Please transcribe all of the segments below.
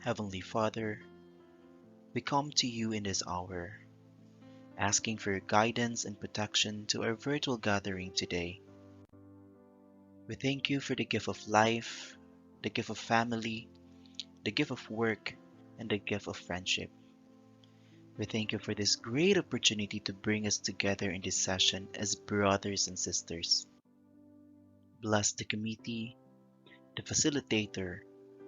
Heavenly Father, we come to you in this hour, asking for your guidance and protection to our virtual gathering today. We thank you for the gift of life, the gift of family, the gift of work, and the gift of friendship. We thank you for this great opportunity to bring us together in this session as brothers and sisters. Bless the committee, the facilitator,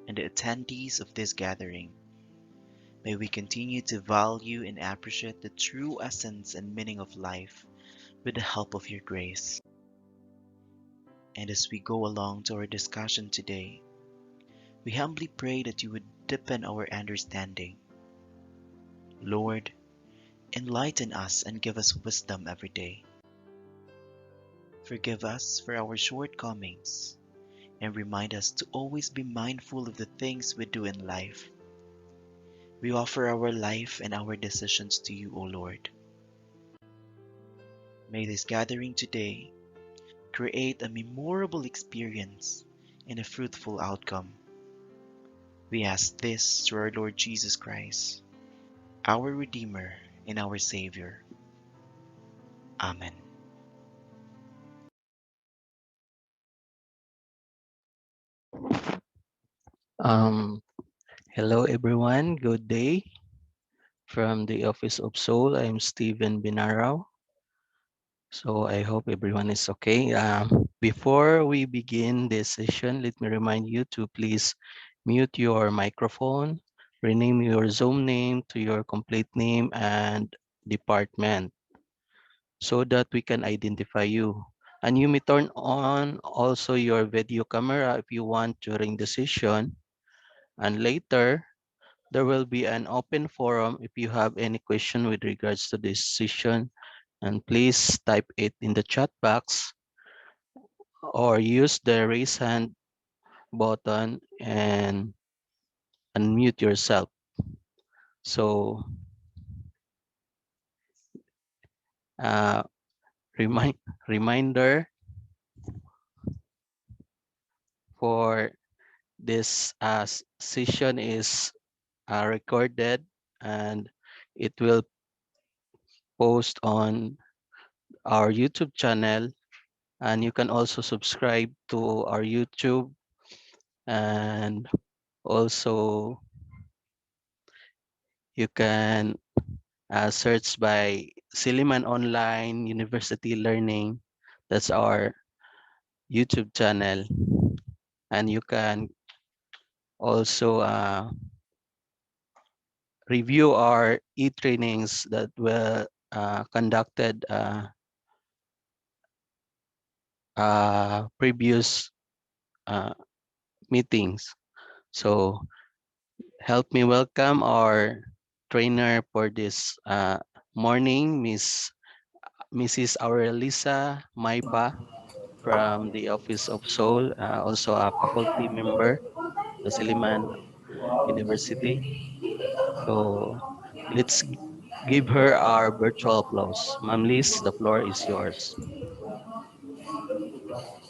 and the attendees of this gathering. May we continue to value and appreciate the true essence and meaning of life with the help of your grace. And as we go along to our discussion today, we humbly pray that you would deepen our understanding. Lord, enlighten us and give us wisdom every day. Forgive us for our shortcomings and remind us to always be mindful of the things we do in life. We offer our life and our decisions to you, O Lord. May this gathering today create a memorable experience and a fruitful outcome. We ask this through our Lord Jesus Christ, our Redeemer and our Savior. Amen. Um, Hello everyone, good day. From the Office of Soul, I'm Steven Binarao. So I hope everyone is okay. Before we begin this session, let me remind you to please mute your microphone, rename your Zoom name to your complete name and department so that we can identify you. And you may turn on also your video camera if you want during the session. And later, there will be an open forum if you have any question with regards to this session, and please type it in the chat box or use the raise hand button and unmute yourself. So uh, remind reminder for this session is recorded and it will post on our YouTube channel, and you can also subscribe to our YouTube, and also you can search by Siliman Online University Learning. That's our YouTube channel. And you can also review our e-trainings that were conducted previous uh, meetings. So help me welcome our trainer for this morning, Mrs. Aurelisa Maipa from the Office of Soul, also a faculty member of Siliman University. So let's give her our virtual applause. Ma'am Liz, the floor is yours.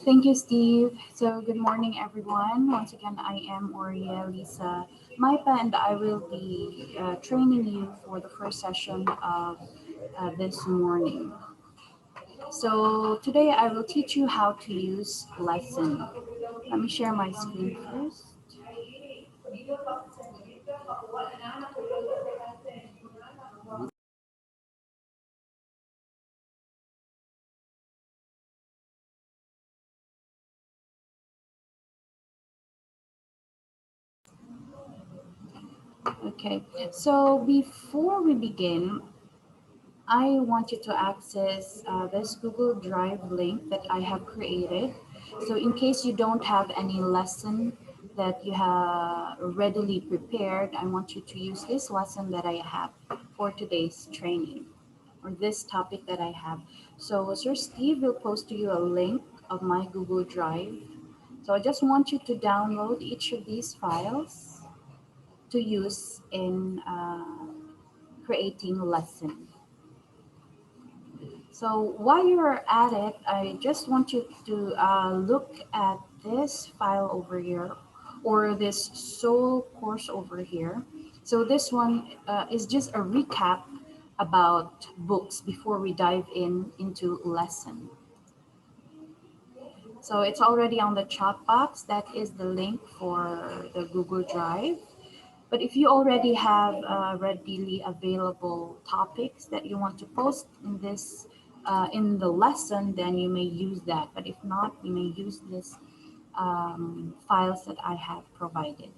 Thank you, Steve. So, good morning, everyone. Once again, I am Oria Lisa Maipa, and I will be training you for the first session of this morning. So, today I will teach you how to use lesson. Let me share my screen first. Okay, so before we begin, I want you to access this Google Drive link that I have created. So, in case you don't have any lesson that you have readily prepared, I want you to use this lesson that I have for today's training or this topic that I have. So, Sir Steve will post to you a link of my Google Drive. So, I just want you to download each of these files to use in creating lesson. So while you're at it, I just want you to look at this file over here, or this soul course over here. So this one is just a recap about books before we dive into lesson. So it's already on the chat box. That is the link for the Google Drive. But if you already have readily available topics that you want to post in the lesson, then you may use that. But if not, you may use this files that I have provided.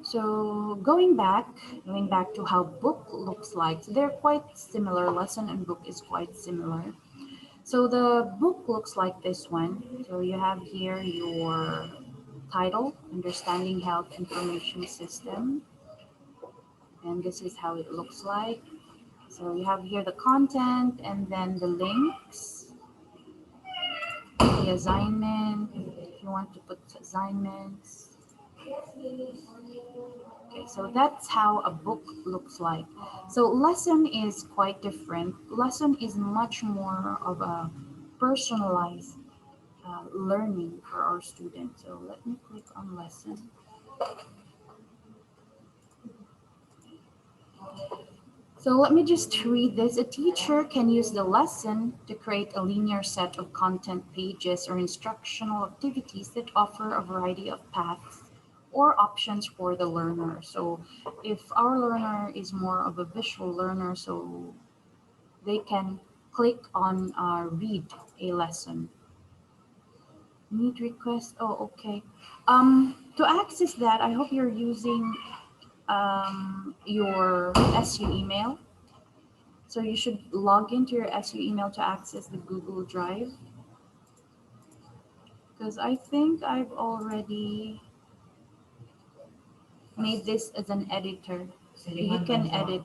So going back to how book looks like, so they're quite similar. Lesson and book is quite similar. So the book looks like this one. So you have here your title, Understanding Health Information System, and this is how it looks like. So you have here the content and then the links, the assignment, if you want to put assignments. Okay, so that's how a book looks like. So lesson is quite different. Lesson is much more of a personalized learning for our students. So let me click on lesson. So let me just read this. A teacher can use the lesson to create a linear set of content pages or instructional activities that offer a variety of paths or options for the learner. So if our learner is more of a visual learner, so they can click on read a lesson. Need request. Oh, okay. To access that, I hope you're using your SU email. So you should log into your SU email to access the Google Drive. Because I think I've already made this as an editor. So you can edit.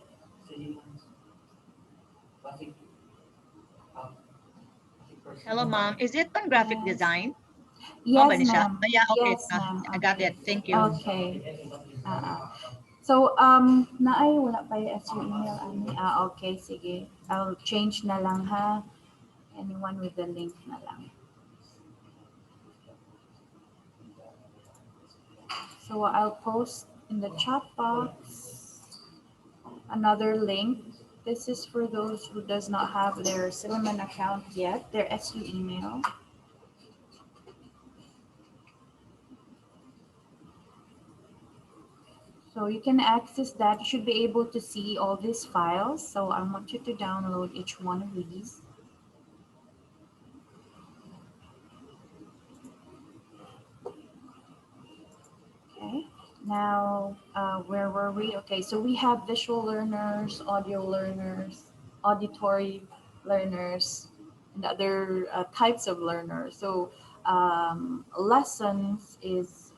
Hello, ma'am. Is it on graphic Yes. design? Oh, ba Yes, ni siya? ma'am. Yeah, okay. Yes, ma'am. I got it. Thank you. Okay. So, naay wala pa yung SU email ani. Okay, sige. I'll change na lang ha. Anyone with the link na lang. So I'll post in the chat box another link. This is for those who does not have their Silliman account yet, their SU email. So you can access that. You should be able to see all these files. So I want you to download each one of these. Okay. Now, where were we? Okay, so we have visual learners, audio learners, auditory learners, and other types of learners. So lessons is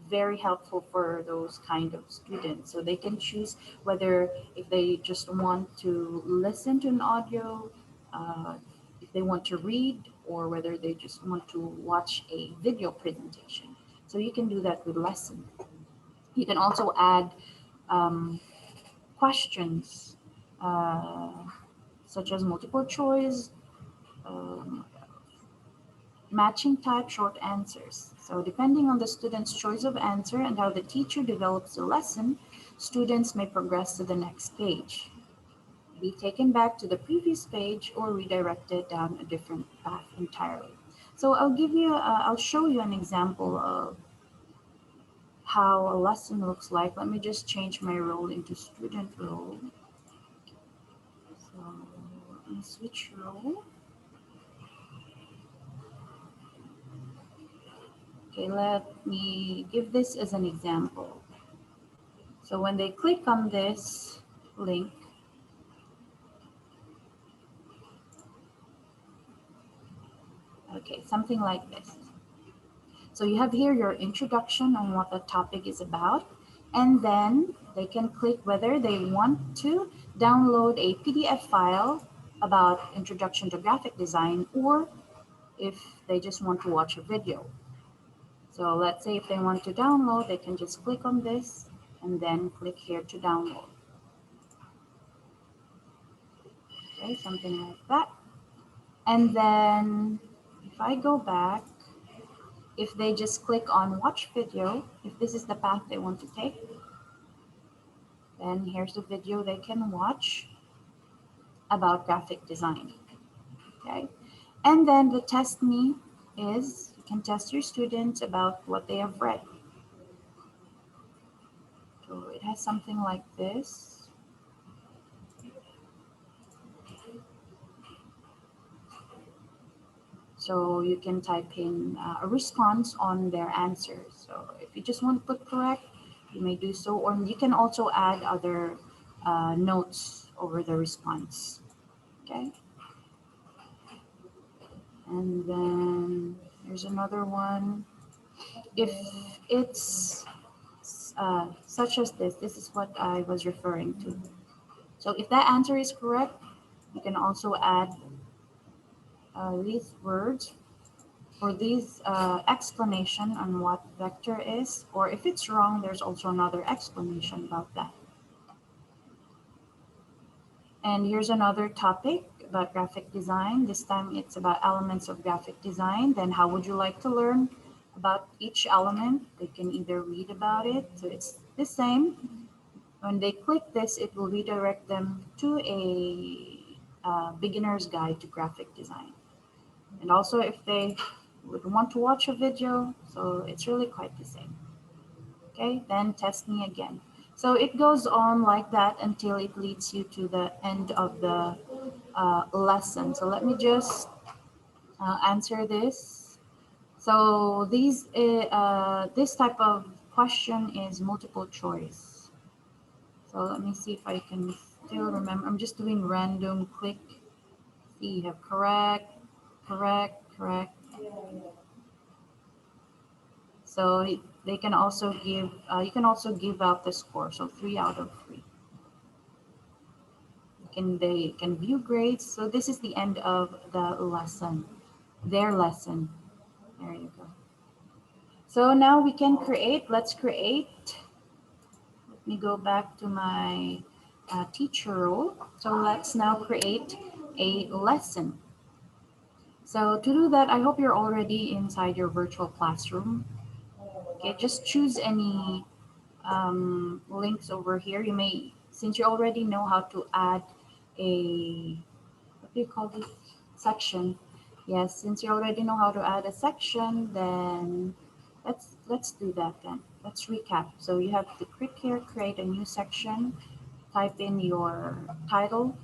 very helpful for those kind of students. So they can choose whether if they just want to listen to an audio, uh, if they want to read, or whether they just want to watch a video presentation. So you can do that with lesson. You can also add um, questions uh, such as multiple choice, um, matching type short answers. So depending on the student's choice of answer and how the teacher develops the lesson, students may progress to the next page, be taken back to the previous page, or redirected down a different path entirely. So I'll show you an example of how a lesson looks like. Let me just change my role into student role. So let me switch role. Okay, let me give this as an example. So when they click on this link, okay, something like this. So you have here your introduction on what the topic is about, and then they can click whether they want to download a PDF file about introduction to graphic design, or if they just want to watch a video. So let's say if they want to download, they can just click on this and then click here to download. Okay, something like that. And then if I go back, if they just click on watch video, if this is the path they want to take, then here's the video they can watch about graphic design. Okay, and then the test me is you can test your students about what they have read. So it has something like this. So you can type in a response on their answers. So if you just want to put correct, you may do so, or you can also add other notes over the response. Okay, and then here's another one. If it's such as this is what I was referring to. So if that answer is correct, you can also add these words or these explanation on what vector is, or if it's wrong, there's also another explanation about that. And here's another topic about graphic design. This time it's about elements of graphic design. Then how would you like to learn about each element? They can either read about it, so it's the same. When they click this, it will redirect them to a beginner's guide to graphic design. And also if they would want to watch a video, so it's really quite the same. Okay, then test me again. So it goes on like that until it leads you to the end of the lesson. So let me just answer this. So this type of question is multiple choice. So let me see if I can still remember. I'm just doing random click. See, you have correct, correct, correct. So they can also give, you can also give out the score. So 3 out of 3. They can view grades. So this is the end of the lesson, their lesson. There you go. So now we can create. Let's create. Let me go back to my teacher role. So let's now create a lesson. So to do that, I hope you're already inside your virtual classroom. Okay, just choose any links over here. You may, since you already know how to add a, what do you call this, section. Yes, since you already know how to add a section, then let's do that then. Let's recap. So you have to click here, create a new section, type in your title.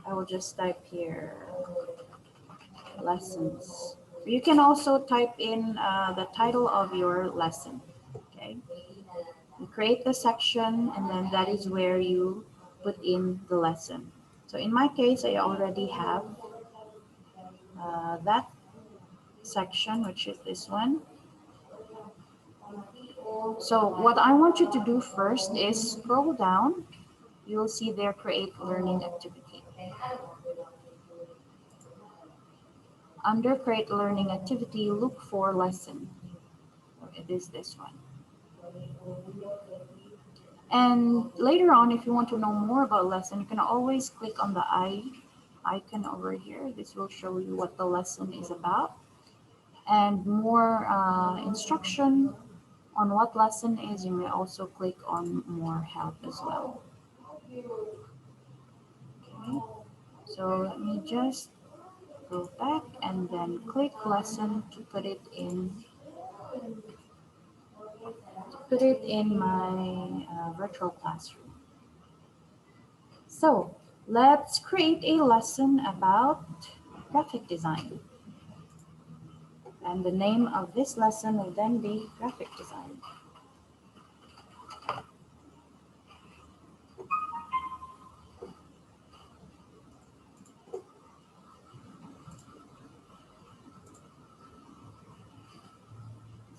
I will just type here lessons. You can also type in the title of your lesson. Okay. You create the section, and then that is where you put in the lesson. So in my case, I already have that section, which is this one. So what I want you to do first is scroll down. You'll see there, create learning activity. Under create learning activity, look for lesson. So it is this one. And later on, if you want to know more about lesson, you can always click on the icon over here. This will show you what the lesson is about. And more instruction on what lesson is, you may also click on more help as well. Okay. So let me just go back and then click lesson to put it in my virtual classroom. So let's create a lesson about graphic design. And the name of this lesson will then be graphic design.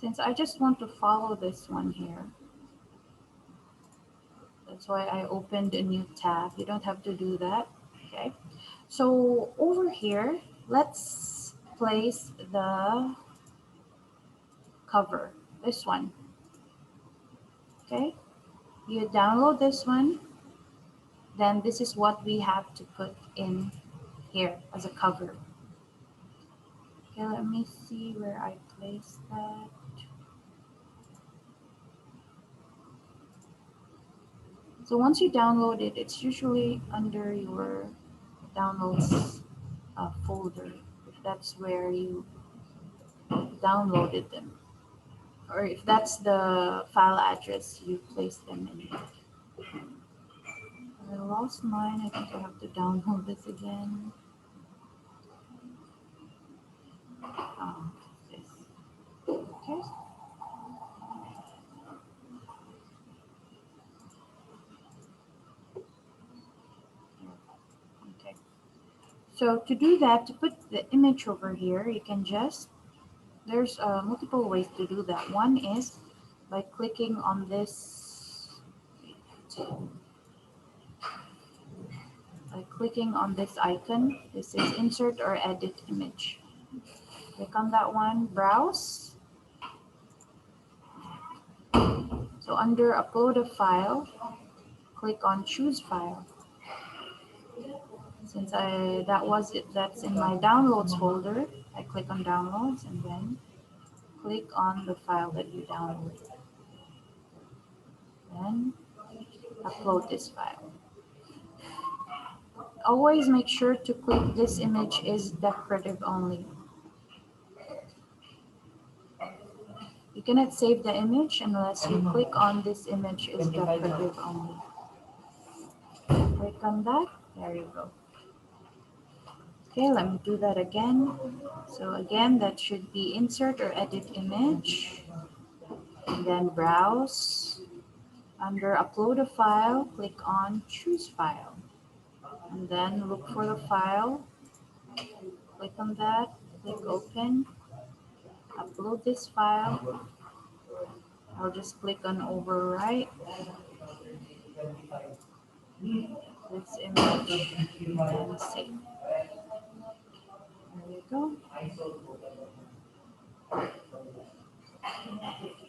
Since I just want to follow this one here, that's why I opened a new tab. You don't have to do that, okay? So over here, let's place the cover, this one, okay? You download this one, then this is what we have to put in here as a cover. Okay, let me see where I placed that. So once you download it, it's usually under your downloads folder, if that's where you downloaded them, or if that's the file address you placed them in. I lost mine. I think I have to download this again. Oh, this. Okay. Okay. So to do that, to put the image over here, you can just, there's multiple ways to do that. One is by clicking on this, icon. This is insert or edit image. Click on that one, browse. So under upload a file, click on choose file. Since that's in my downloads folder, I click on downloads and then click on the file that you downloaded. Then upload this file. Always make sure to click this image is decorative only. You cannot save the image unless you click on this image is decorative only. Click on that. There you go. Okay, let me do that again. So again, that should be insert or edit image. And then browse. Under upload a file, click on choose file. And then look for the file. Click on that. Click open. Upload this file. I'll just click on overwrite this image and save. There you go.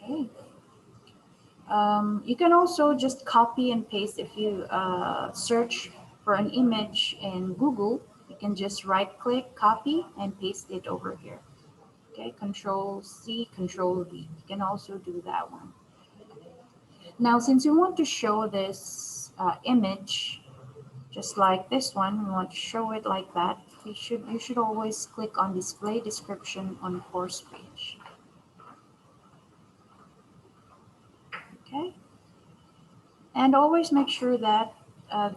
Okay. You can also just copy and paste if you search for an image in Google. You can just right click, copy, and paste it over here. Okay, Control C, Control V. You can also do that one. Now, since you want to show this image, just like this one, we want to show it like that. You should always click on Display Description on Course page. Okay, and always make sure that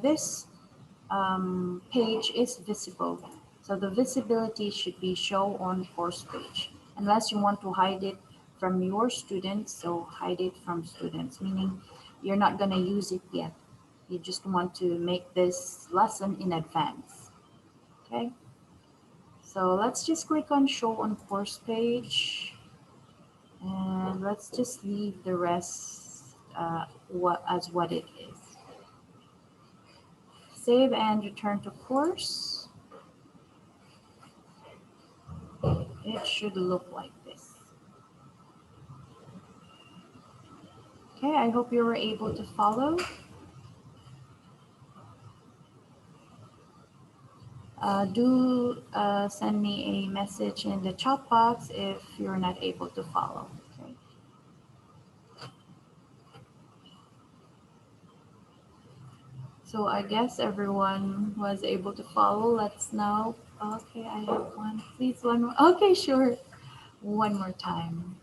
this page is visible. So the visibility should be shown on course page, unless you want to hide it from your students. So hide it from students, meaning you're not going to use it yet. You just want to make this lesson in advance. Okay. So let's just click on show on course page, and let's just leave the rest what it is. Save and return to course. It should look like this. Okay, I hope you were able to follow. Do send me a message in the chat box if you're not able to follow. Okay. So I guess everyone was able to follow. Let's now. Okay, I have one. Please, one more. Okay, sure. One more time.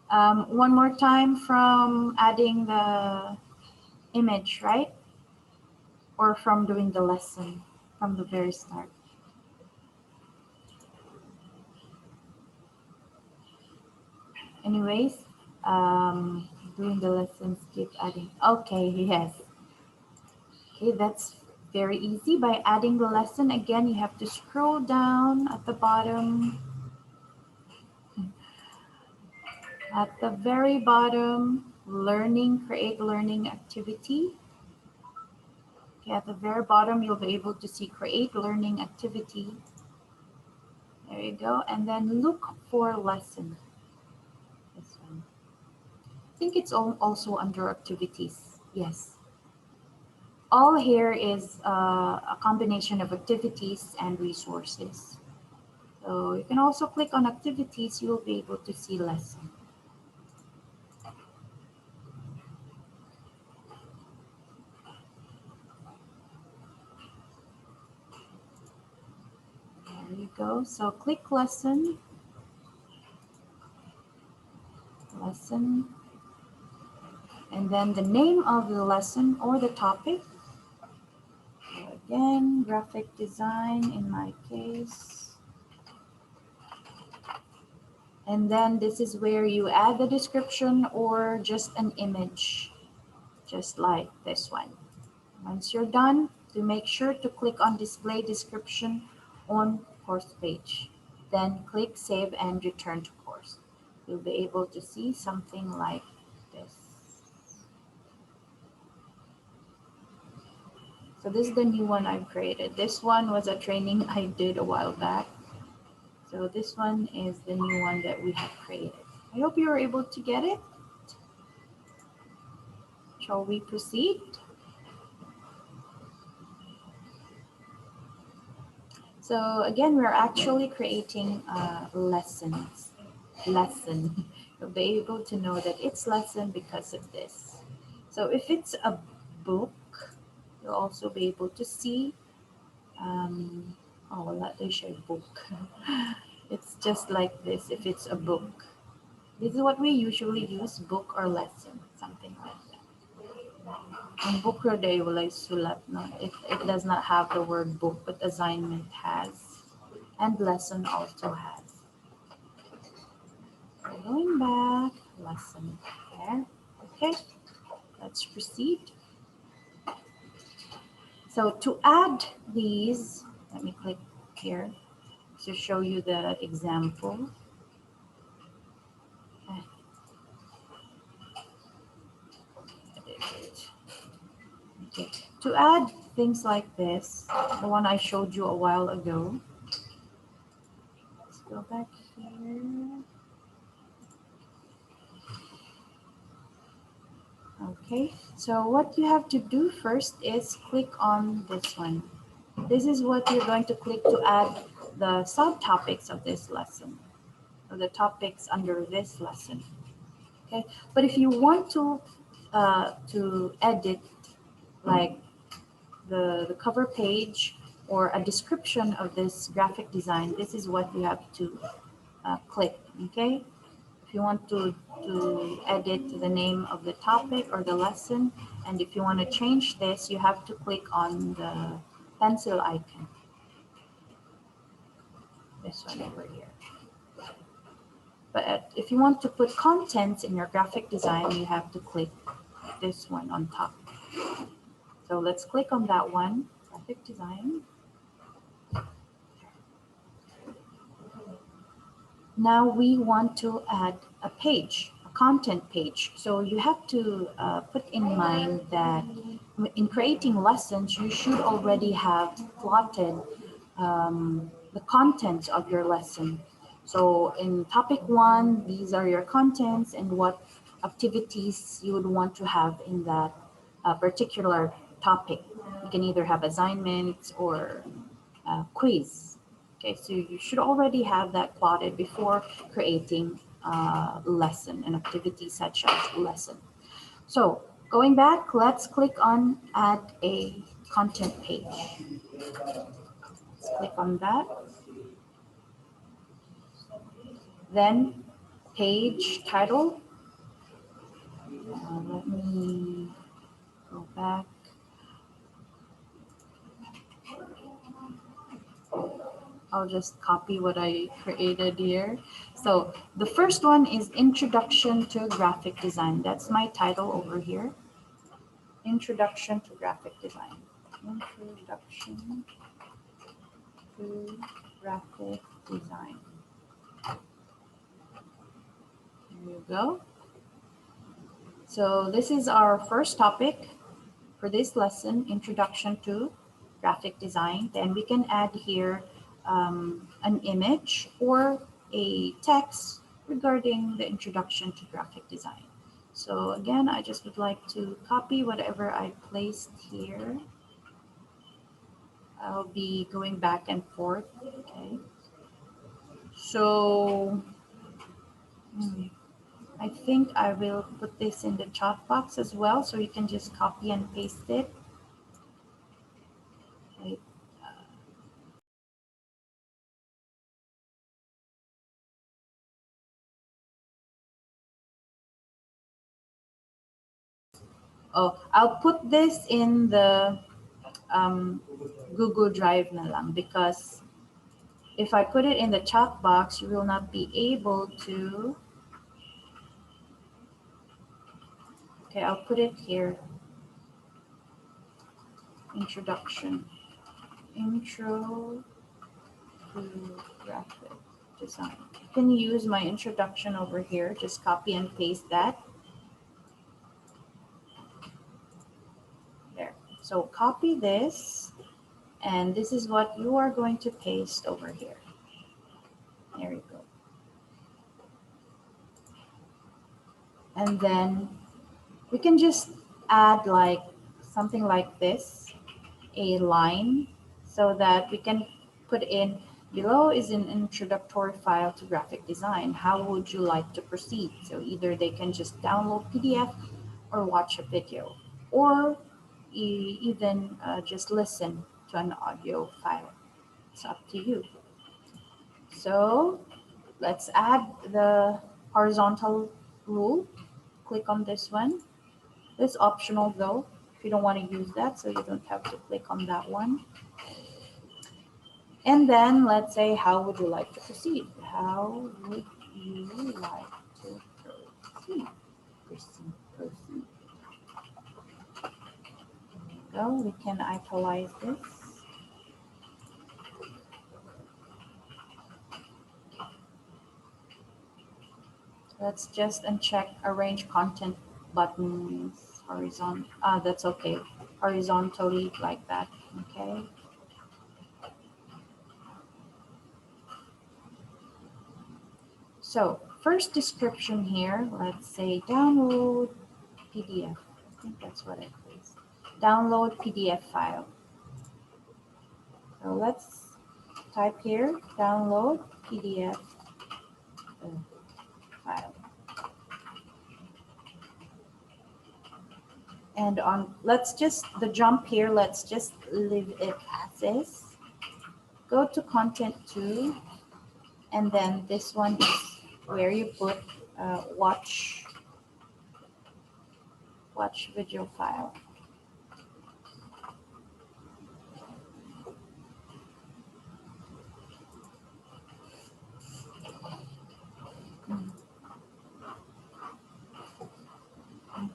One more time from adding the image, right? Or from doing the lesson from the very start. Anyways, doing the lessons, keep adding. Okay, yes. Okay, that's very easy. By adding the lesson, again, you have to scroll down at the bottom. At the very bottom, create learning activity. Okay, at the very bottom, you'll be able to see create learning activity. There you go. And then look for lesson. This one. I think it's also under activities. Yes. All here is a combination of activities and resources. So you can also click on activities, you will be able to see lesson. There you go. So click lesson, lesson, and then the name of the lesson or the topic. So again, graphic design in my case. And then this is where you add the description or just an image, just like this one. Once you're done, to make sure to click on display description on course page. Then click save and return to course. You'll be able to see something like this. So this is the new one I've created. This one was a training I did a while back. So this one is the new one that we have created. I hope you were able to get it. Shall we proceed? So again, we're actually creating lessons. Lesson. You'll be able to know that it's lesson because of this. So if it's a book, you'll also be able to see. Um, oh, well, let me show book. It's just like this. If it's a book, this is what we usually use: book or lesson, something like that. Ang book or day walay sulat, no? It does not have the word book, but assignment has, and lesson also has. So going back, lesson there. Okay, let's proceed. So to add these, let me click here to show you the example. Okay. To add things like this, the one I showed you a while ago. Let's go back here. Okay, so what you have to do first is click on this one. This is what you're going to click to add the subtopics of this lesson, or the topics under this lesson. Okay, but if you want to edit like the cover page or a description of this graphic design, this is what you have to click. Okay, if you want to edit the name of the topic or the lesson, and if you want to change this, you have to click on the pencil icon, this one over here. But if you want to put contents in your graphic design, you have to click this one on top. So let's click on that one, graphic design. Now we want to add a page, a content page. So you have to put in mind that in creating lessons, you should already have plotted the contents of your lesson. So in topic one, these are your contents and what activities you would want to have in that particular topic. You can either have assignments or quiz. Okay, so you should already have that plotted before creating lesson and activities such as lesson. So going back, let's click on add a content page. Let's click on that. Then page title. Let me go back. I'll just copy what I created here. So the first one is Introduction to Graphic Design. That's my title over here. Introduction to Graphic Design. Introduction to Graphic Design. There you go. So this is our first topic for this lesson, Introduction to Graphic Design. Then we can add here an image or a text regarding the introduction to graphic design. So again, I just would like to copy whatever I placed here. I'll be going back and forth, okay? So I think I will put this in the chat box as well, so you can just copy and paste it. Wait. Oh, I'll put this in the um, Google Drive na lang, because if I put it in the chat box, you will not be able to. Okay, I'll put it here. Introduction. Intro to graphic design. You can use my introduction over here. Just copy and paste that. There. So copy this, and this is what you are going to paste over here. There you go. And then we can just add like something like this, a line, so that we can put in below is an introductory file to graphic design. How would you like to proceed? So either they can just download PDF or watch a video, or even just listen to an audio file. It's up to you. So let's add the horizontal rule. Click on this one. It's optional though, if you don't want to use that, so you don't have to click on that one. And then let's say, how would you like to proceed? How would you like to proceed? Proceed. There we go. We can italize this. Let's just uncheck arrange content buttons horizontal. That's okay. Horizontally like that. Okay. So first description here, let's say download PDF. I think that's what I placed. Download PDF file. So let's type here, download PDF file. And on, let's just, the jump here, let's just leave it as is. Go to content 2, and then this one is where you put watch video file.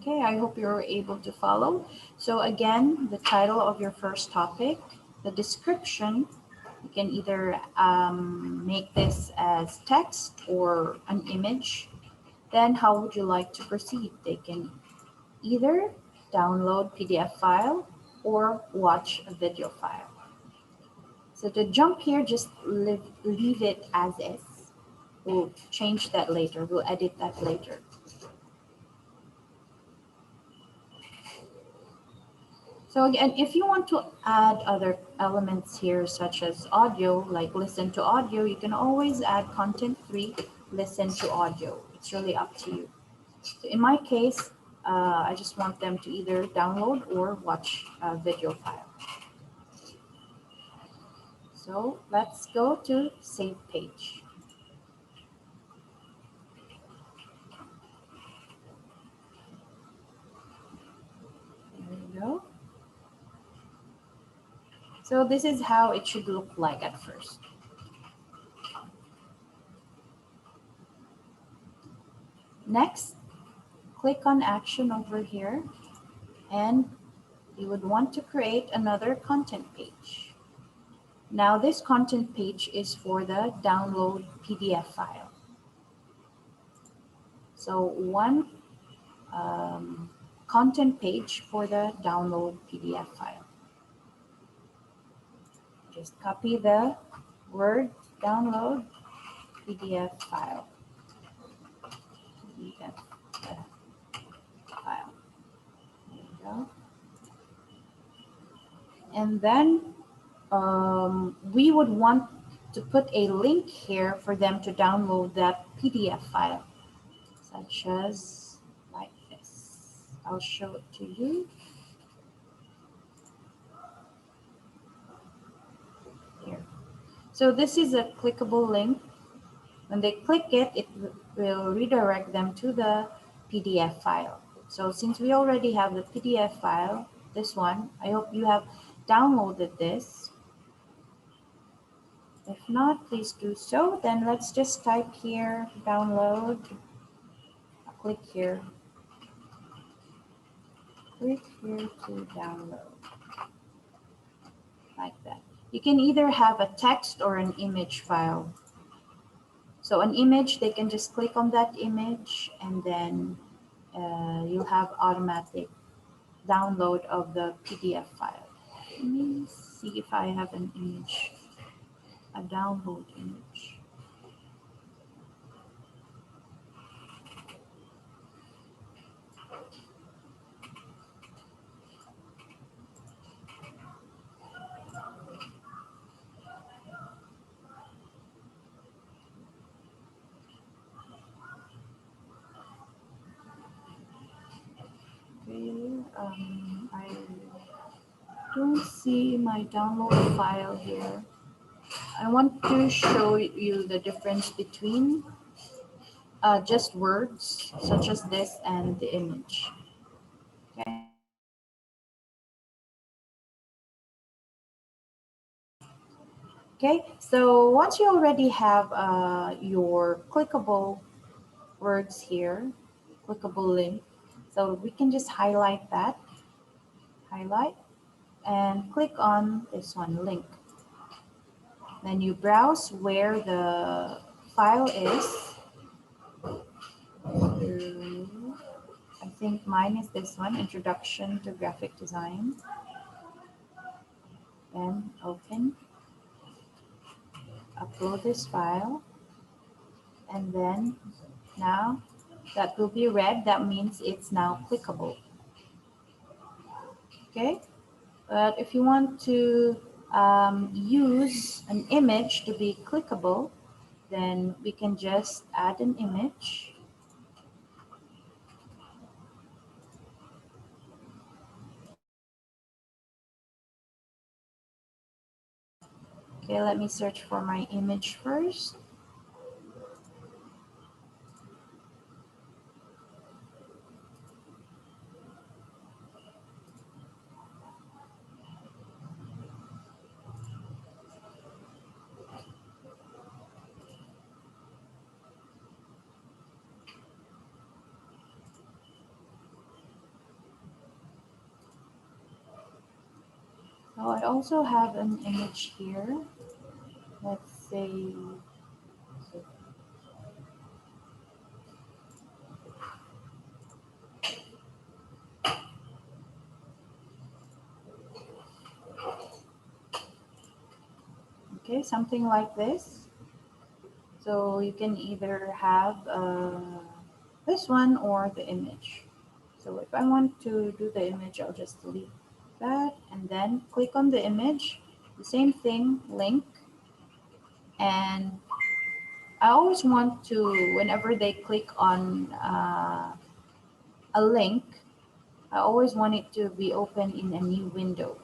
Okay, I hope you're able to follow. So again, the title of your first topic, the description, you can either make this as text or an image. Then how would you like to proceed? They can either download PDF file or watch a video file. So to jump here, just leave it as is. We'll change that later. We'll edit that later. So again, if you want to add other elements here, such as audio, like listen to audio, you can always add content 3, listen to audio. It's really up to you. So in my case, I just want them to either download or watch a video file. So let's go to save page. There you go. So this is how it should look like at first. Next, click on action over here, and you would want to create another content page. Now this content page is for the download PDF file. So one content page for the download PDF file. Just copy the word download PDF file. PDF file. There you go. And then we would want to put a link here for them to download that PDF file, such as like this. I'll show it to you here. So this is a clickable link. When they click it, it will redirect them to the PDF file. So since we already have the PDF file, this one, I hope you have downloaded this. If not, please do so. Then let's just type here, download. I'll click here. Click here to download, like that. You can either have a text or an image file. So an image, they can just click on that image and then you'll have automatic download of the PDF file. Let me see if I have an image, a download image. Okay, I don't see my download file here. I want to show you the difference between just words such as this and the image. Okay. Okay, so once you already have your clickable words here, clickable link, so we can just highlight that, highlight, and click on this one, link. Then you browse where the file is. I think mine is this one, Introduction to Graphic Design. Then open, upload this file, and then now that will be red. That means it's now clickable. Okay, but if you want to use an image to be clickable, then we can just add an image. Okay, let me search for my image first. So I also have an image here. Let's say, okay, something like this. So you can either have this one or the image. So if I want to do the image, I'll just delete that and then click on the image. The same thing, link. And I always want to, whenever they click on a link, I always want it to be open in a new window.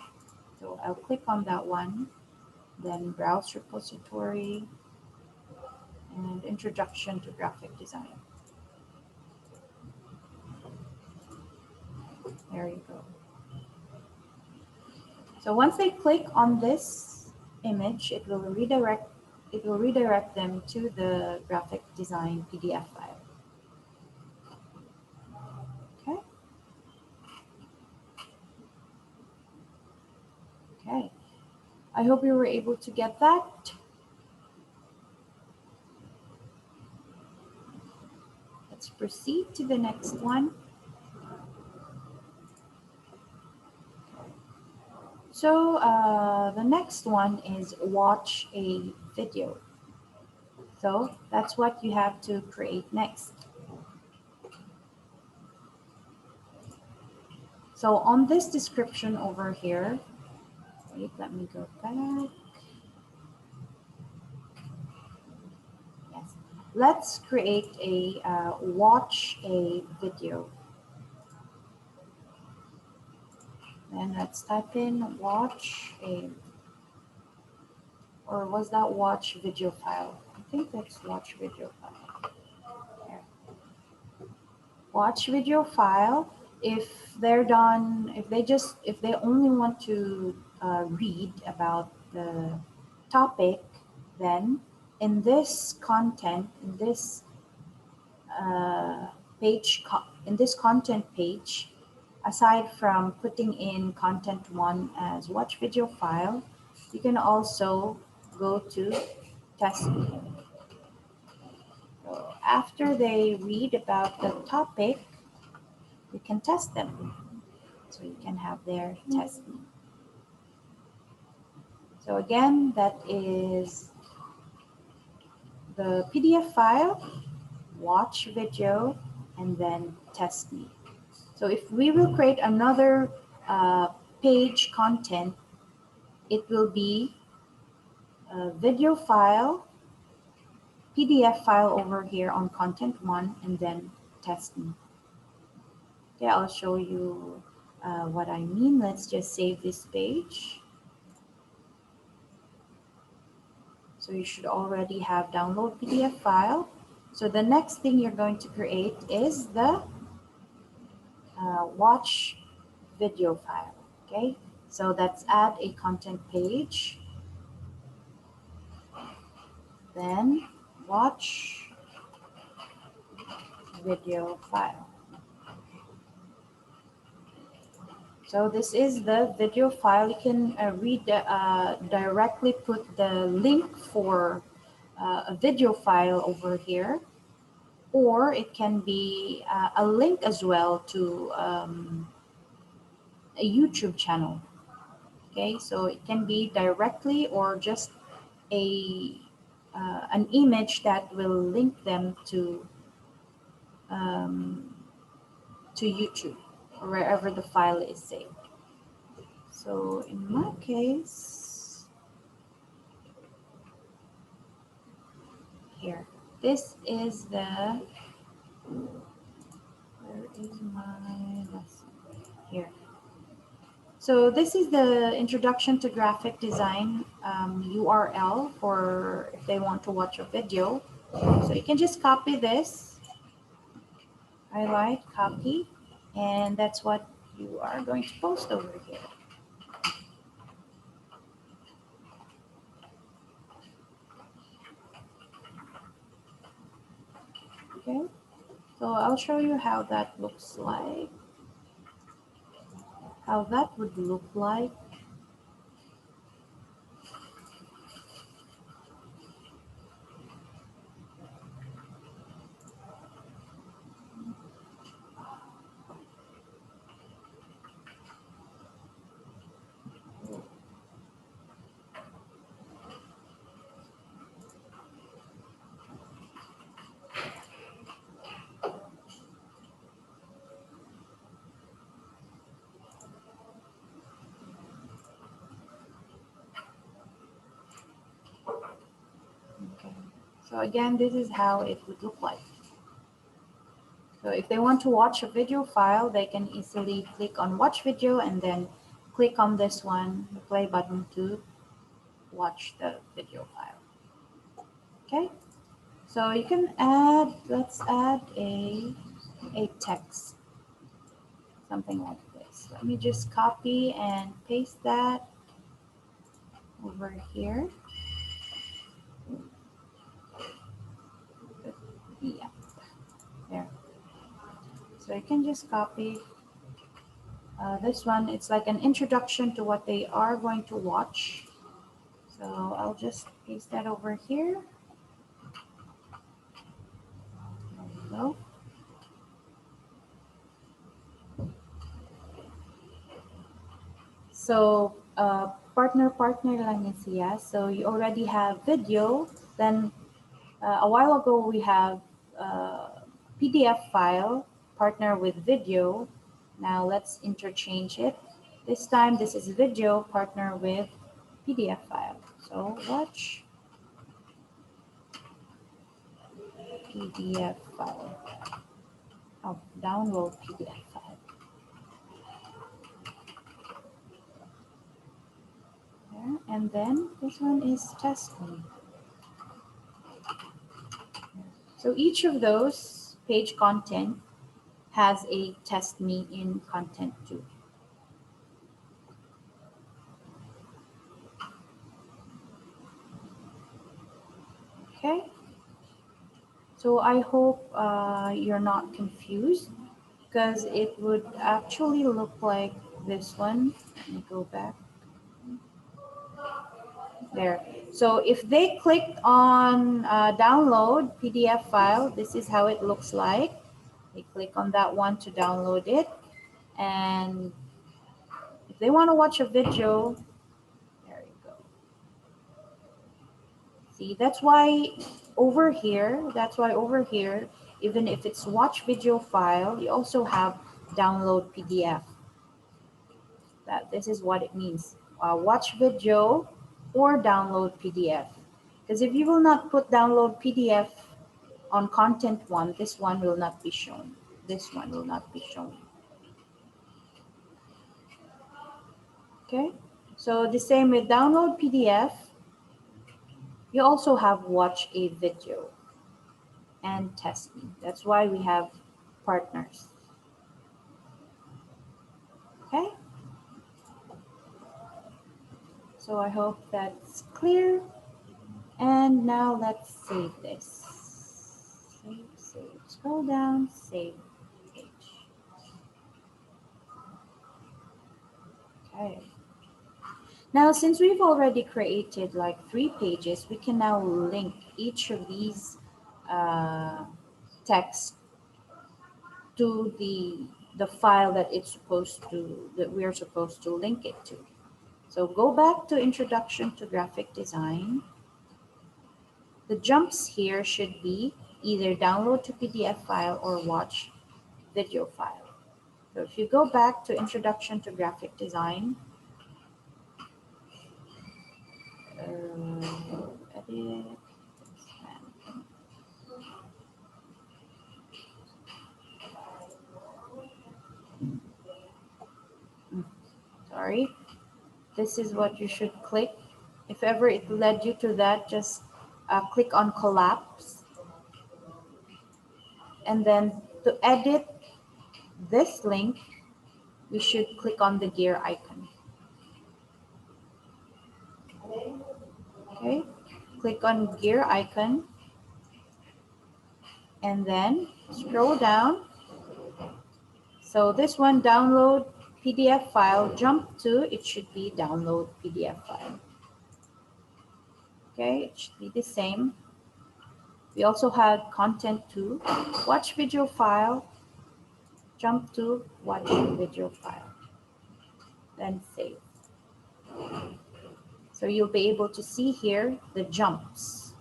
So I'll click on that one, then browse repository and introduction to graphic design. There you go. So once they click on this image, it will redirect them to the graphic design PDF file. Okay. Okay. I hope you were able to get that. Let's proceed to the next one. So the next one is watch a video. So that's what you have to create next. So on this description over here, wait, let me go back. let's create a watch a video. Then let's type in watch a, or was that watch video file? I think that's watch video file. There. Watch video file. If they're done, if they only want to read about the topic, then in this content, in this in this content page, aside from putting in content one as watch video file, you can also go to test me. So after they read about the topic, you can test them. So you can have their test me. So again, that is the PDF file, watch video, and then test me. So if we will create another page content, it will be a video file, PDF file over here on content one, and then test me. Okay, I'll show you what I mean. Let's just save this page. So you should already have download PDF file. So the next thing you're going to create is the watch video file. Okay, so let's add a content page. Then watch video file. So this is the video file. You can directly put the link for a video file over here, or it can be a link as well to a YouTube channel. Okay, so it can be directly or just a an image that will link them um, to YouTube or wherever the file is saved. So in my case, here, this is the, where is my lesson? Here. So this is the Introduction to Graphic Design URL for if they want to watch a video. So you can just copy this, highlight, copy, and that's what you are going to post over here. Okay, so I'll show you how that looks like, how that would look like. Okay. So again, this is how it would look like. So if they want to watch a video file, they can easily click on watch video and then click on this one, the play button, to watch the video file. Okay, so you can add, let's add a text, something like this. Let me just copy and paste that over here. Yeah, there. So you can just copy this one. It's like an introduction to what they are going to watch. So I'll just paste that over here. There we go. So partner lang yan siya. So you already have video. Then a while ago we have PDF file, partner with video. Now let's interchange it. This time this is video, partner with PDF file. So watch PDF file. Oh, download PDF file. There. And then this one is test me. So each of those page content has a test me in content too. Okay. So I hope you're not confused, because it would actually look like this one. Let me go back. There. So if they click on download PDF file, this is how it looks like. They click on that one to download it. And if they want to watch a video, there you go. See, that's why over here, even if it's watch video file, you also have download PDF. That this is what it means. Watch video or download PDF. Because if you will not put download PDF on content one, this one will not be shown. This one will not be shown. Okay, so the same with download PDF, you also have watch a video and test me. That's why we have partners. Okay, so I hope that's clear. And now let's save this. Save. Scroll down, save page. Okay. Now, since we've already created like 3 pages, we can now link each of these uh, texts to the file that it's supposed to, that we're supposed to link it to. So go back to Introduction to Graphic Design. The jumps here should be either download to PDF file or watch video file. So if you go back to Introduction to Graphic Design, edit, sorry, this is what you should click. If ever it led you to that, just click on collapse. And then to edit this link, we should click on the gear icon. Okay, click on gear icon and then scroll down. So this one, download PDF file, jump to, it should be download PDF file. Okay, it should be the same. We also had content to watch video file, jump to watch video file, then save. So you'll be able to see here the jumps.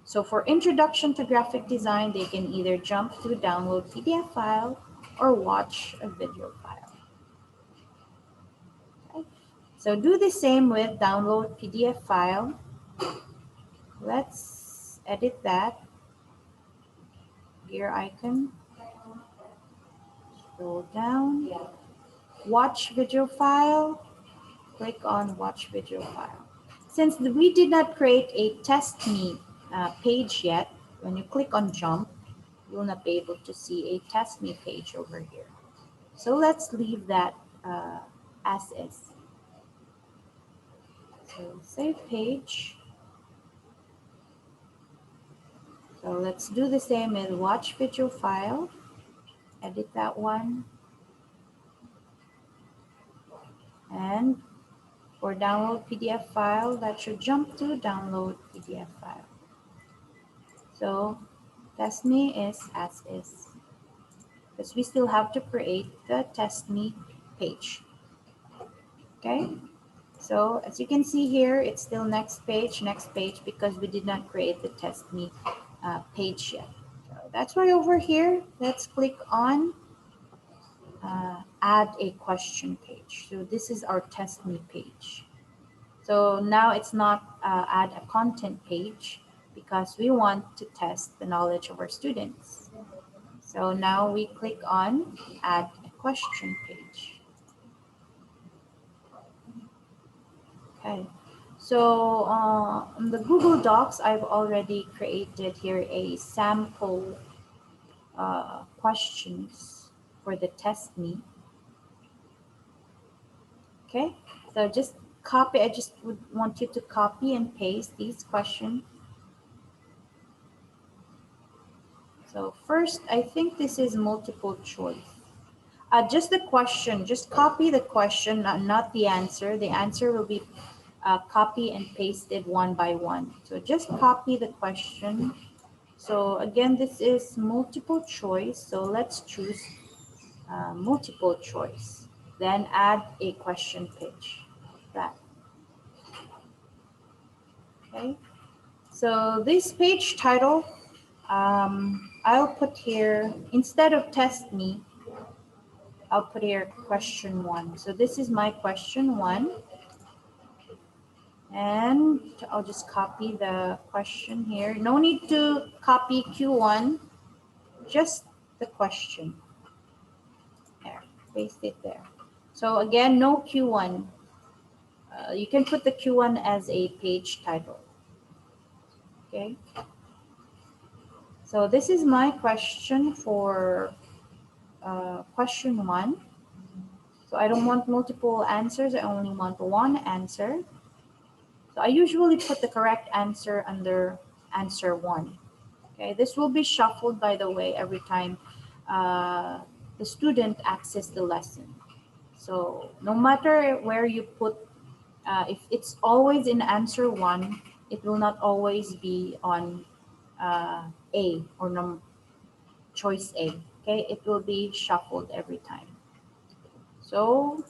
So for Introduction to Graphic Design, they can either jump to download PDF file or watch a video file. Okay. So do the same with download PDF file. Let's edit that gear icon. Scroll down. Watch video file. Click on watch video file. Since we did not create a test me page yet, when you click on jump, you will not be able to see a test me page over here. So let's leave that as is. So save page. So let's do the same with watch video file. Edit that one. And for download PDF file, that should jump to download PDF file. So test me is as is, because we still have to create the test me page. Okay, so as you can see here, it's still next page, because we did not create the test me page yet. So that's why over here, let's click on add a question page. So this is our test me page. So now it's not add a content page, because we want to test the knowledge of our students. So now we click on Add a Question page. Okay. So in the Google Docs, I've already created here a sample questions for the test me. Okay. So just copy. I just would want you to copy and paste these questions. So first, I think this is multiple choice. Just the question, just copy the question, not the answer. The answer will be copy and pasted one by one. So just copy the question. So again, this is multiple choice. So let's choose multiple choice. Then add a question page. That. Okay. So this page title, I'll put here, instead of test me, I'll put here question one. So this is my question one. And I'll just copy the question here. No need to copy Q1, just the question. There, paste it there. So again, no Q1. You can put the Q1 as a page title. Okay. So this is my question for question one. So I don't want multiple answers. I only want one answer. So I usually put the correct answer under answer one. Okay, this will be shuffled, by the way, every time uh, the student access the lesson. So no matter where you put, if it's always in answer one, it will not always be on uh, A or choice A. Okay, it will be shuffled every time. So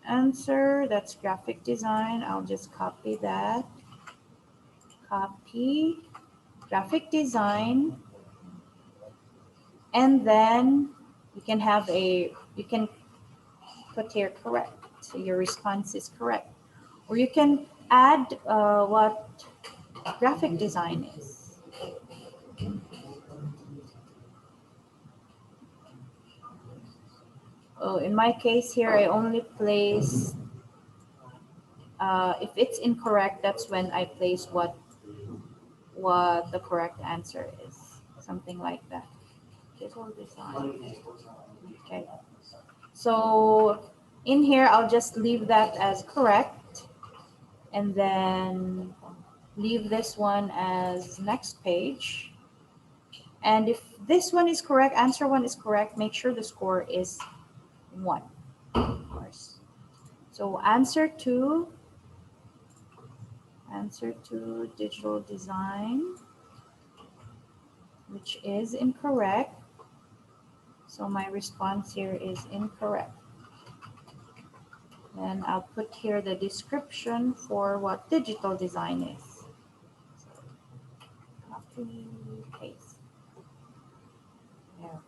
answer, that's graphic design. I'll just copy that. Copy graphic design, and then you can put here correct. So your response is correct. Or you can add what graphic design is. Oh, in my case here, I only place, if it's incorrect, that's when I place what the correct answer is. Something like that. Visual design. Okay. So in here, I'll just leave that as correct. And then leave this one as next page. And if this one is correct, answer one is correct, make sure the score is 1, of course. So answer to digital design, which is incorrect. So my response here is incorrect. Then I'll put here the description for what digital design is. Copy, paste. There.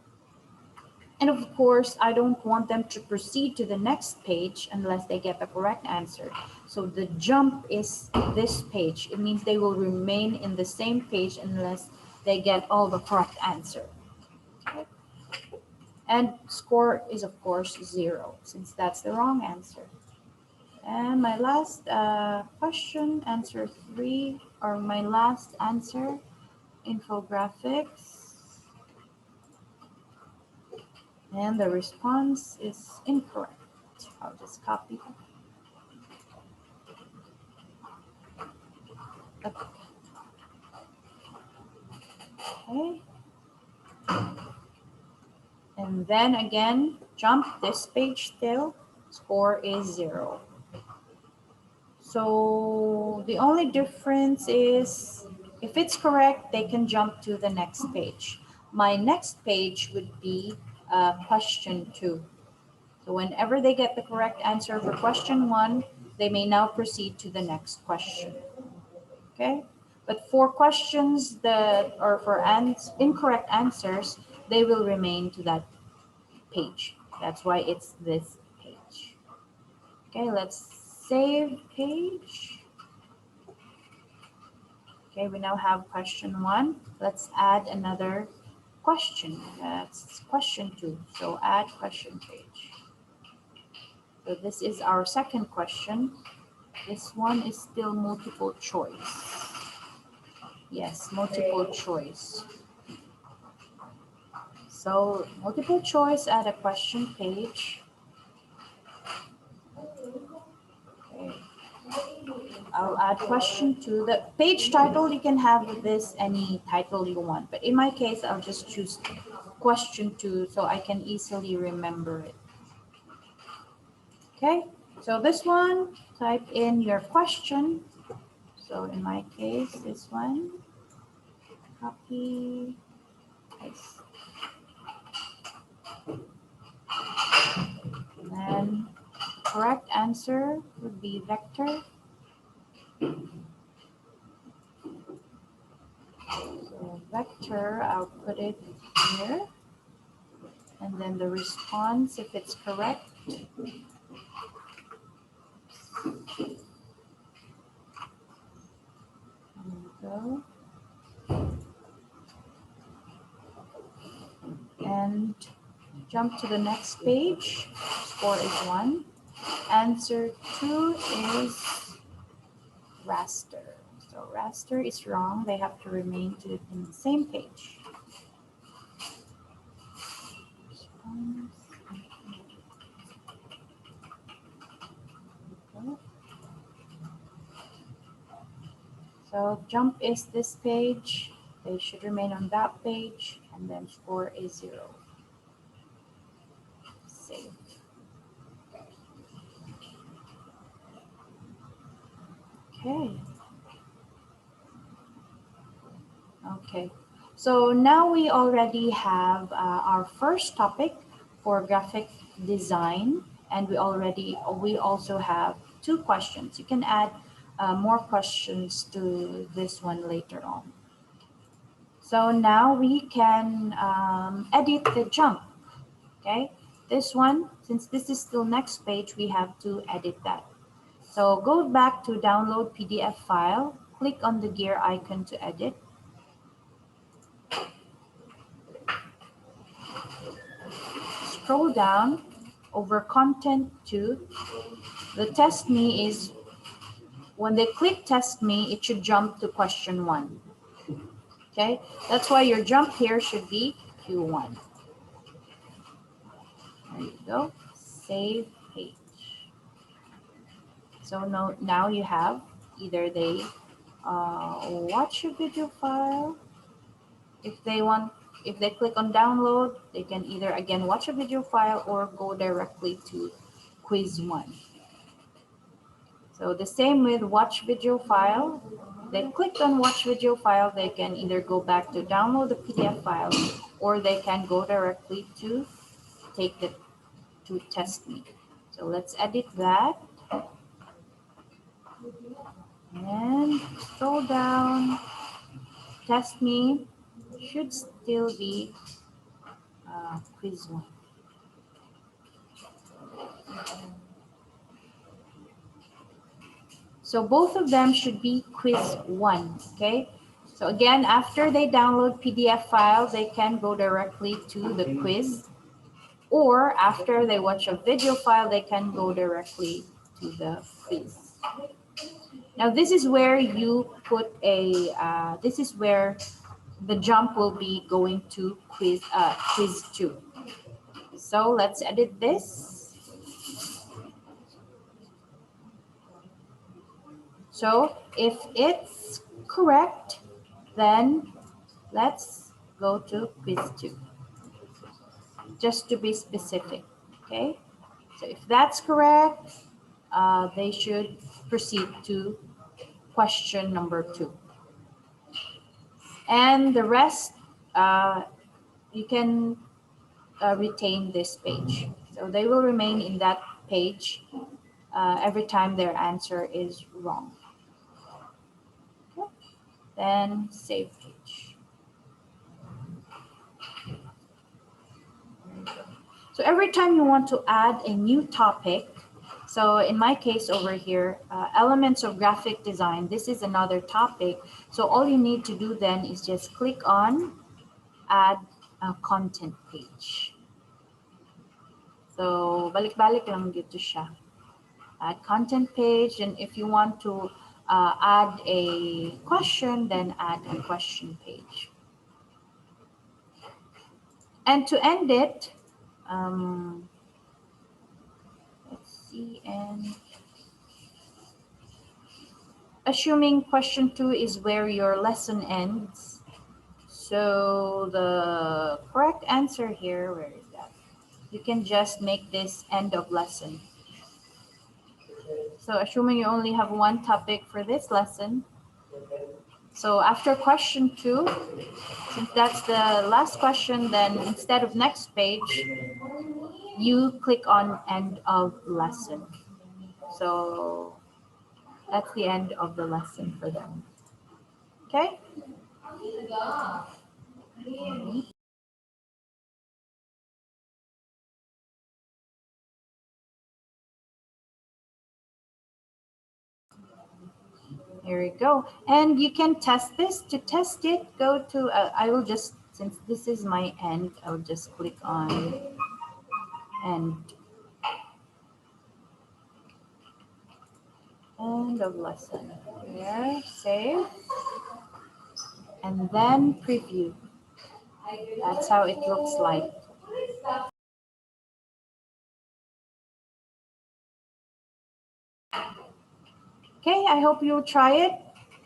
And of course, I don't want them to proceed to the next page unless they get the correct answer. So the jump is this page. It means they will remain in the same page unless they get all the correct answer. Okay. And score is, of course, 0, since that's the wrong answer. And my last question, answer 3, or my last answer, infographics. And the response is incorrect. I'll just copy. Okay. And then again, jump this page still, score is 0. So the only difference is if it's correct, they can jump to the next page. My next page would be question 2. So whenever they get the correct answer for question 1, they may now proceed to the next question. Okay? But for questions that are for incorrect answers, they will remain to that page. That's why it's this page. Okay, let's save page. Okay, we now have question 1. Let's add another question. That's question 2. So add question page. So this is our second question. This one is still multiple choice. Yes, multiple choice. So multiple choice, add a question page. Okay. I'll add question 2. The page title, you can have this any title you want, but in my case, I'll just choose question 2 so I can easily remember it. Okay, so this one, type in your question. So in my case, this one, copy, paste. And correct answer would be vector. So vector, I'll put it here. And then the response, if it's correct. There we go. And jump to the next page. Score is 1. Answer 2 is raster. So raster is wrong. They have to remain in the same page. So jump is this page. They should remain on that page. And then score is 0. Save. Okay. Okay. So now we already have our first topic for graphic design, and we also have 2 questions. You can add more questions to this one later on. So now we can edit the jump. Okay, this one, since this is still next page, we have to edit that. So go back to download PDF file, click on the gear icon to edit. Scroll down over content 2. The test me is, when they click test me, it should jump to question 1. Okay, that's why your jump here should be Q1. There you go. Save page. So now you have either they watch a video file. If they click on download, they can either again watch a video file or go directly to quiz 1. So the same with watch video file. They clicked on watch video file, they can either go back to download the PDF file or they can go directly to take the to test me. So let's edit that. And scroll down. Test me should still be quiz 1. So both of them should be quiz 1, okay? So again, after they download PDF file, they can go directly to the quiz, or after they watch a video file, they can go directly to the quiz. Now this is where you put this is where the jump will be going to quiz 2. So let's edit this. So if it's correct, then let's go to quiz 2, just to be specific, okay? So if that's correct, they should proceed to question number 2. And the rest, you can retain this page. So they will remain in that page every time their answer is wrong. Okay. Then save page. So every time you want to add a new topic, So in my case over here, elements of graphic design, this is another topic. So all you need to do then is just click on add a content page. So balik-balik lang dito siya. Add content page, and if you want to add a question, then add a question page. And to end it, let's see, and assuming question 2 is where your lesson ends. So the correct answer here, where is that? You can just make this end of lesson. So assuming you only have one topic for this lesson. So after question 2, since that's the last question, then instead of next page, you click on end of lesson. So that's the end of the lesson for them. Okay? Here we go. And you can test this. To test it, go to, I will just, since this is my end, I'll just click on end. End of lesson. Here, save. And then preview. That's how it looks like. Okay, I hope you'll try it.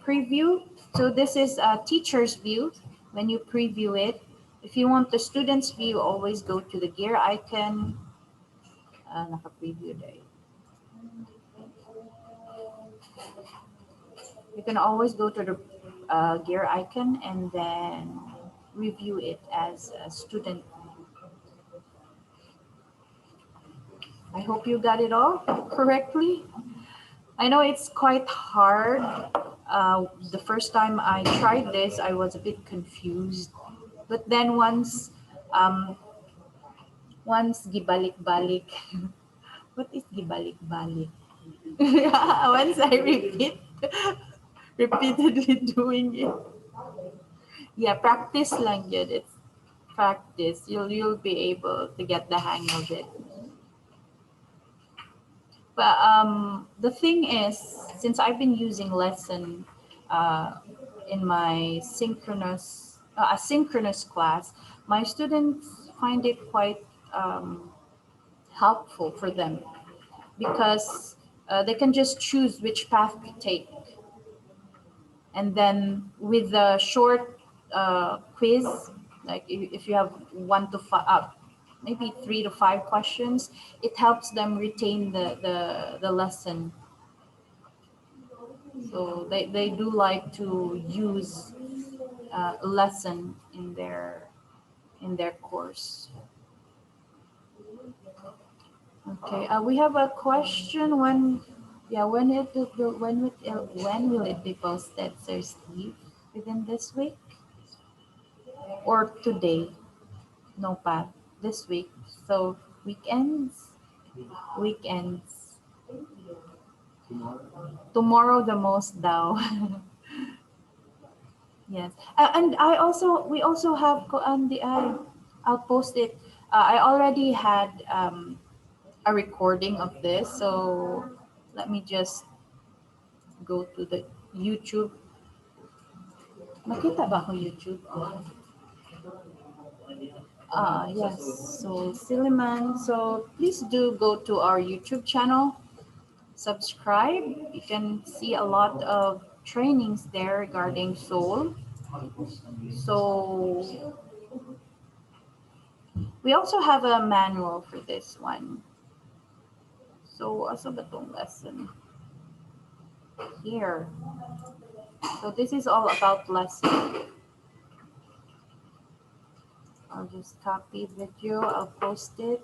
Preview. So this is a teacher's view. When you preview it, if you want the student's view, always go to the gear icon. Naka-preview day. You can always go to the gear icon and then review it as a student. I hope you got it all correctly. I know it's quite hard. The first time I tried this, I was a bit confused. But then once gibalik-balik, what is gibalik-balik? Yeah, once I repeatedly doing it. Yeah, practice lang yun. It's practice. You'll be able to get the hang of it. But the thing is, since I've been using lesson uh, in my asynchronous class, my students find it quite helpful for them because they can just choose which path to take. And then with the short quiz, like if you have 1 to 5, maybe 3 to 5 questions, it helps them retain the lesson. So they do like to use a lesson in their course. Okay, we have a question when will it be posted, Sir Steve? Within this week or today? No, Pat. This week. So weekends. Tomorrow the most daw. Yes. And we also have I'll post it. I already had a recording of this, so let me just go to the YouTube. Makita ba ako YouTube? Yes. So Siliman. So please do go to our YouTube channel. Subscribe. You can see a lot of trainings there regarding soul. So we also have a manual for this one. So asa ba tong lesson? Here. So this is all about lesson. I'll just copy video. I'll post it.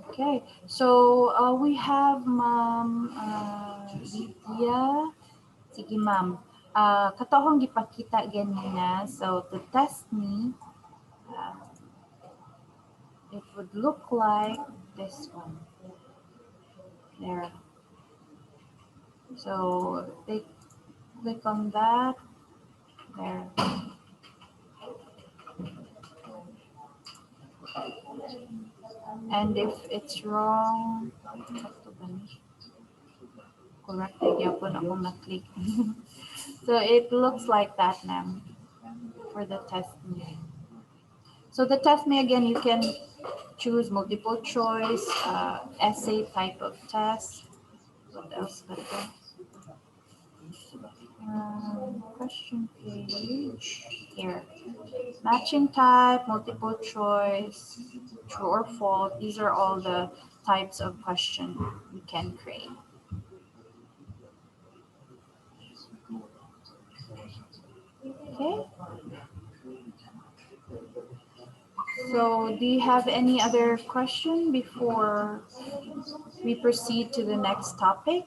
Okay, so we have Ma'am Lydia. Sige, Ma'am. Katong gipakita ganina. So to test me, uh, it would look like this one. There. So they click on that. There. And if it's wrong, correct gyapon ako na-click. So it looks like that now for the test me. So the test me again, you can choose multiple choice, essay type of test. What else? Question page here. Matching type, multiple choice, true or false. These are all the types of question we can create. Okay. So do you have any other question before we proceed to the next topic?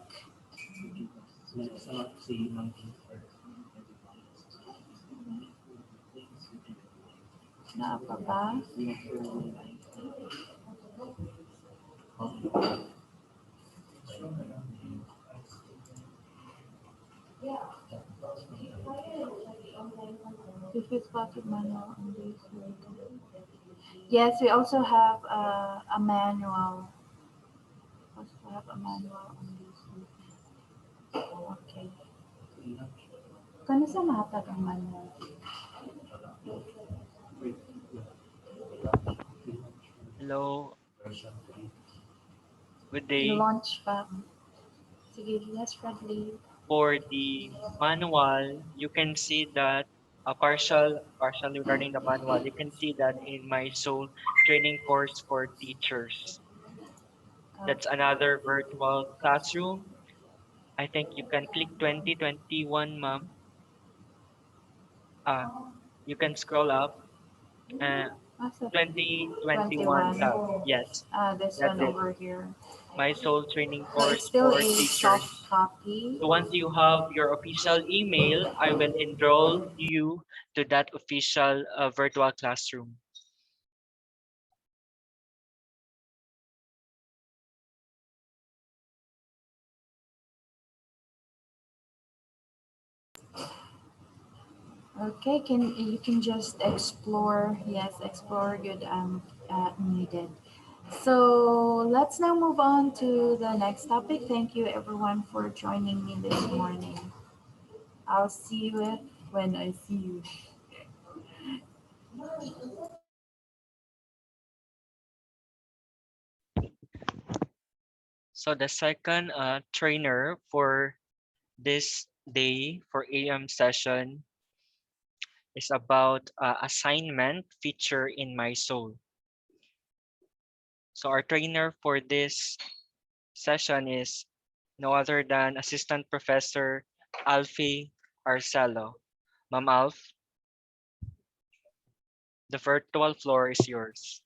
Na pa ba? If it's spotted manual on this. Yes, we also have a manual. Also have a manual on this. Okay. Kano sa mahatag ang manual? Hello, good day. I-launch pa. Sige, yes, Bradley. For the manual, you can see that a partial regarding the manual, you can see that in mySOUL training course for teachers. That's another virtual classroom. I think you can click 2021, ma'am. Ah, you can scroll up. Uh, Asa? 2021 21. tab. Yes, This that's one it. over here. mySOUL training So it's course still for a soft teachers. copy. So once you have your official email, I will enroll you to that official virtual classroom. Okay, you can just explore. Yes, explore good needed. So let's now move on to the next topic. Thank you everyone for joining me this morning. I'll see you when I see you. So the second trainer for this day for AM session is about assignment feature in mySOUL. So our trainer for this session is no other than Assistant Professor Alfie Arcelo. Ma'am Alf, the virtual floor is yours.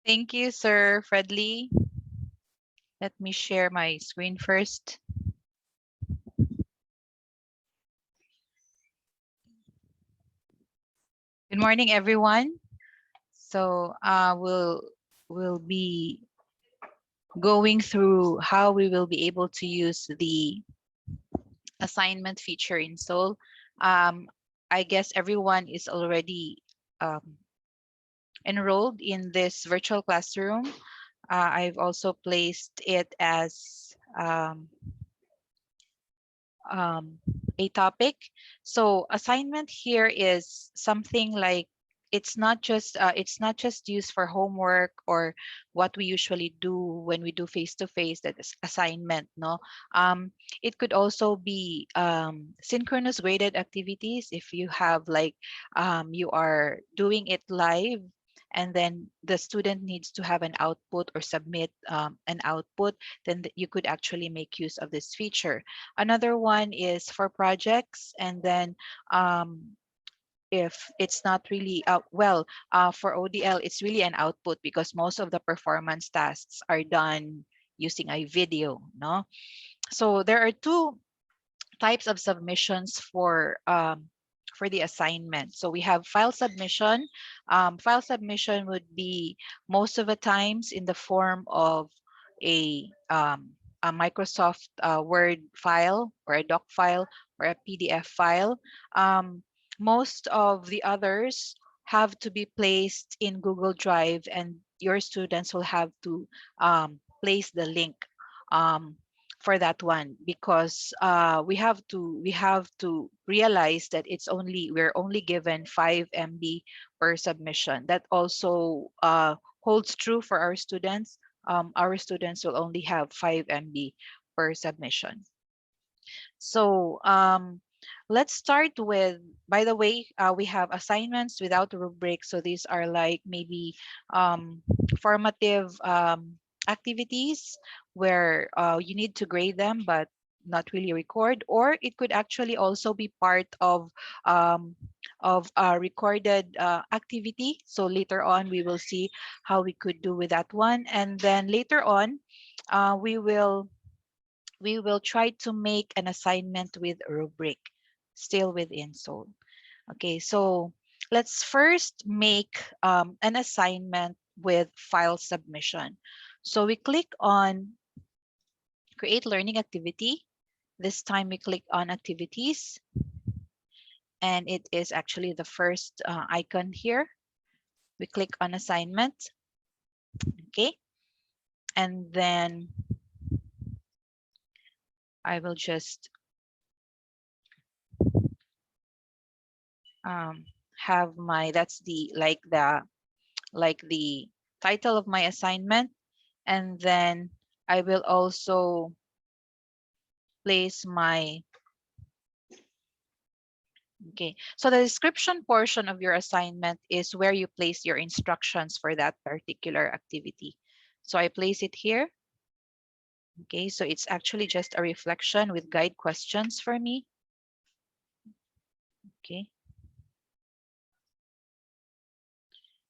Thank you, Sir Fredley. Let me share my screen first. Good morning, everyone. So we'll be going through how we will be able to use the assignment feature in Soul. I guess everyone is already enrolled in this virtual classroom. I've also placed it as a topic. So assignment here is something like it's not just used for homework or what we usually do when we do face to face, that is assignment, no. It could also be synchronous graded activities if you have like you are doing it live and then the student needs to have an output or submit an output, then you could actually make use of this feature. Another one is for projects, and then if it's not really for ODL, it's really an output because most of the performance tasks are done using a video, no? So there are two types of submissions for the assignment. So we have file submission. File submission would be most of the times in the form of a Microsoft Word file or a doc file or a PDF file. Um, Most of the others have to be placed in Google Drive, and your students will have to place the link um, for that one, because we have to realize that we're only given 5 MB per submission. That also holds true for our students. Our students will only have 5 MB per submission. So let's start with, by the way, we have assignments without rubric. So these are like maybe formative activities where you need to grade them, but not really record. Or it could actually also be part um, of a recorded activity. So later on, we will see how we could do with that one. And then later on, we will try to make an assignment with rubric, still within Soul. Okay, so let's first make an assignment with file submission. So we click on create learning activity. This time we click on activities, and it is actually the first icon here. We click on assignment. Okay, and then I will just um, have my, that's the like the title of my assignment. And then I will also place my, okay, so the description portion of your assignment is where you place your instructions for that particular activity. So I place it here. Okay, so it's actually just a reflection with guide questions for me. Okay,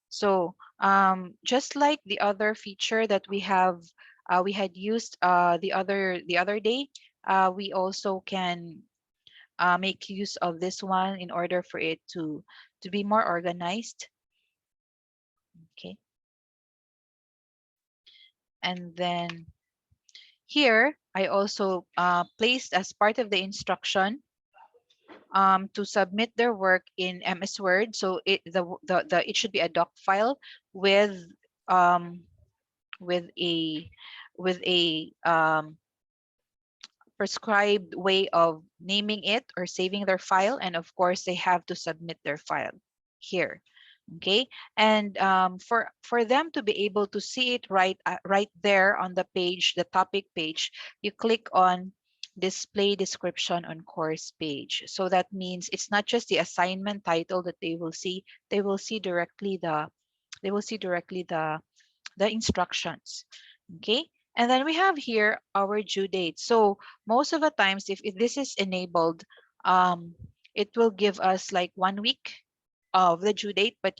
so just like the other feature that we had used the other day, we also can make use of this one in order for it to be more organized. Okay, and then here I also placed as part of the instruction to submit their work in MS Word. So it should be a doc file with um, with a prescribed way of naming it or saving their file, and of course they have to submit their file here. Okay, and for them to be able to see it right there on the page, the topic page, you click on display description on course page. So that means it's not just the assignment title that they will see. They will see directly the instructions. Okay, and then we have here our due date. So most of the times, if this is enabled, it will give us like 1 week of the due date, but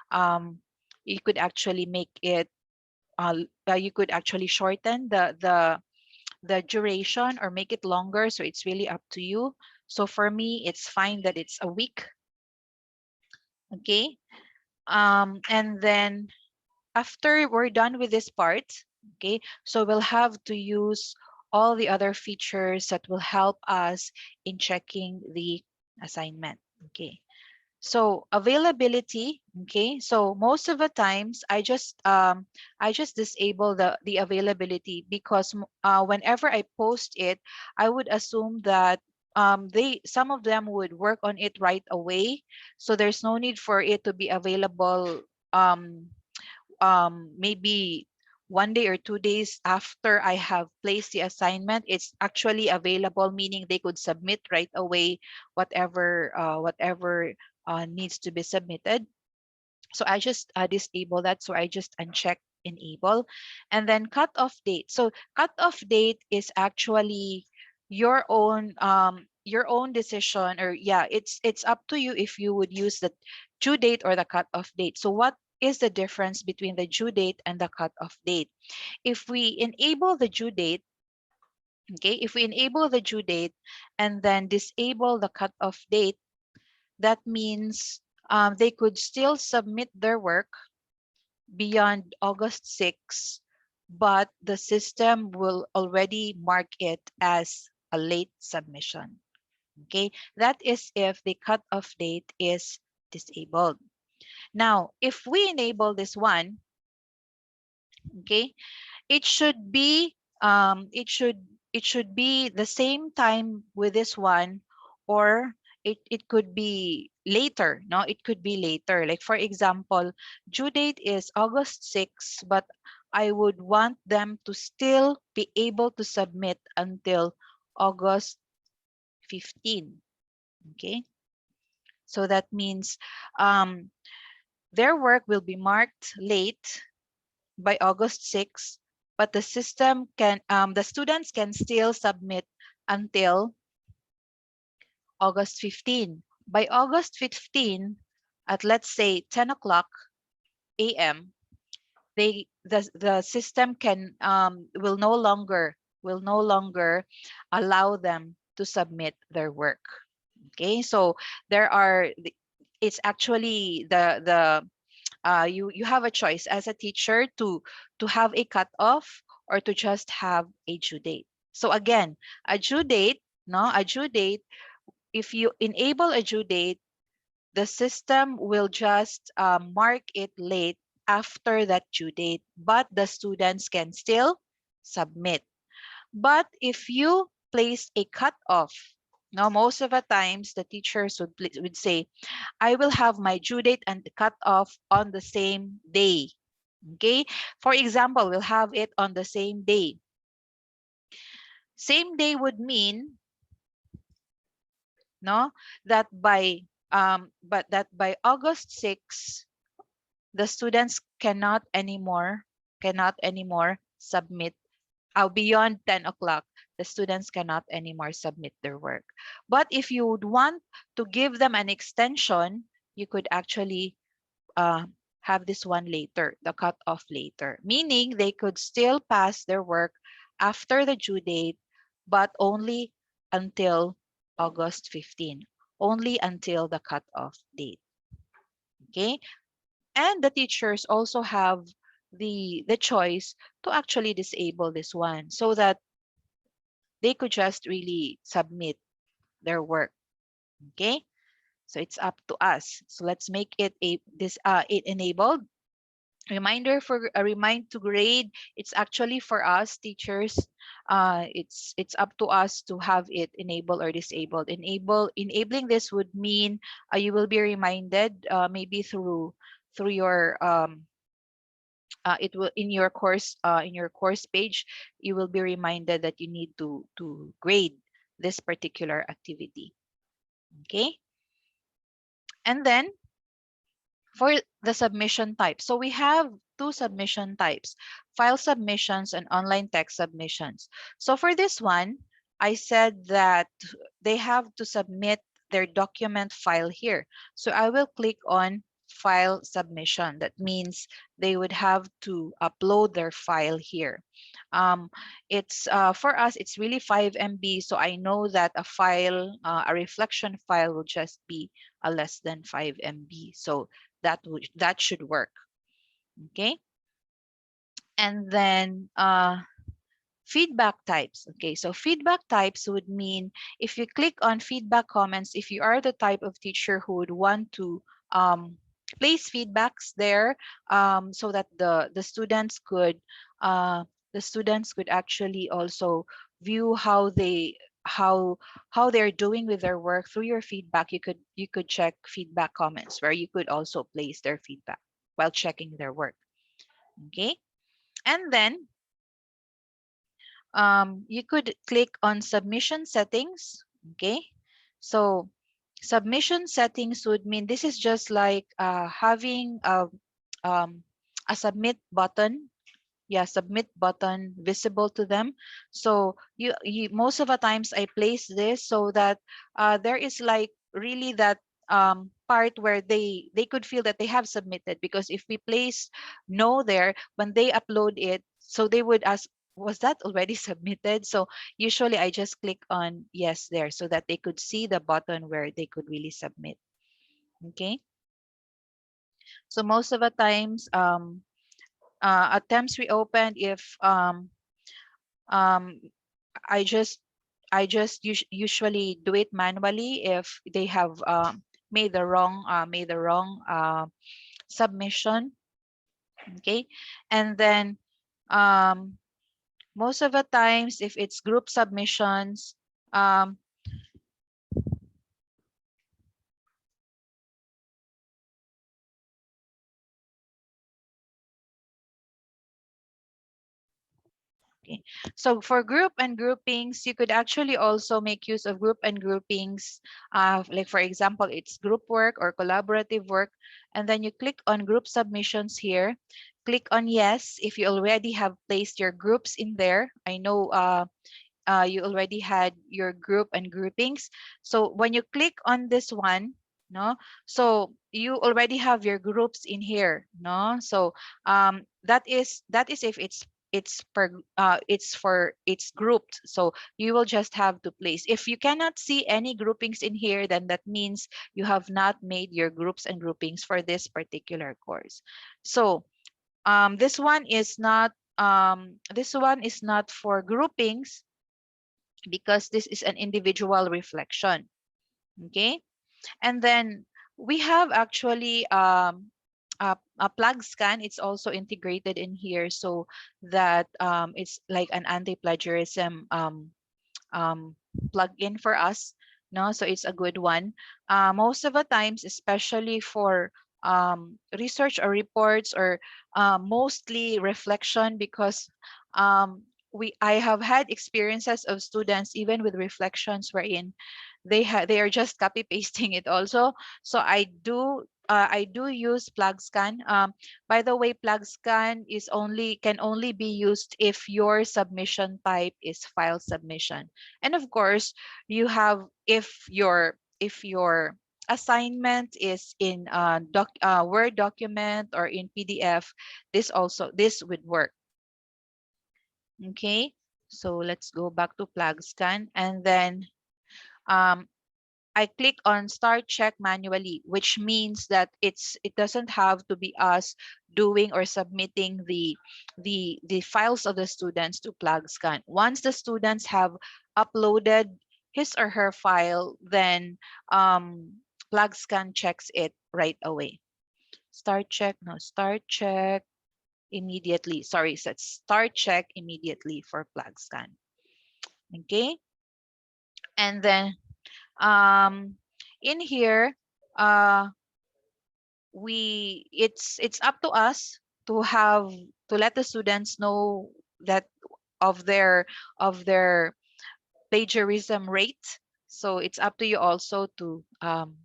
um, you could actually make it you could actually shorten the duration or make it longer. So it's really up to you. So for me, it's fine that it's a week. Okay, and then after we're done with this part, okay, so we'll have to use all the other features that will help us in checking the assignment. Okay, so availability. Okay, so most of the times I just disable the availability, because whenever I post it, I would assume that some of them would work on it right away, so there's no need for it to be available um maybe 1 day or 2 days after I have placed the assignment. It's actually available, meaning they could submit right away whatever needs to be submitted. So I just disable that. So I just uncheck enable. And then cutoff date. So cutoff date is actually your own decision, or yeah, it's up to you if you would use the due date or the cutoff date. So what is the difference between the due date and the cutoff date? If we enable the due date, Okay, if we enable the due date and then disable the cutoff date, that means they could still submit their work beyond August 6, but the system will already mark it as a late submission. Okay, that is if the cutoff date is disabled. Now, if we enable this one, okay, it should be it should be the same time with this one, or it could be later. No, it could be later. Like for example, due date is August 6, but I would want them to still be able to submit until August 15. Okay, so that means um, their work will be marked late by August 6, but the students can still submit until August 15. By August 15, at let's say 10 o'clock a.m., the system can will no longer allow them to submit their work. Okay, so there are it's actually you have a choice as a teacher to have a cutoff or to just have a due date. So again, a due date, no, a due date. If you enable a due date, the system will just mark it late after that due date, but the students can still submit. But if you place a cutoff, now most of the times the teachers would say, I will have my due date and the cutoff on the same day. Okay. For example, we'll have it on the same day. Same day would mean no that by August 6, the students cannot anymore submit beyond 10 o'clock. The students cannot anymore submit their work. But if you would want to give them an extension, you could actually uh, have this one later, the cutoff later, meaning they could still pass their work after the due date, but only until August 15, only until the cutoff date. Okay, and the teachers also have the choice to actually disable this one so that they could just really submit their work. Okay, so it's up to us. So let's make it it enabled. Reminder for a remind to grade, it's actually for us teachers. It's up to us to have it enabled or disabled. Enabling this would mean you will be reminded maybe through your it will in your course page, you will be reminded that you need to grade this particular activity. Okay, and then for the submission type. So we have two submission types, file submissions and online text submissions. So for this one, I said that they have to submit their document file here. So I will click on file submission. That means they would have to upload their file here. It's for us, it's really 5 MB. So I know that a reflection file will just be a less than 5 MB. So that should work. Okay, and then feedback types. Okay, so feedback types would mean if you click on feedback comments, if you are the type of teacher who would want to place feedbacks there, so that uh, the students could actually also view how how they're doing with their work through your feedback. You could check feedback comments where you could also place their feedback while checking their work. Okay, and then you could click on submission settings. Okay, so submission settings would mean this is just like having um, a submit button. Yeah, submit button visible to them. So you most of the times I place this so that there is like really that part where they could feel that they have submitted, because if we place no there when they upload it, so they would ask, was that already submitted? So usually I just click on yes there so that they could see the button where they could really submit. Okay. So most of the times, attempts reopened if um, I just usually do it manually if they have made the wrong submission. Okay, and then um, most of the times if it's group submissions, um, okay. So for group and groupings, you could actually also make use of group and groupings. Like for example, it's group work or collaborative work. And then you click on group submissions here. Click on yes if you already have placed your groups in there. I know you already had your group and groupings. So when you click on this one, no, so you already have your groups in here, no. So that is if it's grouped. So you will just have to place. If you cannot see any groupings in here, then that means you have not made your groups and groupings for this particular course. So this one is not for groupings because this is an individual reflection. Okay, and then we have actually a plug scan. It's also integrated in here so that it's like an anti-plagiarism plug-in for us. No, so it's a good one. Most of the times, especially for research or reports or mostly reflection, because we I have had experiences of students even with reflections wherein they are just copy pasting it also. So I do use plug scan. By the way, plug scan can only be used if your submission type is file submission. And of course, you have if your assignment is in a Word document or in PDF, this would work. Okay, so let's go back to plug scan, and then um, I click on start check manually, which means that it doesn't have to be us doing or submitting the files of the students to plug scan. Once the students have uploaded his or her file, then plug scan checks it right away. Start check immediately. Sorry, so start check immediately for plug scan. Okay, and then in here uh it's up to us to have to let the students know that of their of their plagiarism rate. So it's up to you also to um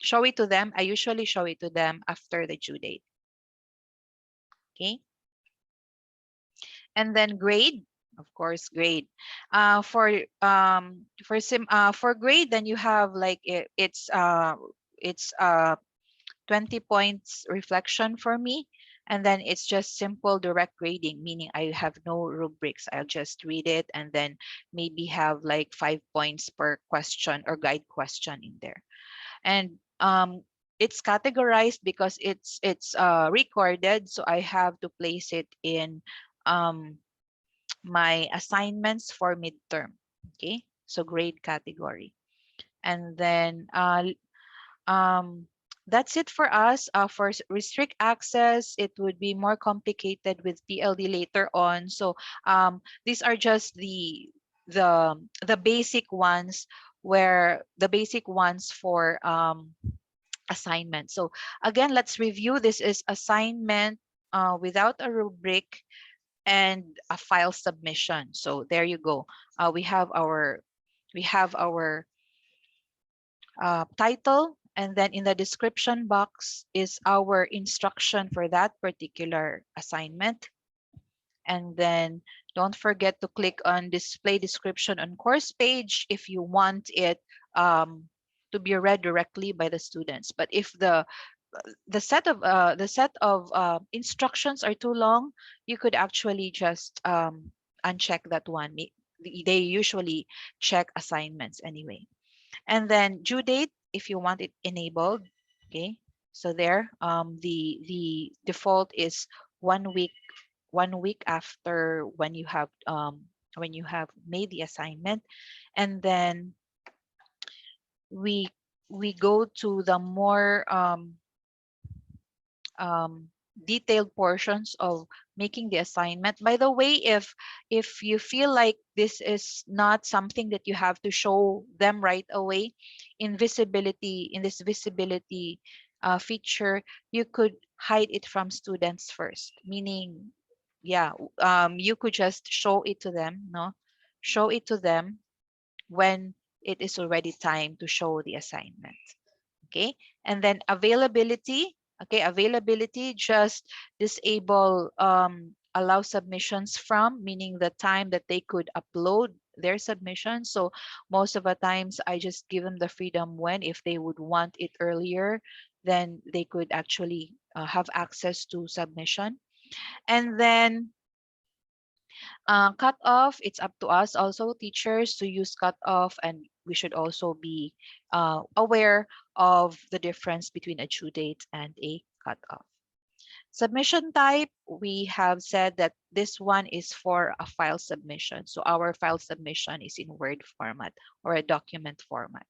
show it to them. I usually show it to them after the due date. Okay, and then grade, of course, grade. For grade, then you have like it's 20 points reflection for me. And then it's just simple direct grading, meaning I have no rubrics. I'll just read it and then maybe have like 5 points per question or guide question in there. And it's categorized because it's recorded, so I have to place it in um, my assignments for midterm. Okay, so grade category. And then um, that's it for us. For restrict access, it would be more complicated with PLD later on. So these are just the basic ones, where the basic ones for assignment. So again, let's review. This is assignment without a rubric and a file submission. So there you go. We have our title, and then in the description box is our instruction for that particular assignment. And then don't forget to click on display description on course page if you want it to be read directly by the students. But if the set of instructions are too long, you could actually just uncheck that one. They usually check assignments anyway. And then due date, if you want it enabled, okay. So there, the default is 1 week, 1 week after when you have made the assignment. And then we we go to the more um, detailed portions of making the assignment. By the way, if you feel like this is not something that you have to show them right away, in this visibility feature, you could hide it from students first. Meaning, yeah, you could just show it to them, no, show it to them when it is already time to show the assignment. Okay. And then availability, okay, availability, just disable allow submissions from, meaning the time that they could upload their submission. So most of the times I just give them the freedom when, if they would want it earlier, then they could actually have access to submission. And then cutoff, it's up to us also, teachers, to use cutoff, and we should also be aware of the difference between a due date and a cutoff. Submission type, we have said that this one is for a file submission. So our file submission is in Word format or a document format.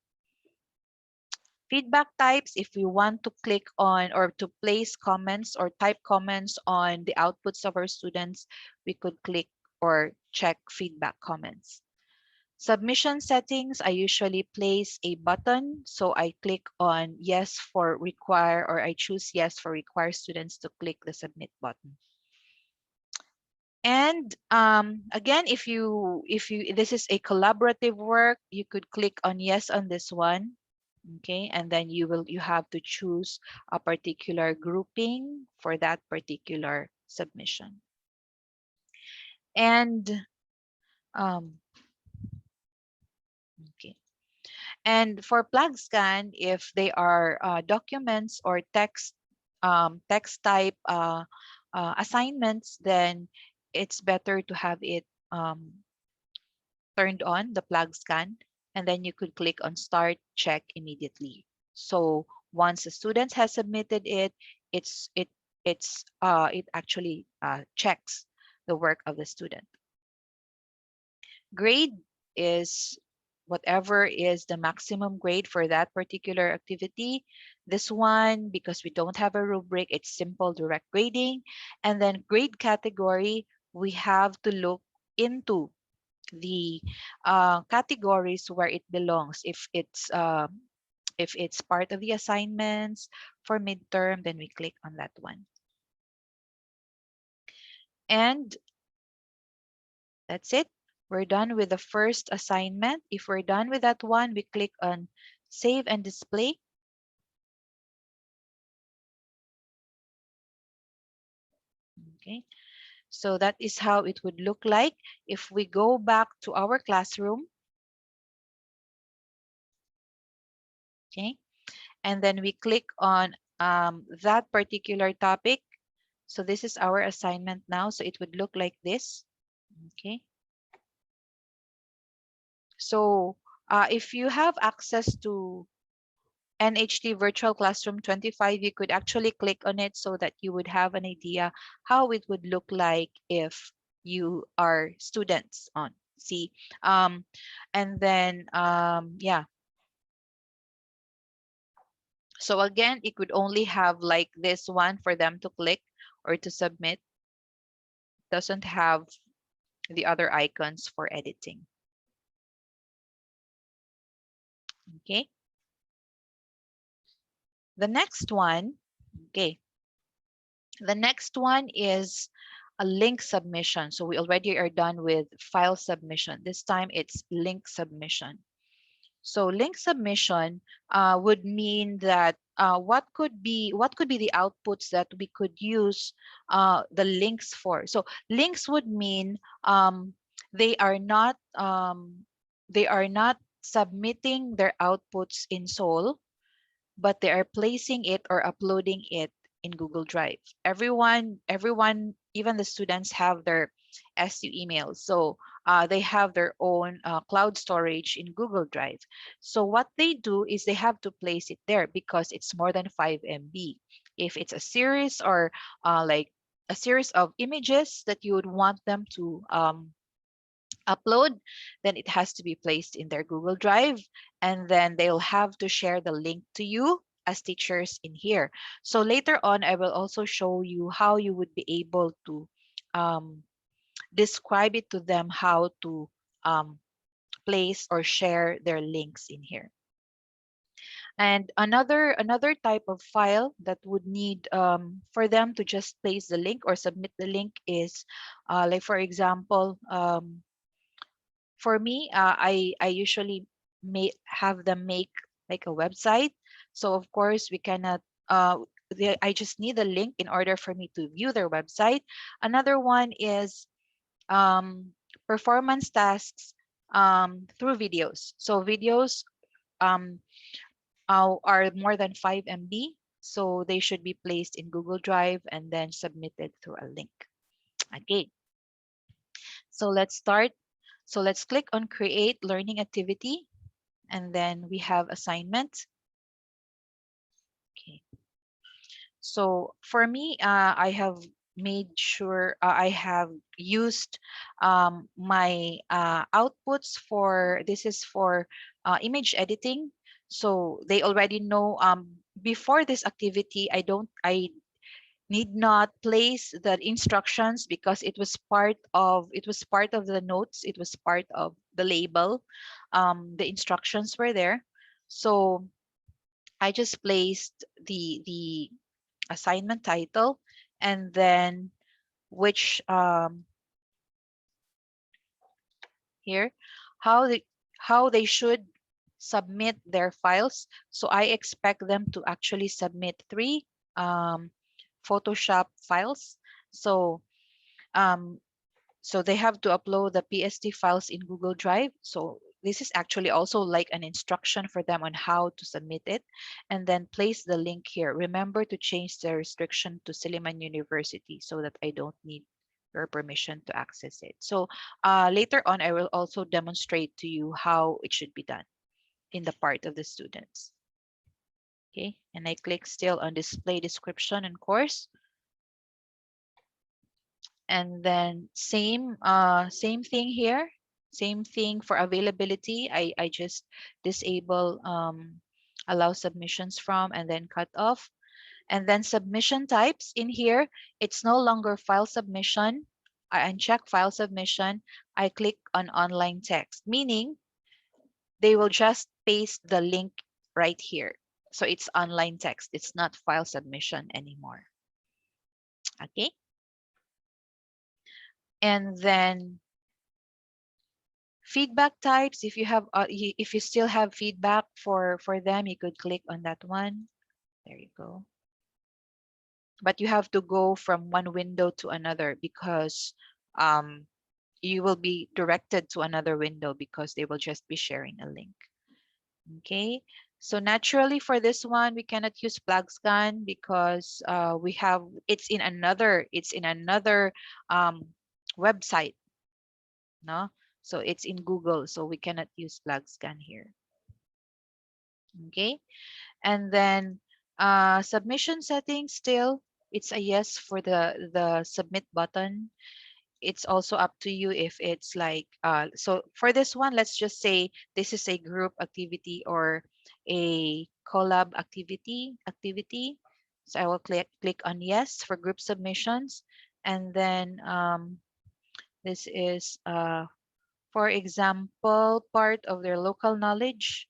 Feedback types, if we want to click on or to place comments or type comments on the outputs of our students, we could click or check feedback comments. Submission settings, I usually place a button. So I click on yes for require, or I choose yes for require students to click the submit button. And again, if you this is a collaborative work, you could click on yes on this one. Okay, and then you have to choose a particular grouping for that particular submission. And um, okay. And for plug scan, if they are documents or text type assignments, then it's better to have it turned on, the plug scan, and then you could click on start check immediately. So once the student has submitted it, it's it it actually checks the work of the student. Grade is whatever is the maximum grade for that particular activity. This one, because we don't have a rubric, it's simple direct grading. And then grade category, we have to look into the categories where it belongs. If it's part of the assignments for midterm, then we click on that one. And that's it. We're done with the first assignment. If we're done with that one, we click on save and display. Okay, so that is how it would look like. If we go back to our classroom, okay, and then we click on that particular topic. So this is our assignment now. So it would look like this. Okay. So if you have access to NHT Virtual Classroom 25, you could actually click on it so that you would have an idea how it would look like if you are students on C. And then, yeah. So again, it could only have like this one for them to click or to submit. Doesn't have the other icons for editing. Okay. The next one, okay. The next one is a link submission. So we already are done with file submission. This time it's link submission. So link submission would mean that what could be the outputs that we could use the links for. So links would mean they are not submitting their outputs in SOUL, but they are placing it or uploading it in Google Drive. Everyone, even the students have their SU emails. So they have their own cloud storage in Google Drive. So what they do is they have to place it there because it's more than 5 MB. If it's a series or like a series of images that you would want them to upload, then it has to be placed in their Google Drive, and then they'll have to share the link to you as teachers in here. So later on, I will also show you how you would be able to um, describe it to them how to um, place or share their links in here. And another type of file that would need for them to just place the link or submit the link is like for example, for me, I usually have them make like a website. So of course we cannot. I just need a link in order for me to view their website. Another one is performance tasks through videos. So videos um, are more than 5 MB, so they should be placed in Google Drive and then submitted through a link. Okay, so let's start. So let's click on create learning activity, and then we have assignment. Okay, so for me, I have made sure I have used my outputs for this is for image editing. So they already know before this activity, I need not place the instructions because it was part of the notes, it was part of the label. The instructions were there. So I just placed the assignment title, and then which here how they should submit their files. So I expect them to actually submit 3 um, Photoshop files. So um, so they have to upload the PSD files in Google Drive. So this is actually also like an instruction for them on how to submit it, and then place the link here. Remember to change the restriction to Silliman University so that I don't need your permission to access it. So later on, I will also demonstrate to you how it should be done in the part of the students. Okay, and I click still on display description and course. And then same thing here, same thing for availability. I just disable allow submissions from and then cut off. And then submission types in here, it's no longer file submission. I uncheck file submission. I click on online text, meaning they will just paste the link right here. So it's online text, it's not file submission anymore. Okay, and then feedback types, if you have if you still have feedback for them, you could click on that one. There you go. But you have to go from one window to another because um, you will be directed to another window because they will just be sharing a link. Okay, so naturally for this one we cannot use plug scan because we have it's in another website, no? So it's in Google, so we cannot use plug scan here. Okay, and then submission settings, still it's a yes for the submit button. It's also up to you if it's like so for this one, let's just say this is a group activity or a collab activity. So I will click on yes for group submissions, and then this is for example part of their local knowledge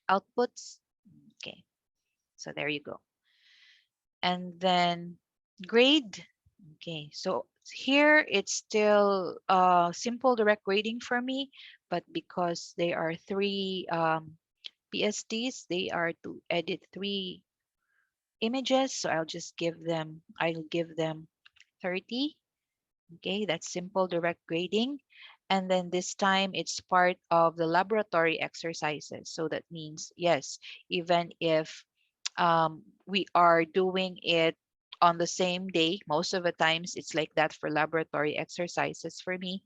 outputs. Okay, so there you go. And then grade. Okay, so here it's still simple direct grading for me, but because they are 3 PSTs, they are to edit 3 images, so I'll give them 30. Okay, that's simple direct grading. And then this time it's part of the laboratory exercises. So that means, yes, even if we are doing it on the same day, most of the times it's like that for laboratory exercises for me.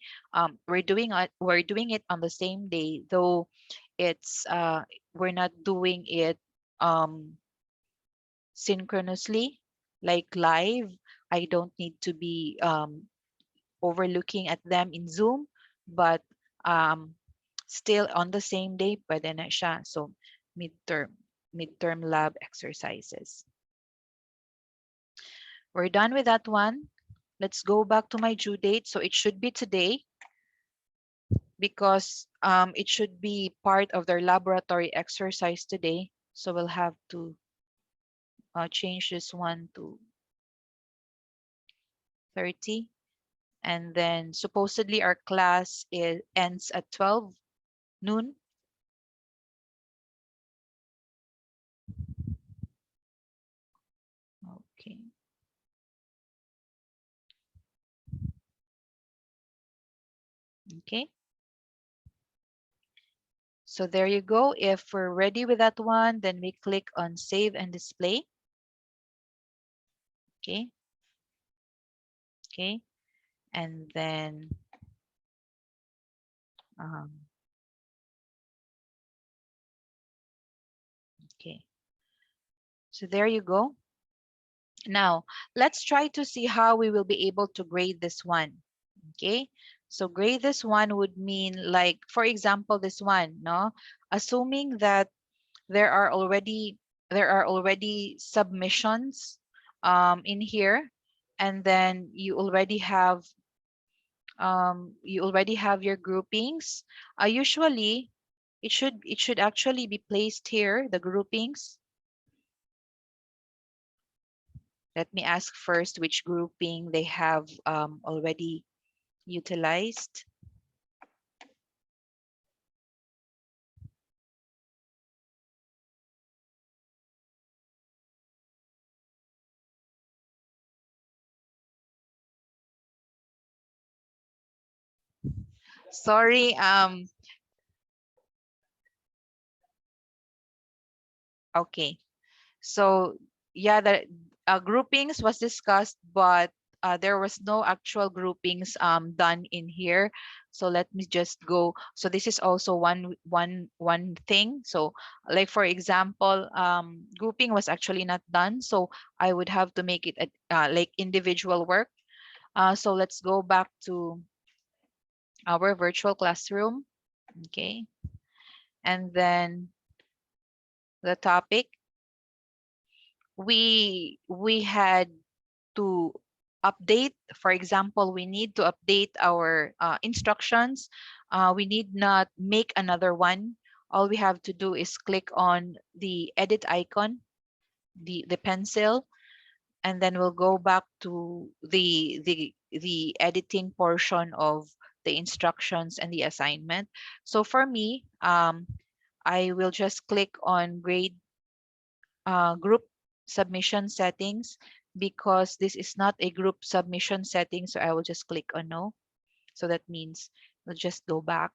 We're doing it on the same day, though it's we're not doing it um, synchronously, like live. I don't need to be overlooking at them in Zoom, but um, still on the same day, pwede na siya. So midterm lab exercises. We're done with that one. Let's go back to my due date. So it should be today because it should be part of their laboratory exercise today. So we'll have to change this one to 30. And then supposedly our class ends at 12 noon. Okay. Okay. So there you go. If we're ready with that one, then we click on save and display. Okay. Okay. And then um, okay. So there you go. Now, let's try to see how we will be able to grade this one. Okay. So grade this one would mean, like, for example, this one, no? Assuming that there are already submissions in here, and then you already have your groupings. Usually it should actually be placed here, the groupings. Let me ask first which grouping they have already utilized. Sorry, okay. So yeah, the groupings was discussed, but there was no actual groupings done in here. So let me just go. So this is also one thing. So like for example, grouping was actually not done. So I would have to make it like individual work. So let's go back to our virtual classroom. Okay, and then the topic we had to update. For example, we need to update our instructions. We need not make another one. All we have to do is click on the edit icon, the pencil, and then we'll go back to the editing portion of the instructions and the assignment. So for me, I will just click on grade group submission settings, because this is not a group submission setting. So I will just click on no. So that means we'll just go back.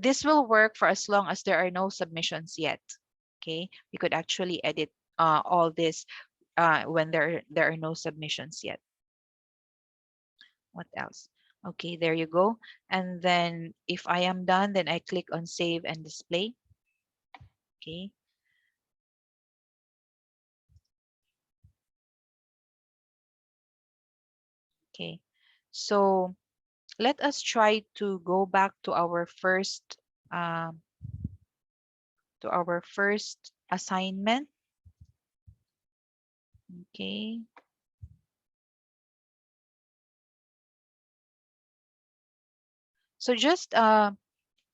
This will work for as long as there are no submissions yet. Okay, we could actually edit all this when there are no submissions yet. What else? Okay, there you go. And then if I am done, then I click on save and display. Okay. Okay. So let us try to go back um, to our first assignment. Okay. So just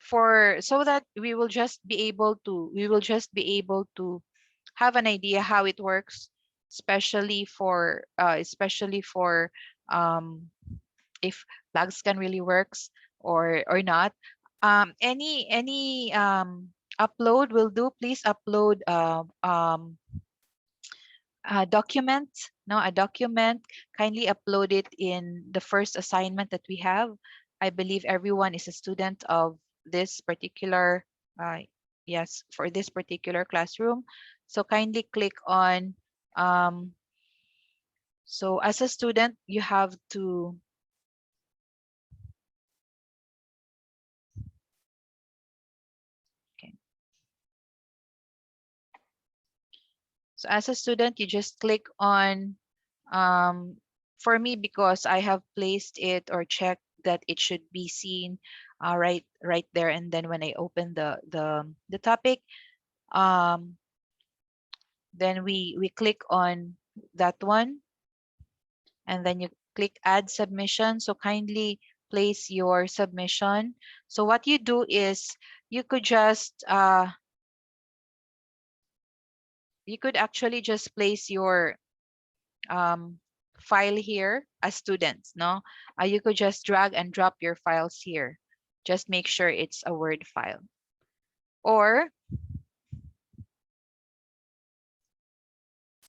for so that we will just be able to have an idea how it works, especially for if flags can really works or not. Any upload will do. Please upload a document. No, a document. Kindly upload it in the first assignment that we have. I believe everyone is a student of this particular, uh, yes, for this particular classroom. So kindly click on, um, so as a student, you have to, okay. So as a student, you just click on, for me, because I have placed it or checked that it should be seen right there. And then when I open the topic, um, then we click on that one, and then you click add submission. So kindly place your submission. So what you do is you could just you could actually just place your um, file here as students, no? You could just drag and drop your files here. Just make sure it's a Word file. Or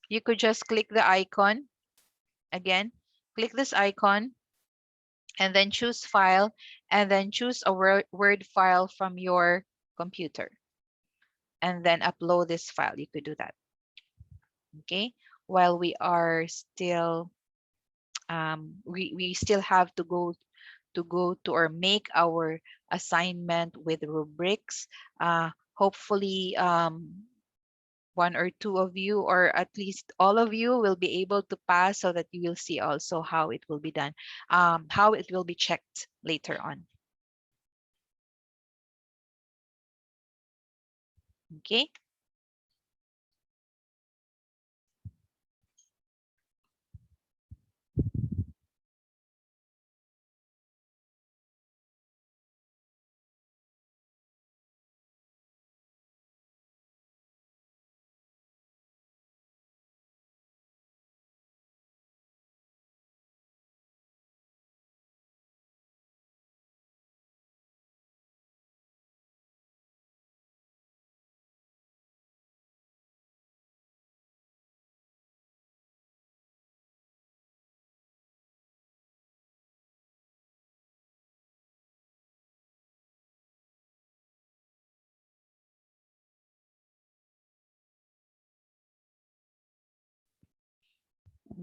you could just click the icon. Again, click this icon and then choose file, and then choose a Word file from your computer. And then upload this file. You could do that. Okay. While we are still, we still have to go to or make our assignment with rubrics. Hopefully, one or two of you, or at least all of you, will be able to pass, so that you will see also how it will be done, how it will be checked later on. Okay.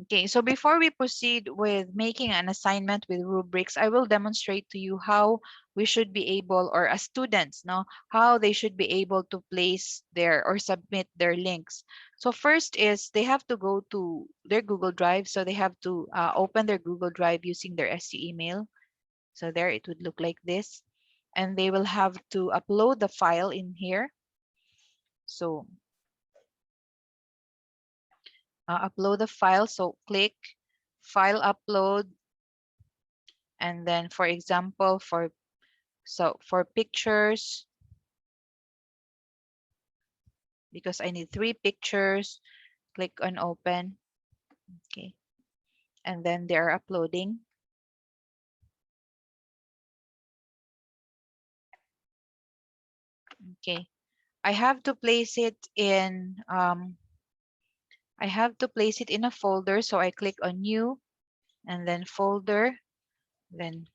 Okay, so before we proceed with making an assignment with rubrics, I will demonstrate to you how we should be able, or as students, now, how they should be able to place their or submit their links. So first is they have to go to their Google Drive. So they have to open their Google Drive using their SU email. So there it would look like this. And they will have to upload the file in here. So upload the file. So click file upload. And then, for example, for pictures, because I need 3 pictures, click on open. Okay. And then they're uploading. Okay. I have to place it in a folder. So I click on new, and then folder, then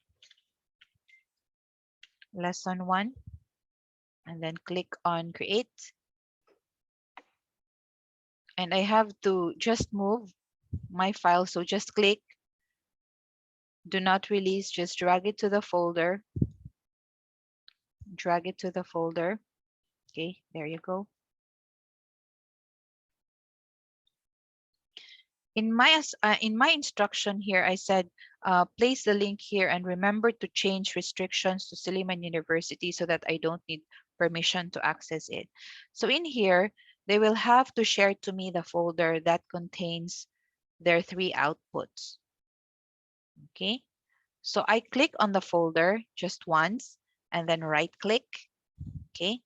lesson 1, and then click on create. And I have to just move my file. So just click do not release, just drag it to the folder. Drag it to the folder. Okay, there you go. In my instruction here, I said place the link here and remember to change restrictions to Silliman University so that I don't need permission to access it. So in here, they will have to share to me the folder that contains their 3 outputs. Okay, so I click on the folder just once and then right click. Okay,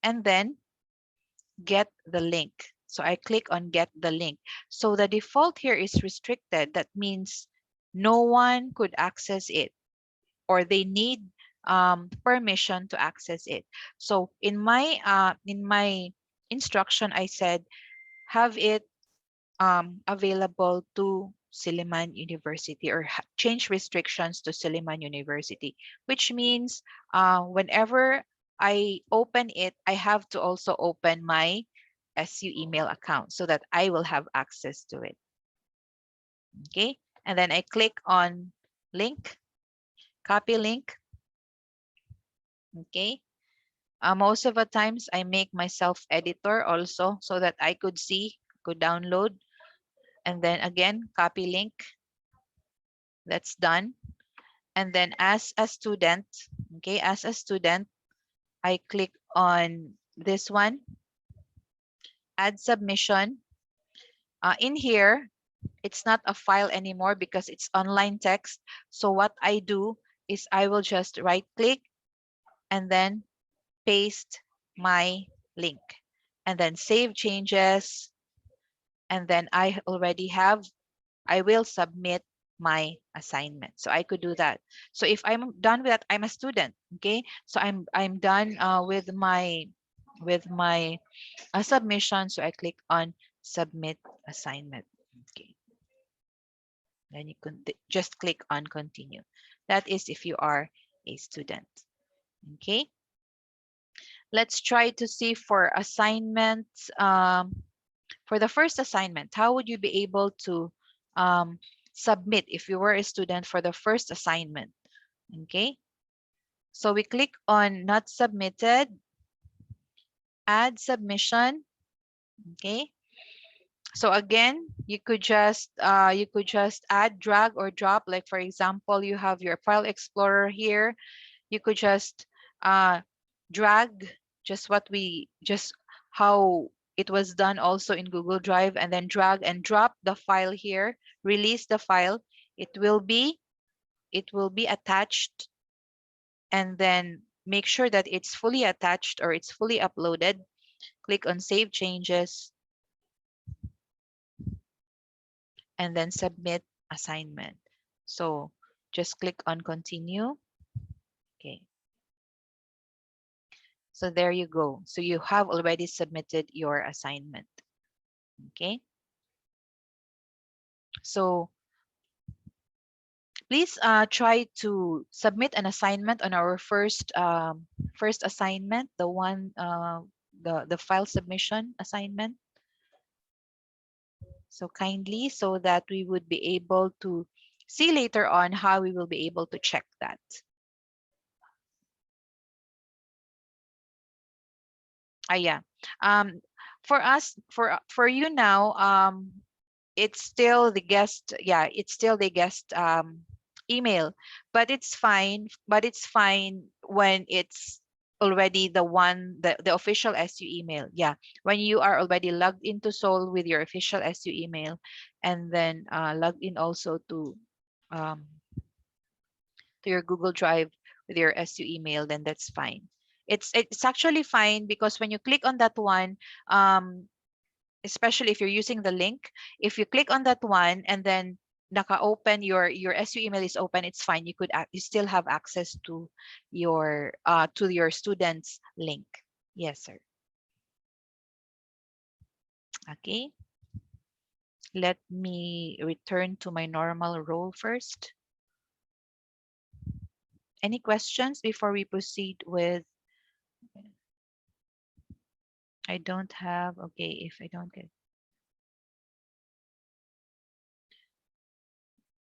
and then get the link. So I click on get the link. So the default here is restricted. That means no one could access it, or they need permission to access it. So in my instruction, I said have it available to Silliman University, or change restrictions to Silliman University, which means whenever I open it, I have to also open my SU email account so that I will have access to it. Okay, and then I click on link, copy link. Okay, most of the times I make myself editor also so that I could see, could download, and then again copy link. That's done. And then as a student, okay, as a student, I click on this one, add submission. In here, it's not a file anymore because it's online text. So what I do is I will just right click and then paste my link and then save changes. And then I already have, I will submit my assignment. So I could do that. So if I'm done with that, I'm a student. Okay. So I'm done with my submission. So I click on submit assignment. Okay. Then you can just click on continue. That is if you are a student. Okay. Let's try to see for assignments. For the first assignment, how would you be able to um, submit if you were a student for the first assignment? Okay. So we click on not submitted, add submission. Okay. So again, you could just add, drag, or drop. Like for example, you have your file explorer here. You could just uh, drag just what we just how it was done also in Google Drive, and then drag and drop the file here. Release the file. It will be attached, and then make sure that it's fully attached or it's fully uploaded. Click on save changes and then submit assignment. So just click on continue. Okay. So there you go. So you have already submitted your assignment. Okay. So please try to submit an assignment on our first assignment, the one the file submission assignment. So kindly, so that we would be able to see later on how we will be able to check that. Yeah. Um, for us, for you now, it's still the guest, yeah, it's still the guest email, but it's fine when it's already the one, the official SU email. Yeah, when you are already logged into Soul with your official SU email, and then logged in also um, to your Google Drive with your SU email, then that's fine. It's actually fine because when you click on that one, um, especially if you're using the link, if you click on that one and then naka-open your SU email is open, it's fine. You could you still have access to your students link. Yes, sir. Okay. Let me return to my normal role first. Any questions before we proceed with? I don't have. Okay, if I don't get.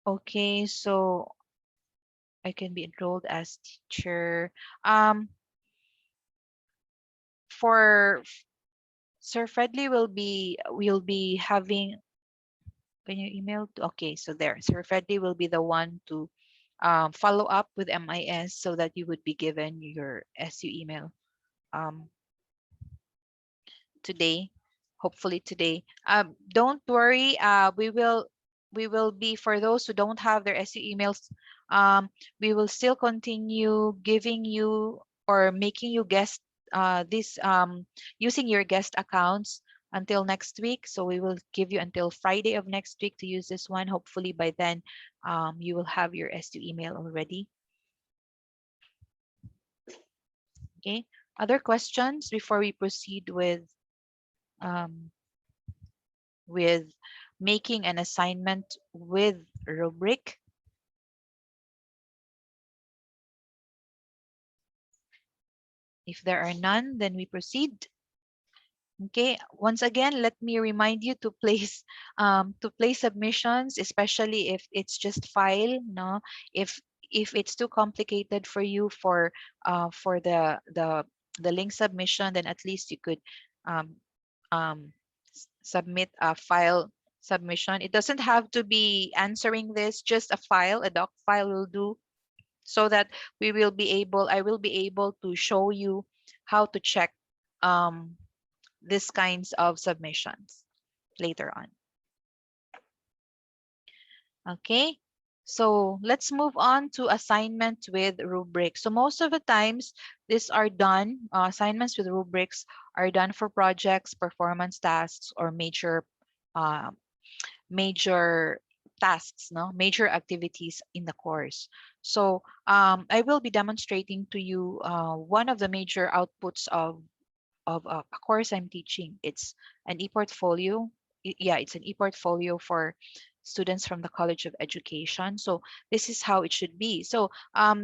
Okay, so I can be enrolled as teacher. For Sir Fredley will be having. Can you email? Okay, so there, Sir Fredley will be the one to follow up with MIS so that you would be given your SU email um, today, hopefully today. Don't worry. We will be, for those who don't have their SU emails, we will still continue giving you or making you guest this using your guest accounts until next week. So we will give you until Friday of next week to use this one. Hopefully by then you will have your SU email already. Okay. Other questions before we proceed with um, with making an assignment with Rubric? If there are none, then we proceed. Okay, once again, let me remind you to place submissions, especially if it's just file. No, if it's too complicated for you for the link submission, then at least you could um, submit a file submission. It doesn't have to be answering this; just a file, a doc file will do, so that I will be able to show you how to check um, these kinds of submissions later on. Okay, so let's move on to assignment with rubrics. So most of the times these are done, assignments with rubrics are done for projects, performance tasks, or uh, major tasks, no, major activities in the course. So I will be demonstrating to you one of the major outputs of a course I'm teaching. It's an e-portfolio. Yeah, it's an e-portfolio for students from the College of Education. So this is how it should be. So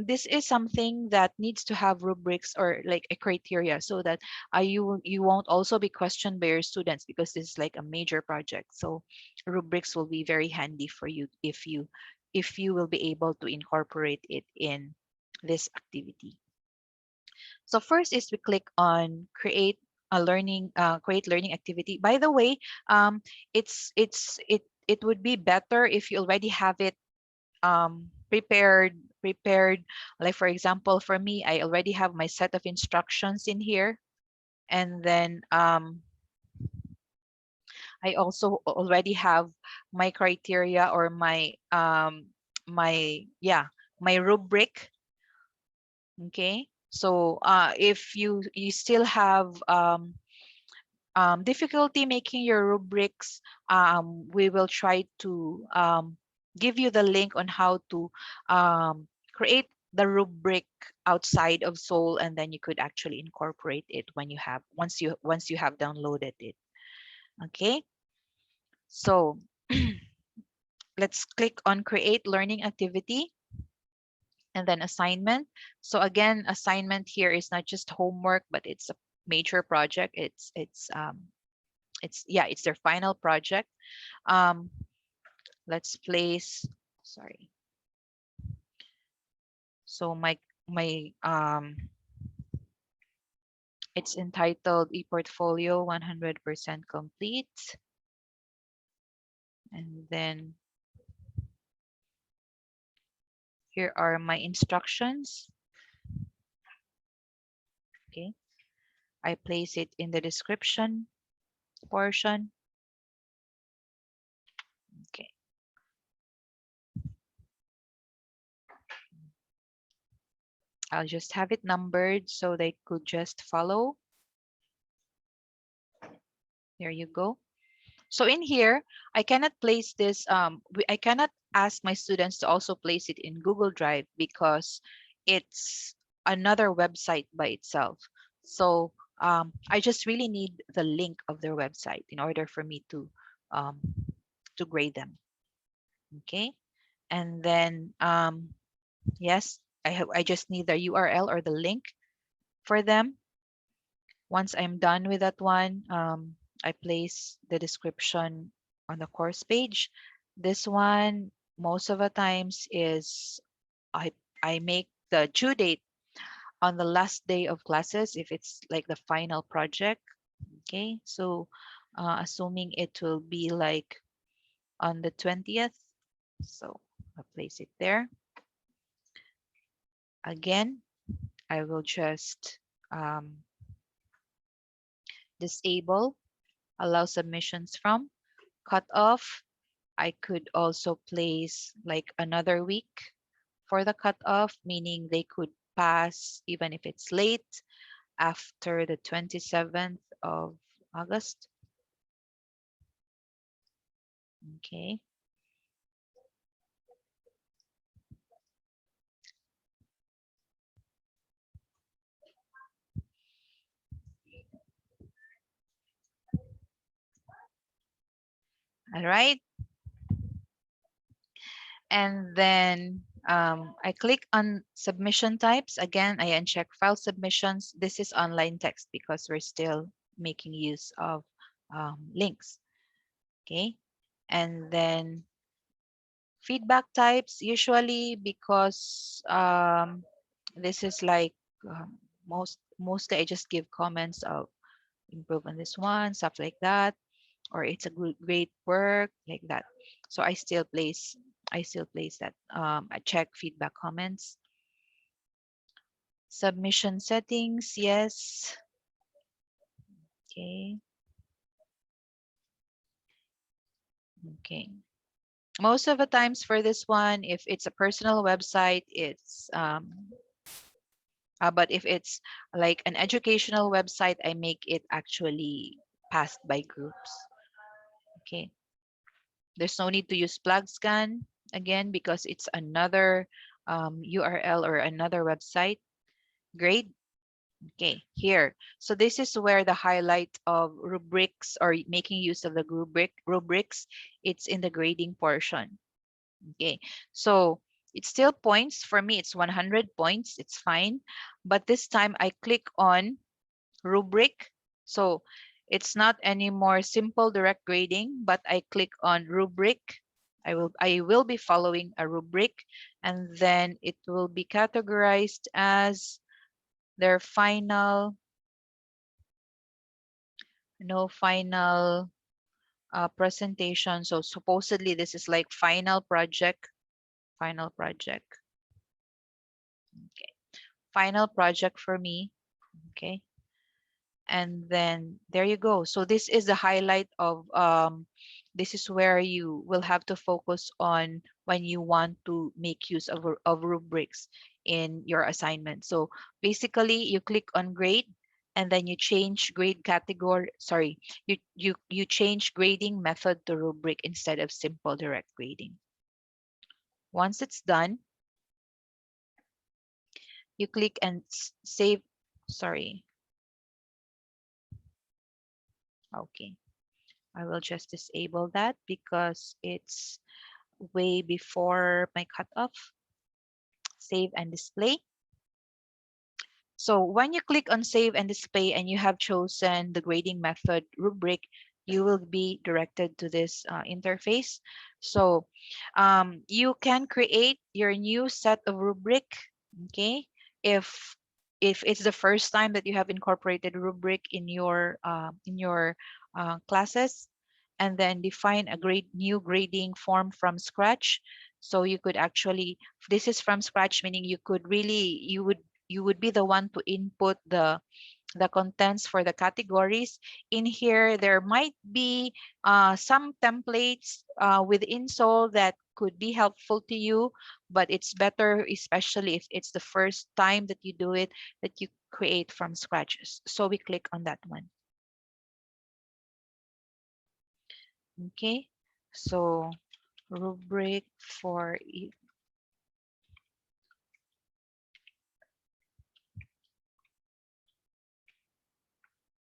this is something that needs to have rubrics or like a criteria, so that you won't also be questioned by your students, because this is like a major project. So rubrics will be very handy for you if you will be able to incorporate it in this activity. So first is we click on create learning activity. By the way, it would be better if you already have it prepared. Like for example, for me, I already have my set of instructions in here, and then I also already have my criteria or my yeah my rubric. Okay, so if you still have difficulty making your rubrics, we will try to give you the link on how to create the rubric outside of Soul, and then you could actually incorporate it when you have once you have downloaded it. Okay, so let's click on create learning activity and then assignment. So again, assignment here is not just homework, but it's a major project. It's their final project. um let's place, sorry, so my it's entitled ePortfolio 100% complete, and then here are my instructions. Okay, I place it in the description portion. Okay, I'll just have it numbered so they could just follow. There you go. So in here, I cannot place this, I cannot ask my students to also place it in Google Drive, because it's another website by itself. So I just really need the link of their website in order for me um, to grade them. Okay, and then yes, I just need the URL or the link for them. Once I'm done with that one, I place the description on the course page. This one, most of the times, is I I make the due date on the last day of classes if it's like the final project. Okay, so assuming it will be like on the 20th, so I'll place it there. Again, I will just disable allow submissions from cutoff. I could also place like another week for the cutoff, meaning they could pass even if it's late after the 27th of August. Okay. All right. And then I click on submission types. Again, I uncheck file submissions. This is online text because we're still making use of links. Okay. And then feedback types, usually because this is like mostly I just give comments of improve on this one, stuff like that, or it's a good great work like that. So I still place that. I check feedback comments. Submission settings, yes. Okay. Okay. Most of the times for this one, if it's a personal website, it's but if it's like an educational website, I make it actually passed by groups. Okay. There's no need to use plug scan again because it's another URL or another website. Great. Okay, here. So this is where the highlight of rubrics or making use of the rubrics, it's in the grading portion. Okay, so it's still points. For me, it's 100 points. It's fine. But this time I click on rubric. So it's not anymore simple direct grading, but I click on rubric. I will be following a rubric, and then it will be categorized as their final final presentation. So supposedly this is like final project. Okay, final project for me. Okay, and then there you go. So this is the highlight of this is where you will have to focus on when you want to make use of rubrics in your assignment. So basically you click on grade and then you change grade category, sorry, you change grading method to rubric instead of simple direct grading. Once it's done, you click and save. Sorry. Okay, I will just disable that because it's way before my cutoff. Save and display. So when you click on save and display and you have chosen the grading method rubric, you will be directed to this interface. So you can create your new set of rubric. Okay, if it's the first time that you have incorporated rubric in your classes, and then define a new grading form from scratch. So you could actually, this is from scratch, meaning you could really you would be the one to input the contents for the categories. In here there might be some templates within Soul that could be helpful to you, but it's better, especially if it's the first time that you do it, that you create from scratch. So we click on that one. Okay, so rubric for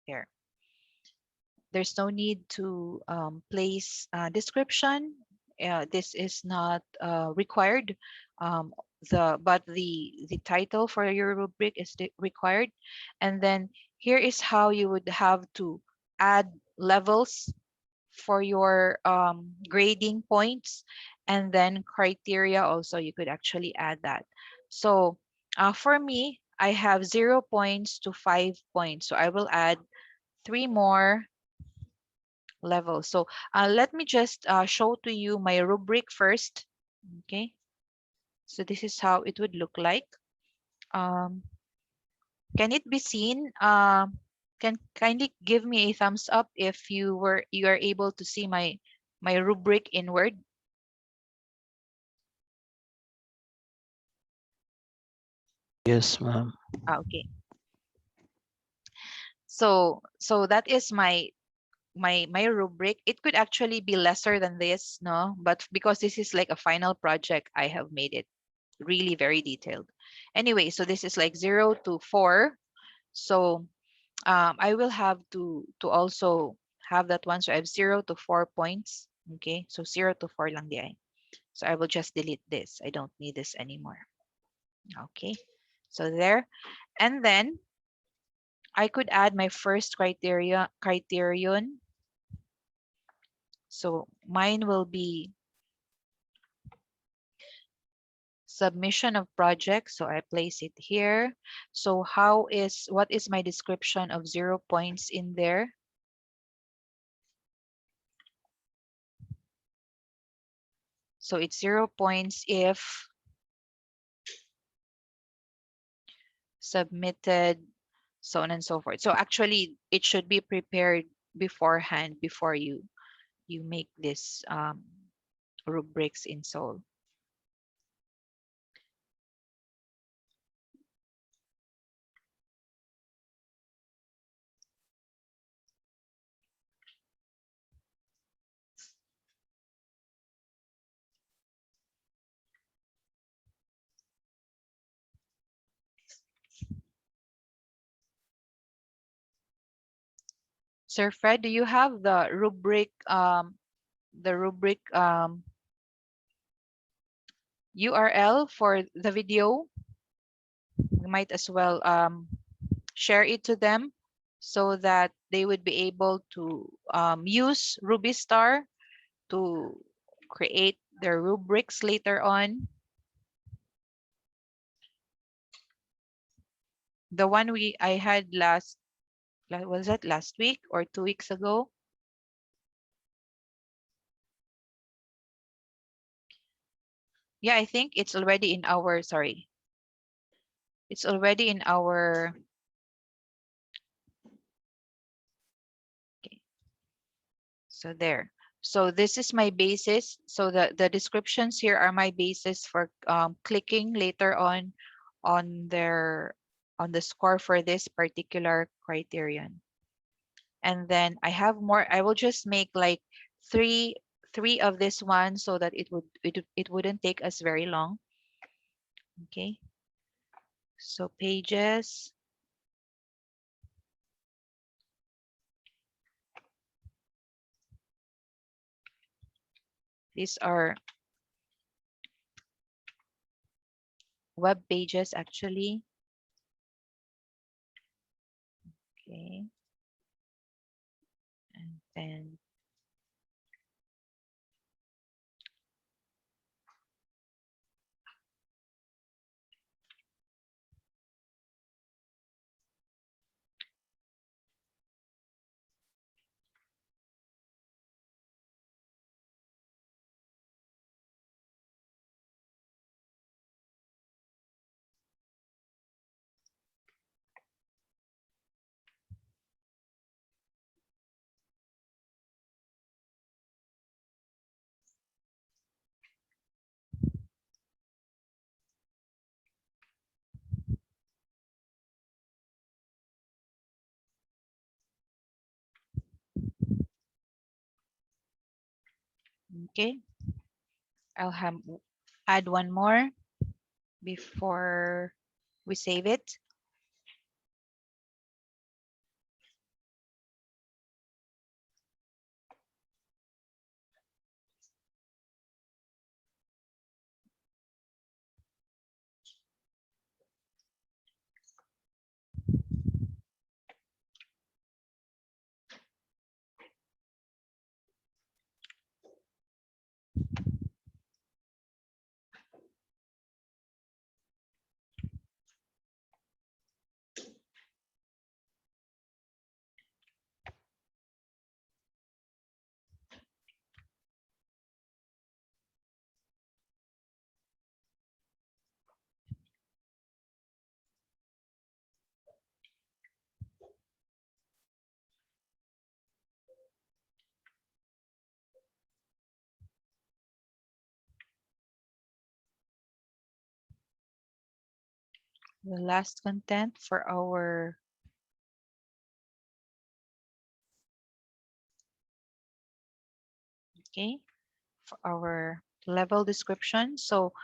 there. There's no need to place description. This is not required. Um, but the title for your rubric is required. And then here is how you would have to add levels for your grading points, and then criteria also you could actually add that. So for me, I have 0 points to 5 points. So I will add 3 more level. So let me just show to you my rubric first. Okay, so this is how it would look like. Um, can it be seen? Can kindly give me a thumbs up if you are able to see my rubric in Word. Yes, ma'am. Okay, so that is my rubric. It could actually be lesser than this, no, but because this is like a final project, I have made it really very detailed. Anyway, so this is like 0 to 4. So I will have to also have that one. So I have 0 to 4 points. Okay, so 0 to 4 lang di ay. So I will just delete this. I don't need this anymore. Okay, so there. And then I could add my first criterion. So mine will be submission of project. So I place it here. So what is my description of 0 points in there? So it's 0 points if submitted, so on and so forth. So actually it should be prepared beforehand before you make this rubrics in Soul. Sir Fred, do you have the rubric URL for the video? You might as well share it to them so that they would be able to use Ruby Star to create their rubrics later on. The one I had was that last week or 2 weeks ago? Yeah, I think it's already in our, sorry. It's already in our, okay. So there. So this is my basis. So the descriptions here are my basis for clicking later on their on the score for this particular criterion. And then I have more. I will just make like three of this one so that it wouldn't take us very long. Okay. So pages. These are web pages actually. Okay. And then okay. I'll have add one more before we save it. The last content for our okay, for our level description. So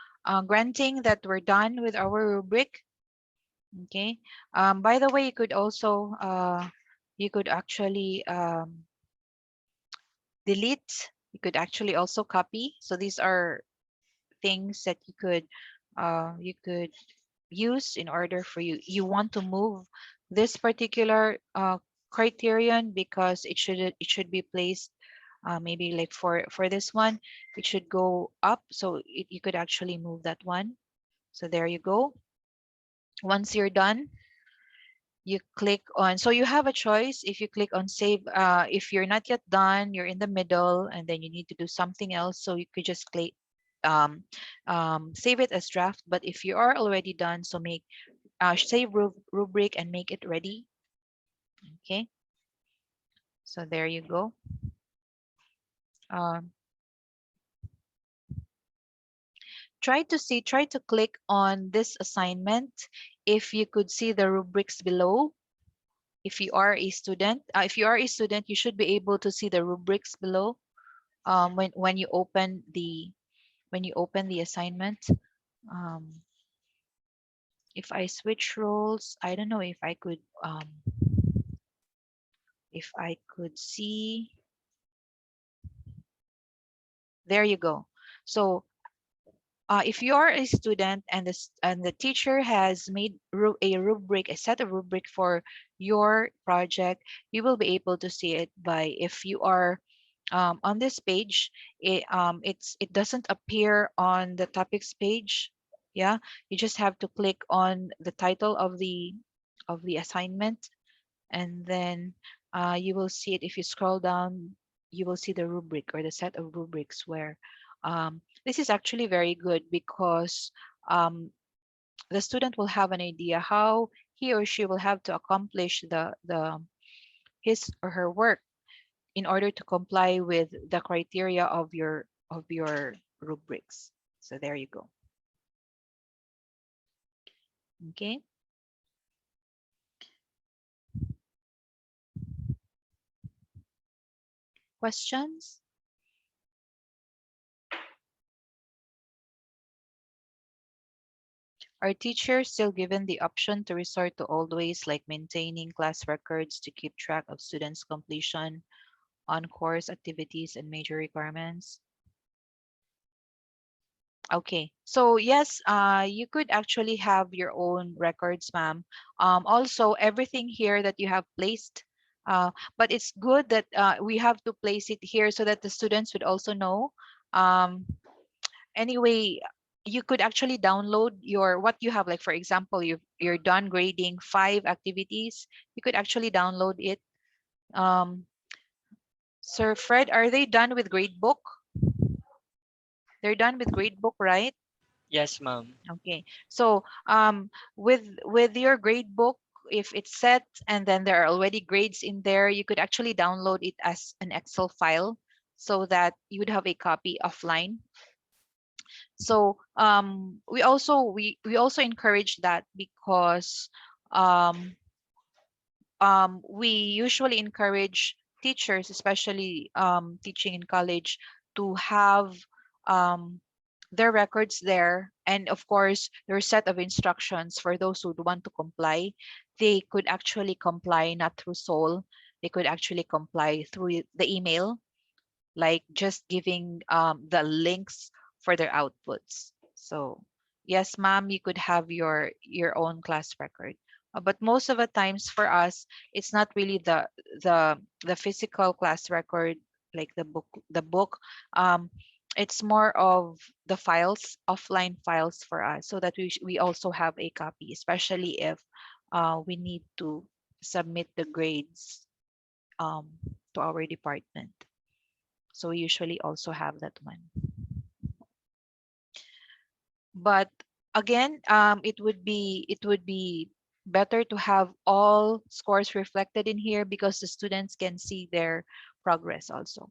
granting that we're done with our rubric. Okay. By the way, you could actually delete You could actually also copy. So these are things that you could use in order for you want to move this particular criterion because it should be placed maybe like for this one it should go up, so you could actually move that one. So there you go. Once you're done, you click on, so you have a choice. If you click on save, if you're not yet done, you're in the middle and then you need to do something else, so you could just click um, save it as draft. But if you are already done, so make save rubric and make it ready. Okay, so there you go. um, try to click on this assignment. If you could see the rubrics below, if you are a student, you should be able to see the rubrics below when you open the assignment. um, if I switch roles, I don't know if I could see. There you go. So if you are a student and the teacher has made a rubric, a set of rubric for your project, you will be able to see it by, if you are on this page, it doesn't appear on the topics page. Yeah, you just have to click on the title of the assignment, and then you will see it. If you scroll down, you will see the rubric or the set of rubrics where this is actually very good because um, the student will have an idea how he or she will have to accomplish the his or her work in order to comply with the criteria of your rubrics. So there you go. Okay. Questions? Are teachers still given the option to resort to old ways like maintaining class records to keep track of students' completion on course activities and major requirements? Okay, so yes, you could actually have your own records, ma'am. Also, everything here that you have placed, but it's good that we have to place it here so that the students would also know. Um, anyway, you could actually download your what you have. Like for example, you're done grading 5 activities. You could actually download it. Um, Sir Fred, are they done with gradebook? They're done with gradebook, right? Yes, ma'am. Okay, so with your grade book, if it's set and then there are already grades in there, you could actually download it as an Excel file so that you would have a copy offline. So we also encourage that because um, we usually encourage teachers, especially teaching in college, to have um, their records there. And of course, there are set of instructions for those who want to comply. They could actually comply not through Soul. They could actually comply through the email, like just giving the links for their outputs. So yes, ma'am, you could have your own class record. But most of the times for us, it's not really the physical class record, like the book. Um, it's more of the files, offline files for us, so that we also have a copy, especially if we need to submit the grades um, to our department. So we usually also have that one. But again, it would be better to have all scores reflected in here because the students can see their progress also.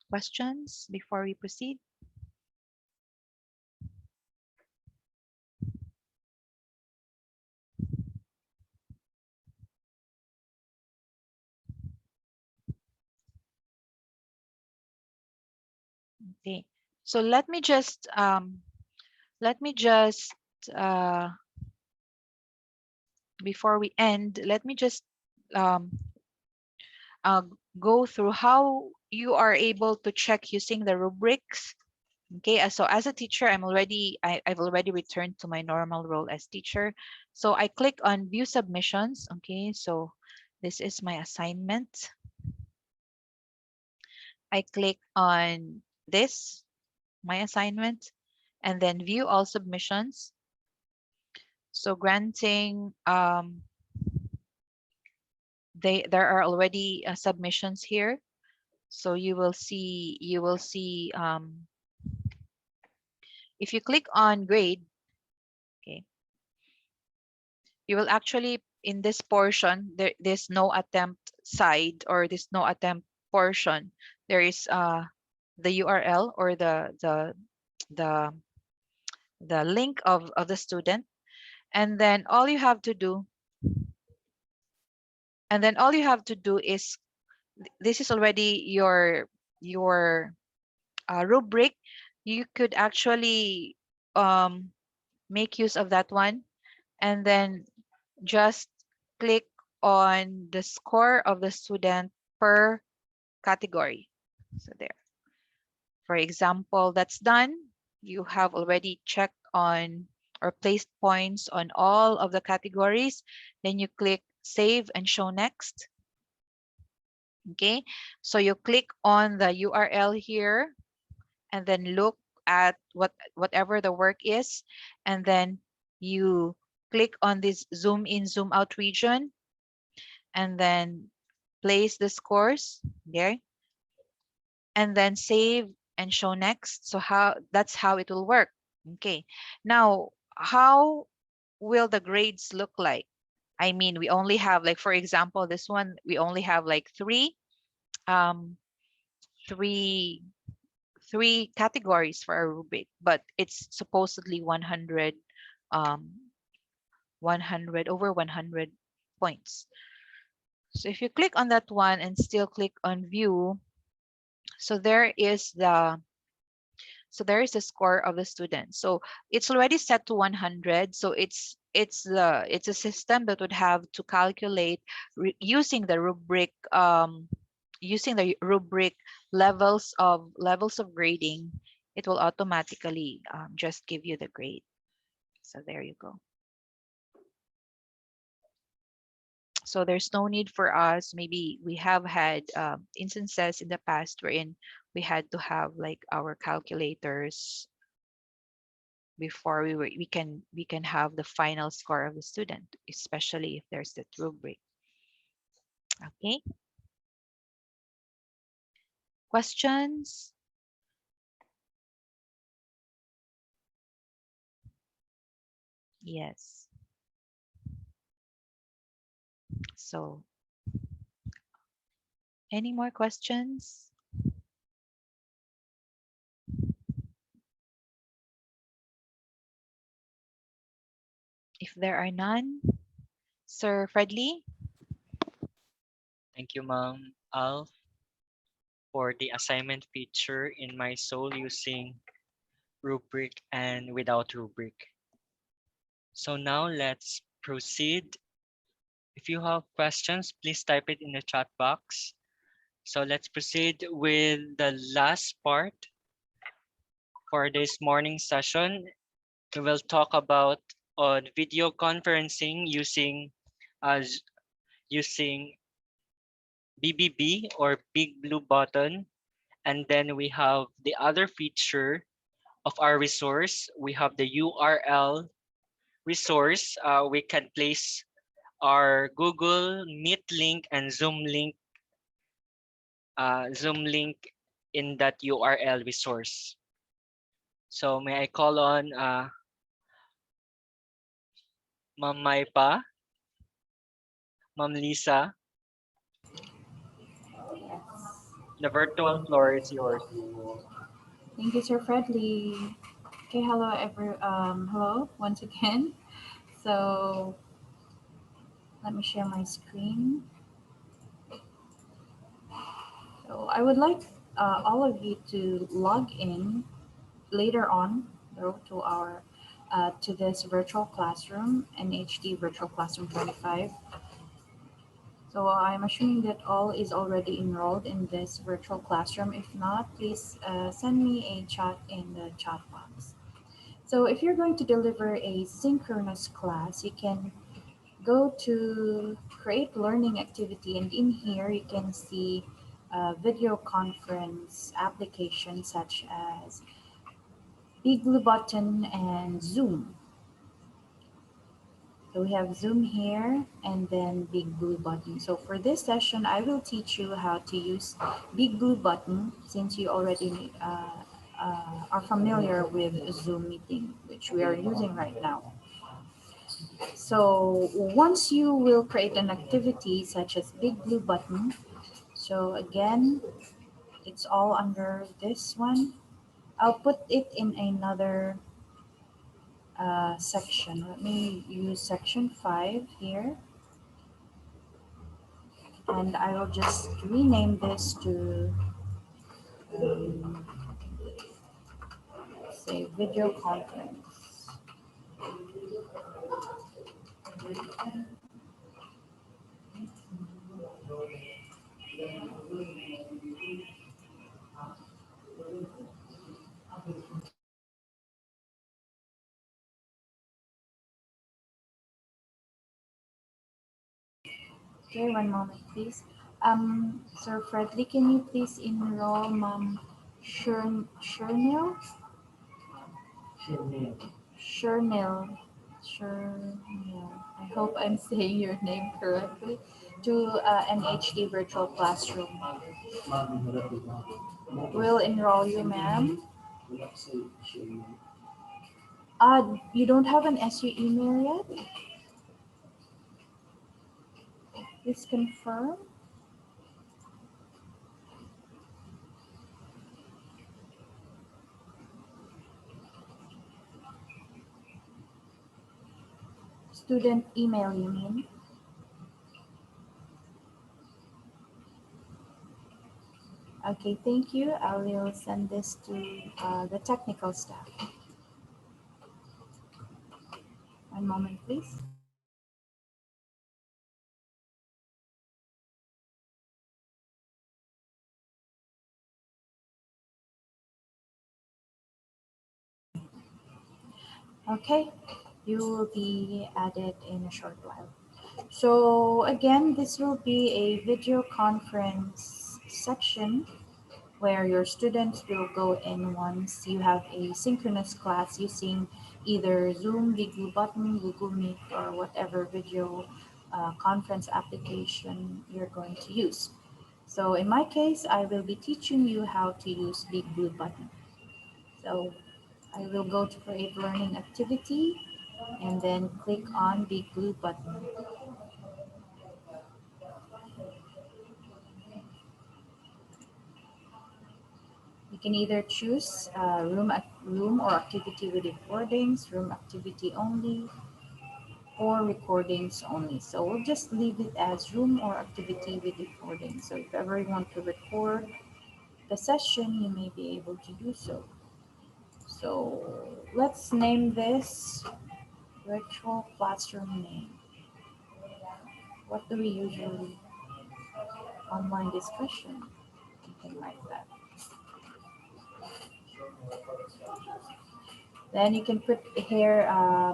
Questions before we proceed? Okay. So let me just uh, before we end, let me just um, uh, go through how you are able to check using the rubrics. Okay, so as a teacher, I've already returned to my normal role as teacher. So I click on view submissions. Okay, so this is my assignment. I click on this, my assignment, and then view all submissions. So granting, there are already submissions here. So you will see if you click on grade, okay, you will actually in this portion there's no attempt side or this no attempt portion. There is the URL or the the link of the student, and then all you have to do is this is already your rubric. You could actually um, make use of that one, and then just click on the score of the student per category. So there, for example, that's done. You have already checked on or placed points on all of the categories. Then you click save and show next. Okay, so you click on the URL here and then look at whatever the work is, and then you click on this zoom in zoom out region and then place the scores there and then save and show next. So that's how it will work. Okay, now how will the grades look like? I mean, we only have, like, for example, this one, we only have like um three three categories for a rubric, but it's supposedly 100, um 100 over 100 points. So if you click on that one and still click on view, so there is the score of the student. So it's already set to 100. So it's a system that would have to calculate using the rubric levels of grading. It will automatically just give you the grade. So there you go. So there's no need for us. Maybe we have had instances in the past wherein we had to have like our calculators before we can have the final score of the student, especially if there's that rubric. Okay, questions? Yes. So any more questions? If there are none, Sir Fredley. Thank you, Ma'am Al, for the assignment feature in mySOUL using rubric and without rubric. So now let's proceed. If you have questions, please type it in the chat box. So let's proceed with the last part for this morning session. We will talk about on video conferencing as using BBB or Big Blue Button. And then we have the other feature of our resource. We have the URL resource. We can place our Google Meet link and Zoom link in that URL resource. So may I call on Ma'am Maipa, Ma'am Lisa. The virtual floor is yours. Thank you, Sir Fredley. Okay, hello once again. So let me share my screen. So I would like all of you to log in later on, though, to this virtual classroom, NHD Virtual Classroom 25. So I'm assuming that all is already enrolled in this virtual classroom. If not, please send me a chat in the chat box. So if you're going to deliver a synchronous class, you can go to create learning activity, and in here you can see video conference applications such as Big Blue Button and Zoom. So we have Zoom here and then Big Blue Button. So for this session, I will teach you how to use Big Blue Button since you already are familiar with Zoom meeting, which we are using right now. So once you will create an activity such as Big Blue Button, so again, it's all under this one. I'll put it in another section. Let me use section 5 here, and I will just rename this to say video conference. Okay, one moment, please. Sir Fredley, can you please enroll Mom Shernil? Shernil. Shernil. I hope I'm saying your name correctly. To NHD Virtual Classroom. We'll enroll you, ma'am. You don't have an SU email yet? Please confirm. Student email, you mean? Okay, thank you. I will send this to the technical staff. One moment, please. Okay, you will be added in a short while. So again, this will be a video conference section where your students will go in once you have a synchronous class using either Zoom, Google Button, Google Meet, or whatever video conference application you're going to use. So in my case, I will be teaching you how to use Big Blue Button. So I will go to create learning activity and then click on Big Blue Button. You can either choose room or activity with recordings, room activity only, or recordings only. So we'll just leave it as room or activity with recording. So if ever you want to record the session, you may be able to do so. So let's name this virtual classroom name. What do we usually online discussion? Something like that. Then you can put here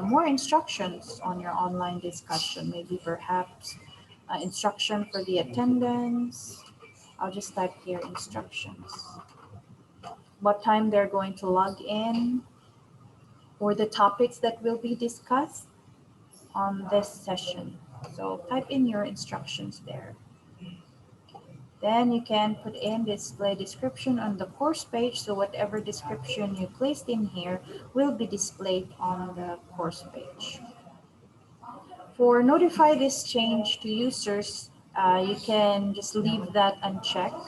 more instructions on your online discussion. Maybe perhaps instruction for the attendance. I'll just type here instructions. What time they're going to log in, or the topics that will be discussed on this session. So type in your instructions there. Then you can put in display description on the course page. So whatever description you placed in here will be displayed on the course page. For notify this change to users, you can just leave that unchecked.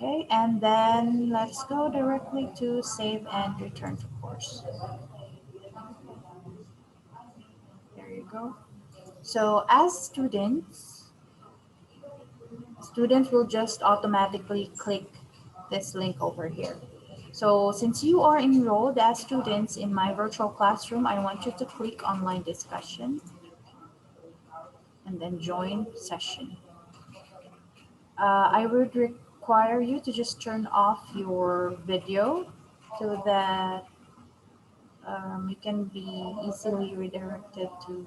Okay, and then let's go directly to save and return to course. There you go. So as students will just automatically click this link over here. So since you are enrolled as students in my virtual classroom, I want you to click online discussion. and then join session. I would require you to just turn off your video so that you can be easily redirected to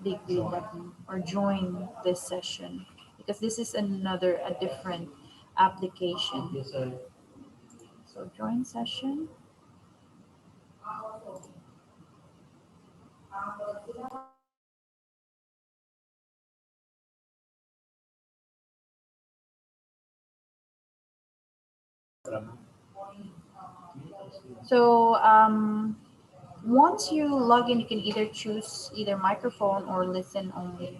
the blue button or join this session because this is a different application. So join session. So once you log in, you can either choose either microphone or listen only.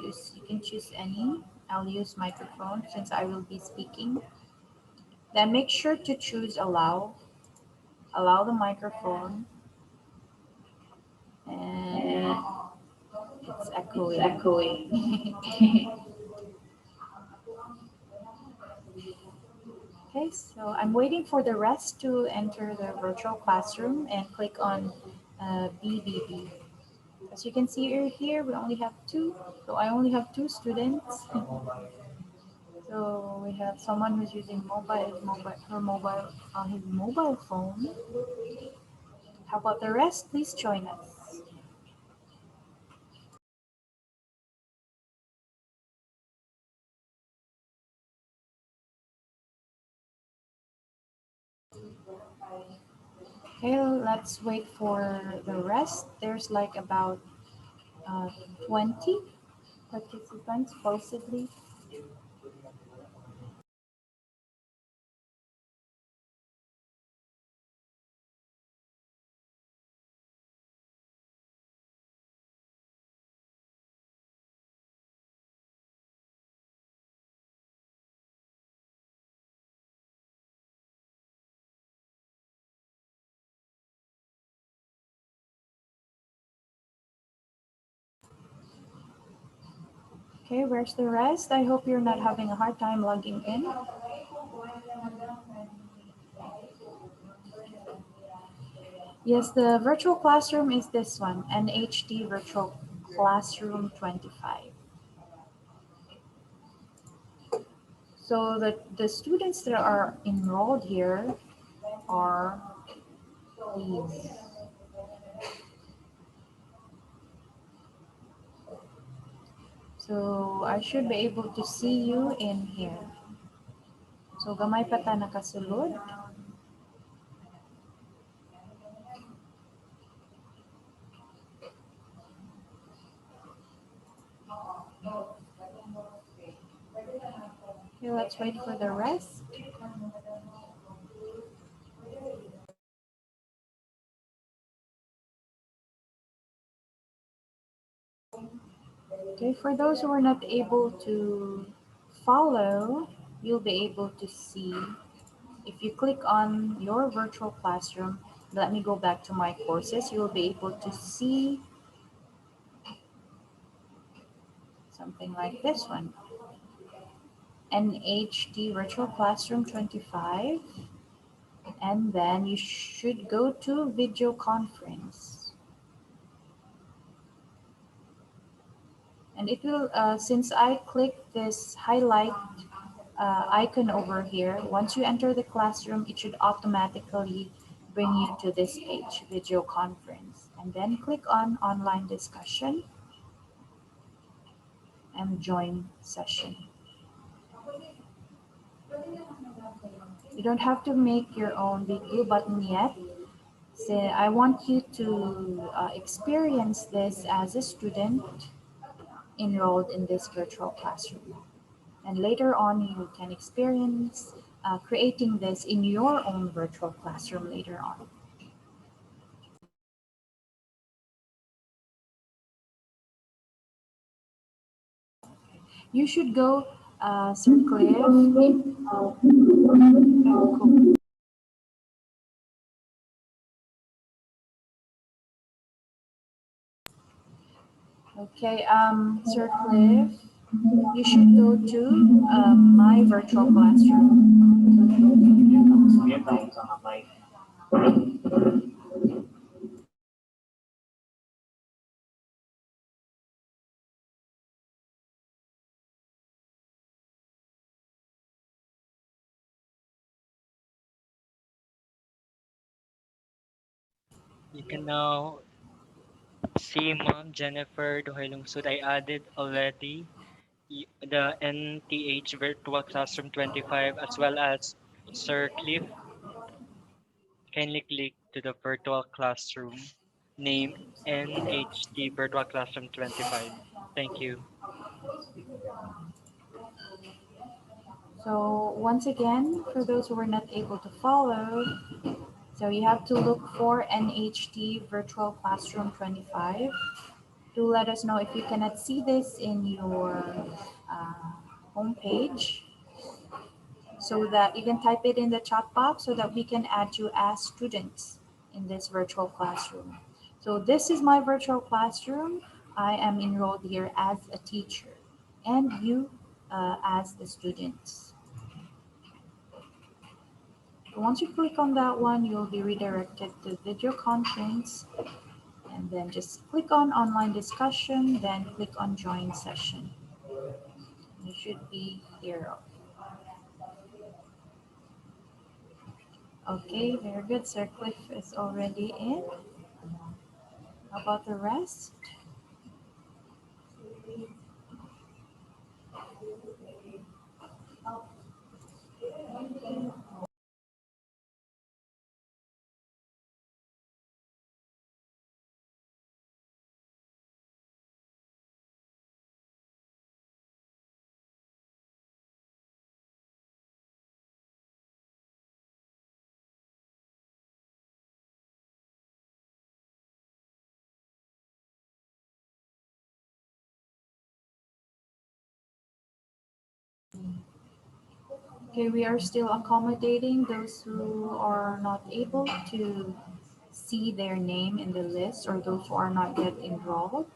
You can choose any. I'll use microphone since I will be speaking. Then make sure to choose allow the microphone, and it's echoing. Okay, so I'm waiting for the rest to enter the virtual classroom and click on BBB. As you can see here, we only have two. So I only have two students. So we have someone who's using his mobile phone. How about the rest? Please join us. Okay, let's wait for the rest. There's like about uh, 20 participants possibly. Okay, where's the rest? I hope you're not having a hard time logging in. Yes, the virtual classroom is this one, NHT Virtual Classroom 25. So the students that are enrolled here are these. So I should be able to see you in here. So gamay pa ta nakasulod. Okay, let's wait for the rest. Okay, for those who are not able to follow, you'll be able to see if you click on your virtual classroom. Let me go back to my courses. You'll be able to see something like this one. NHT Virtual Classroom 25. And then you should go to video conference. And it will, since I click this highlight icon over here, once you enter the classroom, it should automatically bring you to this page, video conference. And then click on online discussion and join session. You don't have to make your own big blue button yet. So I want you to experience this as a student enrolled in this virtual classroom. And later on, you can experience creating this in your own virtual classroom later on. You should go, Sir Cliff. Okay, Sir Cliff, you should go to my virtual classroom. You can now see Mom Jennifer Duhailungsud. I added already the NTH Virtual Classroom 25 as well as Sir Cliff. Kindly click to the virtual classroom name NHT Virtual Classroom 25. Thank you. So once again, for those who were not able to follow, so you have to look for NHT Virtual Classroom 25. Do let us know if you cannot see this in your uh, homepage, so that you can type it in the chat box so that we can add you as students in this virtual classroom. So this is my virtual classroom. I am enrolled here as a teacher and you as the students. So once you click on that one, you'll be redirected to video conference and then just click on online discussion, then click on join session. You should be here. Okay, very good. Sir Cliff is already in. How about the rest? Okay, we are still accommodating those who are not able to see their name in the list or those who are not yet enrolled.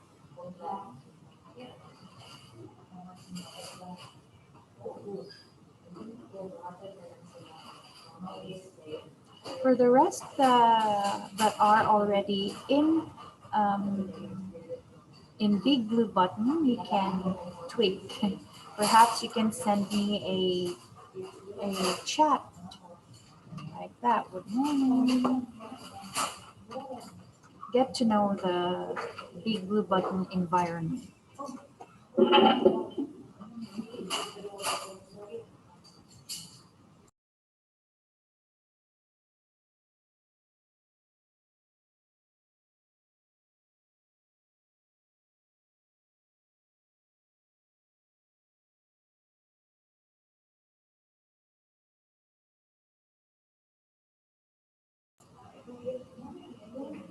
For the rest that are already um, in big blue button, you can tweet. Perhaps you can send me a chat like that. Good morning. Get to know the big blue button environment.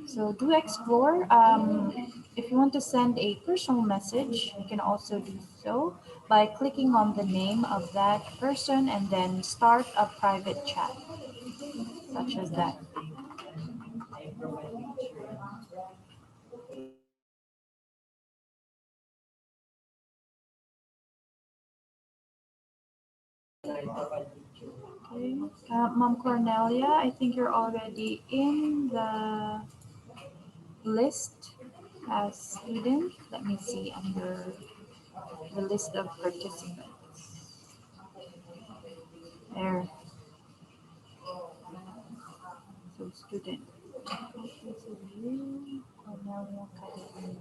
So do explore. If you want to send a personal message, you can also do so by clicking on the name of that person and then start a private chat, such as that. Okay. Mom Cornelia, I think you're already in the list as student. Let me see under the list of participants. There, so student. This is you, Cornelia Cadena.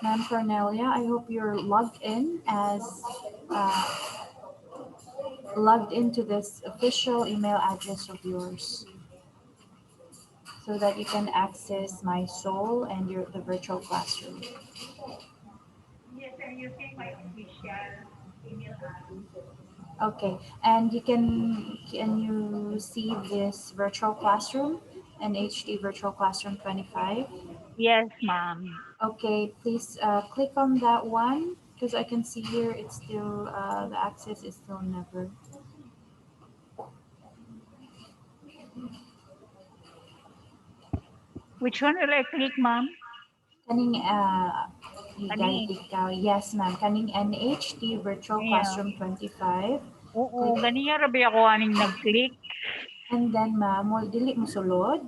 Ma'am Cornelia, I hope you're uh, logged into this official email address of yours so that you can access mySOUL and the virtual classroom. Okay, and can you see this virtual classroom, an HD virtual classroom 25? Yes, ma'am. Okay, please click on that one because I can see here it's still the access is still never. Which one will I click, ma'am? Kaning Kani. ikaw. Yes, ma'am. Kaning NHT Virtual Niya. Classroom 25. Oo, Click. ganiya ra ba ako aning nag-click? And then, ma'am, dili mo sulod.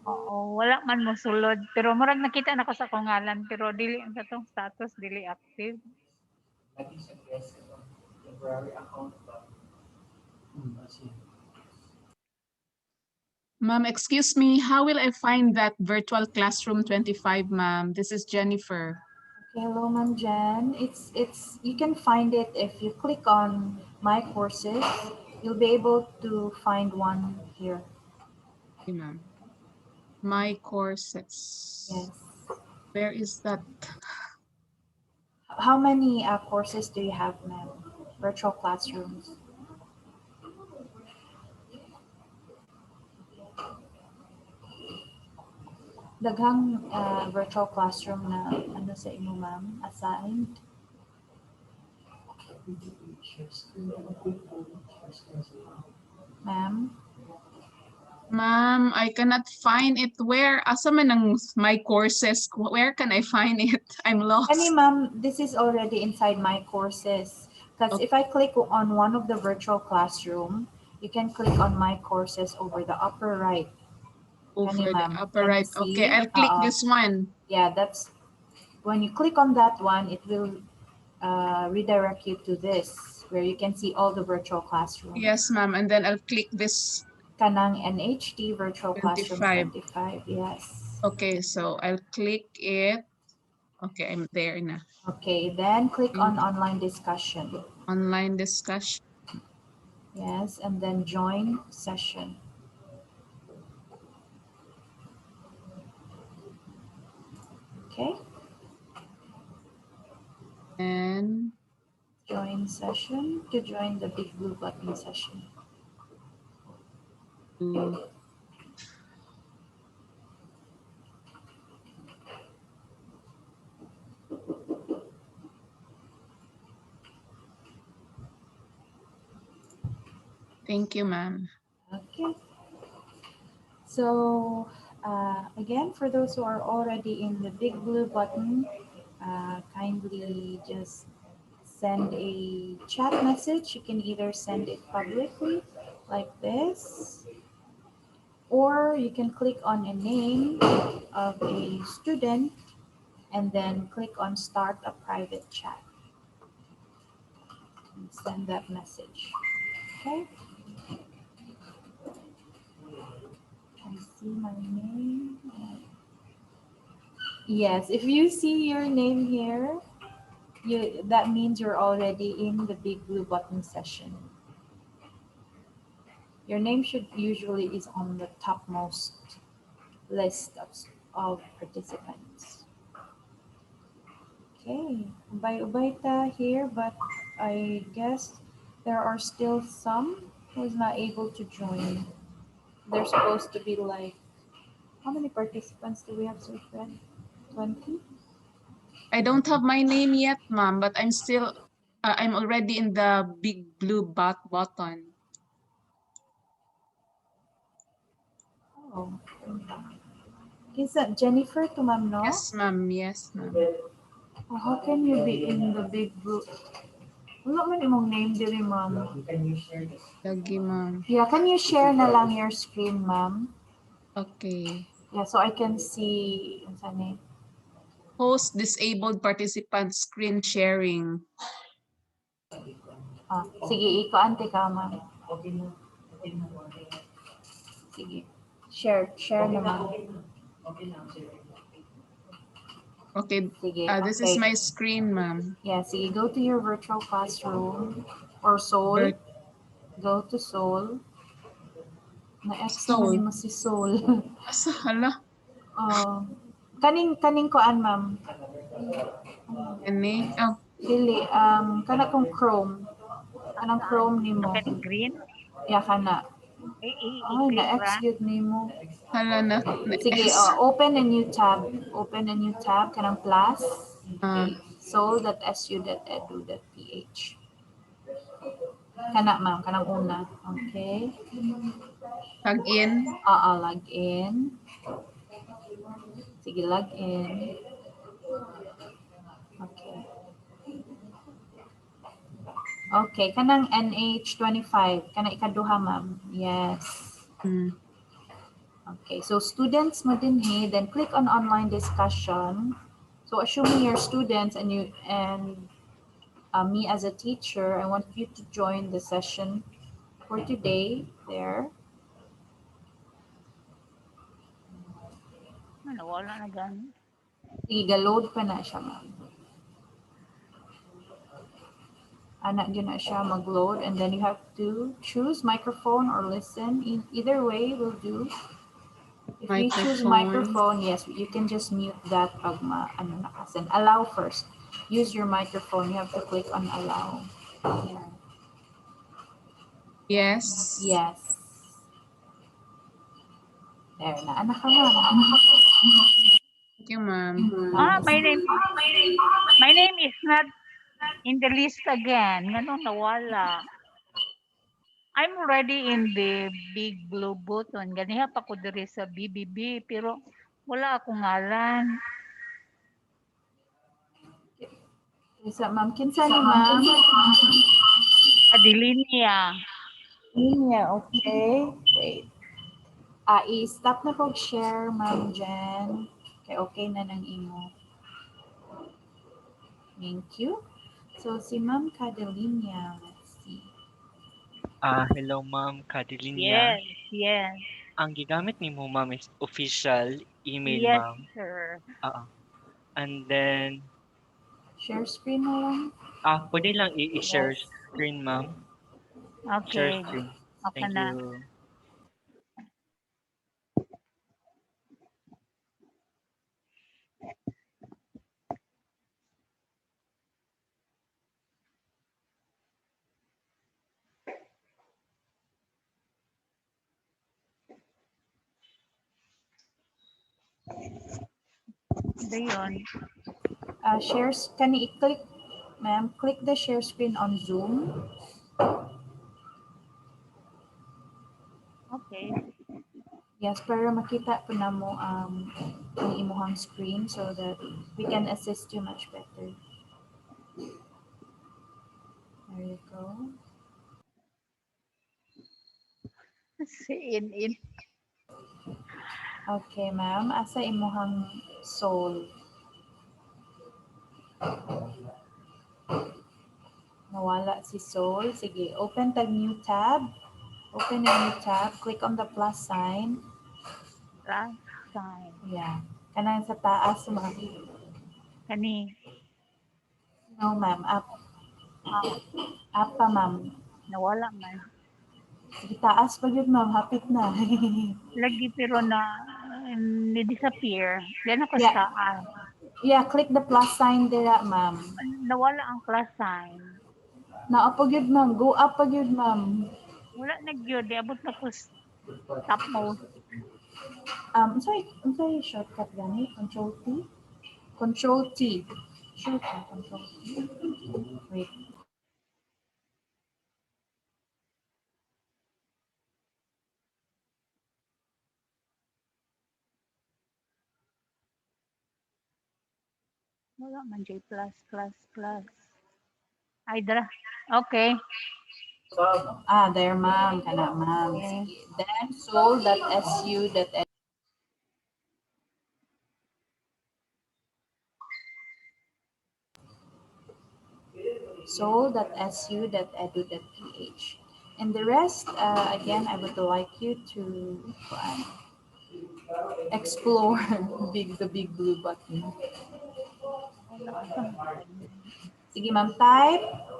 Oo, wala man mo sulod. Pero murag nakita na ko sa kong ngalan, pero dili ang katong status dili active. Ma'am, excuse me, how will I find that virtual classroom 25, ma'am? This is Jennifer. Okay, hello, Ma'am Jen. It's you can find it if you click on My Courses. You'll be able to find one here. Okay, ma'am. My courses. Yes. Where is that? How many courses do you have, ma'am? Virtual classrooms. Daghang virtual classroom na ano sa imo, ma'am, assigned. Ma'am. Ma'am, I cannot find it. Where? Asa man ang my courses? Where can I find it? I'm lost. Kani, ma'am, this is already inside My Courses. Because if I click on one of the virtual classroom, you can click on My Courses over the upper right. Over Kani, the ma'am. upper Can you right. Okay, see? I'll click this one. Yeah, that's when you click on that one, it will redirect you to this where you can see all the virtual classroom. Yes, ma'am. And then I'll click this. Kanang NHT Virtual Classroom 25. 25. Yes. Okay, so I'll click it. Okay, I'm there na. Okay, then click on online discussion. Online discussion. Yes, and then join session. Okay. And Join session to join the big blue button session. Thank you, ma'am. Okay. So again, for those who are already in the big blue button, kindly just send a chat message. You can either send it publicly like this, or you can click on a name of a student and then click on start a private chat and send that message. Okay. I see my name. Yes, if you see your name here, that means you're already in the big blue button session. Your name should usually is on the topmost list of participants. Okay, by Ubaita here, but I guess there are still some who's not able to join. They're supposed to be like, how many participants do we have, Sir Fred? 20? I don't have my name yet, ma'am, but I'm already in the big blue button. Oh, is that Jennifer to ma'am, no? Yes, ma'am. Yes, ma'am. Oh, how can you be in the big blue? Wala man imong name diri, ma'am. Lagi, ma'am. Yeah, can you share na lang your screen, ma'am? Okay. Yeah, so I can see unsa ni. Host disabled participant screen sharing. Sige, iko-ante ka, ma'am. Sige. Share na, ma'am. Okay. Sige, This okay. is my screen, ma'am. Yeah, sige, go to your virtual classroom or Soul. Go to Soul. Na-X naman Soul. mo si Soul. Asa, hala? Kaning koan, ma'am. Ani? Oh, Dili, kana kong Chrome. Kanang Chrome nimo. Kaning green? Yeah, kana. Ay, I-click na-X ra. yun nimo. hala na Sige, S. open a new tab. Open a new tab, kanang plus. Uh, soul.su.edu.ph. Kana, ma'am, kanang una. Okay. Log in. Log in. Sige, log in. Okay, kanang NH25, kana ikaduha ma'am. Yes. Mm. Okay, so students mo din then click on online discussion. So assuming you're students and me as a teacher, I want you to join the session for today there. Ano, wala na gani. Iga-load pa na siya ma'am. Anak yun na siya mag-load and then you have to choose microphone or listen. Either way will do. If you choose Microphone. microphone, yes, you can just mute that pag ano nakasan. Allow first. Use your microphone. You have to click on allow. Yeah. Yes. Yes. There na. Anak ka ma'am. Thank you, ma'am. My name is not in the list again. Ngano nawala. I'm already in the big blue button. Ganiha pa ko diri sa BBB pero wala akong ngalan. Isa ma'am. Kinsa ni ma'am? Adilinia. Linya, okay. Wait. I-stop na kog share, ma'am Jen. Okay na nang imo. Thank you. So, si Ma'am Cadelinia, let's see. Hello Ma'am Cadilinia. Yes, yes. Ang gigamit nimo ma'am is official email Yes, ma'am. sir. And then Share screen na lang. pwede lang i-share Yes. screen ma'am. Share Okay. screen. Okay Thank na. you. Dayon. Shares, can i-click, ma'am, click the share screen on Zoom. Okay. Yes, para makita po na mo ang imuhang screen so that we can assist you much better. There you go. In. Okay, ma'am. Asa imuhang soul? Nawala si soul. Sige, open the new tab. Open a new tab. Click on the plus sign. Plus sign. Yeah. Kanang sa taas, ma'am. Kani. No, ma'am. Up. Up pa, ma'am. Nawala man. Sige, taas pa yun, ma'am. Hapit na. Lagi pero na ni-disappear. Yan ako Yeah. sa Yeah, click the plus sign there, ma'am. nawala ang plus sign. Naapag yun, ma'am. Go up pag yun, ma'am. Wala na gyud abot na ko top most. Sorry, shortcut gani. Control T. Control T. Shortcut, Control T. Wait. Wala man J plus. Ay dara. Okay. There, ma'am. Kana, ma'am. Okay. Sige. Then, soul.su.edu. soul.su.edu.ph. And the rest, again, I would like you to explore the big blue button. Wala asa man gyud. Sige, ma'am.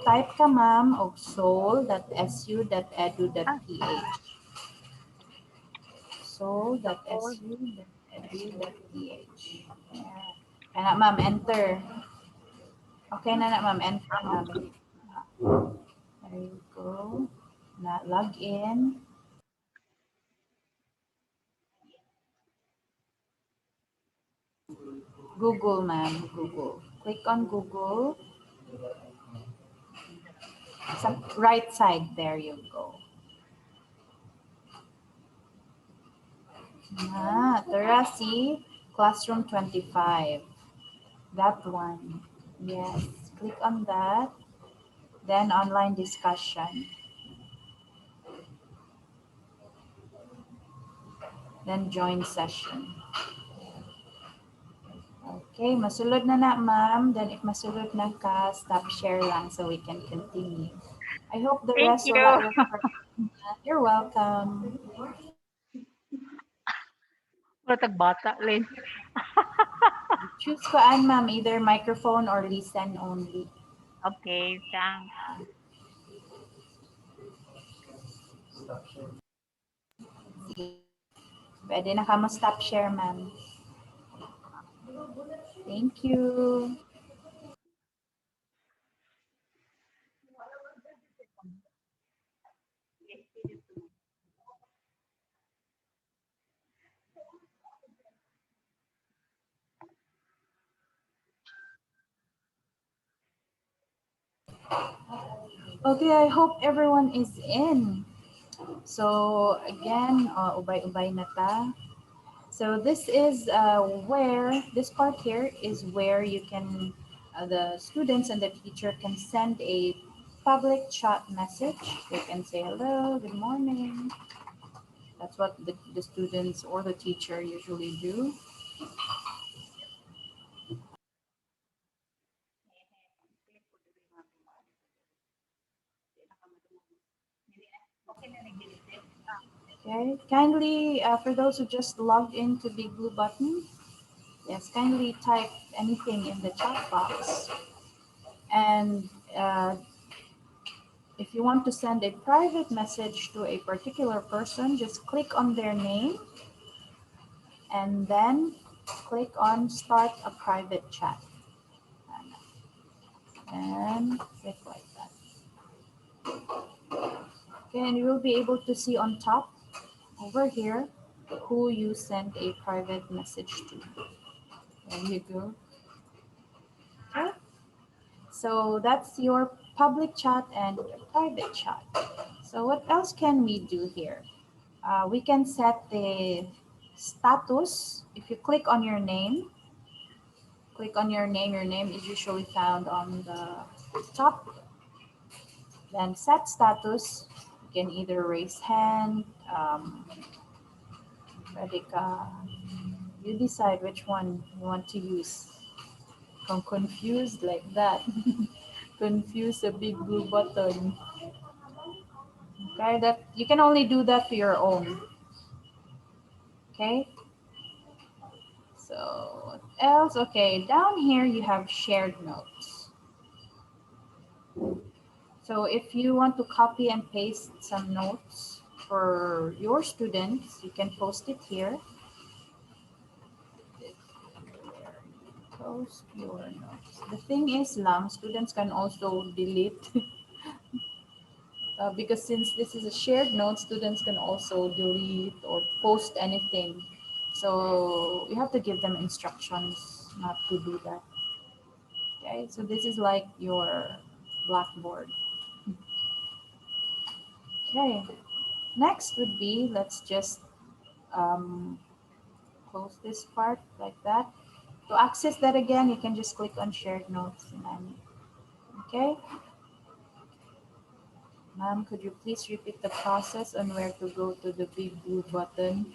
Type ka, ma'am, of soul.su.edu.ph. soul.su.edu.ph. Yeah. Kaya ma'am, enter. Okay na ma'am, enter na. Okay. There you go. Log in. Google, ma'am. Google. Click on Google. Right side. There you go. Tara, see? Classroom 25. That one. Yes. Click on that. then online discussion, then join session. Okay, masulod na na, ma'am. Then if masulod na ka, stop share lang so we can continue. I hope the Thank rest of you. our you're welcome. Pero tagbata, Len. Choose ko ma'am, either microphone or listen only. Okay, thanks. Pwede na ka mo-stop share, ma'am. Thank you. Okay, I hope everyone is in. So again, ubay-ubay na ta. So this is where, this part here is where you can, the students and the teacher can send a public chat message. They can say hello, good morning. That's what the students or the teacher usually do. Okay, kindly, for those who just logged into Big Blue Button, yes, kindly type anything in the chat box. And if you want to send a private message to a particular person, just click on their name and then click on start a private chat. And click like that. Okay, and you will be able to see on top over here who you sent a private message to. There you go. Okay. So that's your public chat and your private chat. So what else can we do here? We can set the status. If you click on your name is usually found on the top. Then set status. You can either raise hand, pwede ka, you decide which one you want to use. From confused like that. Confuse a big blue button. Okay, that you can only do that to your own. Okay. So what else? Okay, down here you have shared notes. So if you want to copy and paste some notes for your students, you can post it here. Post your notes. The thing is, students can also delete because since this is a shared note, students can also delete or post anything. So you have to give them instructions not to do that. Okay, so this is like your blackboard. Okay, next would be, let's just um, close this part like that. To access that again, you can just click on shared notes. Okay, ma'am, could you please repeat the process on where to go to the big blue button?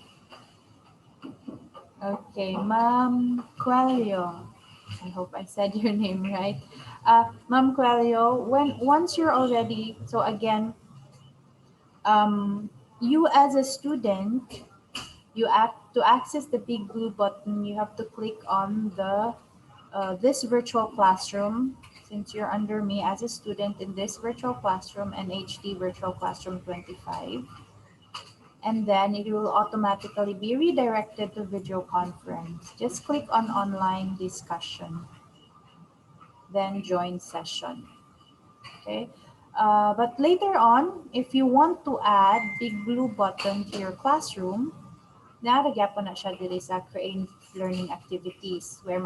Okay, Ma'am Coelho. I hope I said your name right. Ma'am Coelho, when once you're already, so again, um, you as a student, you act to access the big blue button, you have to click on the this virtual classroom. Since you're under me as a student in this virtual classroom, NHD Virtual Classroom 25, and then it will automatically be redirected to video conference. Just click on online discussion, then join session. Okay. But later on, if you want to add big blue button to your classroom, naragya po na siya diri sa create learning activities where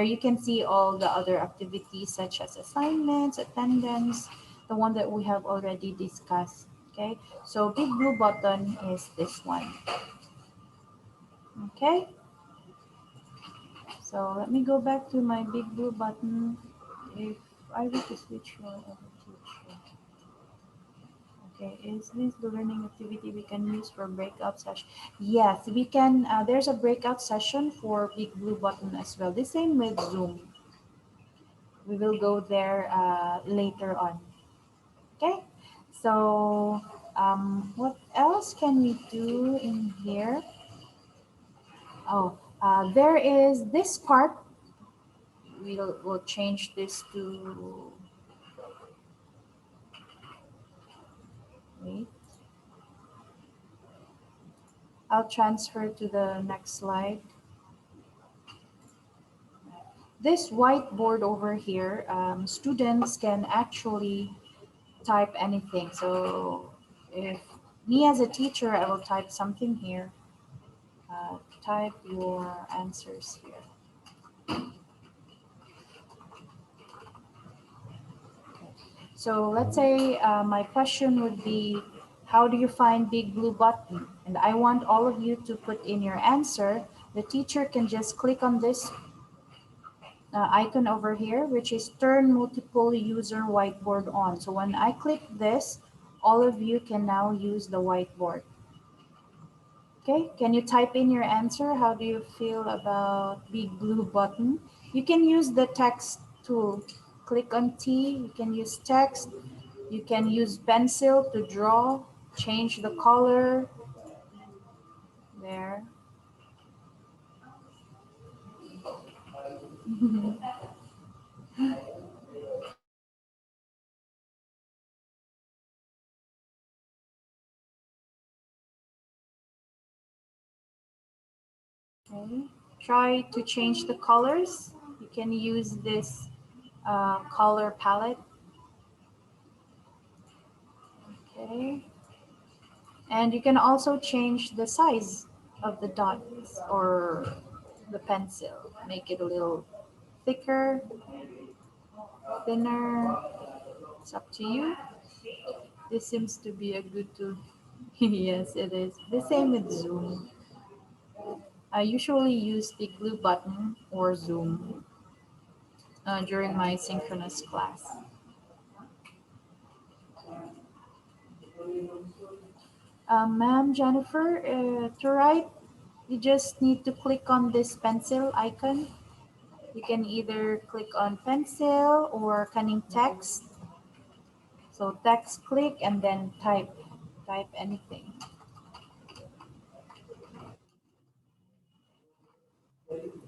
you can see all the other activities such as assignments, attendance, the one that we have already discussed. Okay, so big blue button is this one. Okay, so let me go back to my big blue button. If I were to switch over to Okay, is this the learning activity we can use for breakout session? Yes, we can. There's a breakout session for Big Blue Button as well. The same with Zoom. We will go there later on. Okay, so what else can we do in here? Oh, there is this part. We'll change this to, wait, I'll transfer to the next slide. This whiteboard over here, students can actually type anything. So if me as a teacher, I will type something here. Type your answers here. So let's say my question would be, how do you find Big Blue Button? And I want all of you to put in your answer. The teacher can just click on this icon over here, which is turn multiple user whiteboard on. So when I click this, all of you can now use the whiteboard. Okay, can you type in your answer? How do you feel about Big Blue Button? You can use the text tool. Click on T, you can use text. You can use pencil to draw, change the color. There. Okay. Try to change the colors. You can use this color palette. Okay. And you can also change the size of the dots or the pencil. Make it a little thicker, thinner. It's up to you. This seems to be a good tool. Yes, it is. The same with Zoom. I usually use the glue button or Zoom during my synchronous class. Ma'am Jennifer, to write, you just need to click on this pencil icon. You can either click on pencil or cunning text. So text, click, and then type anything.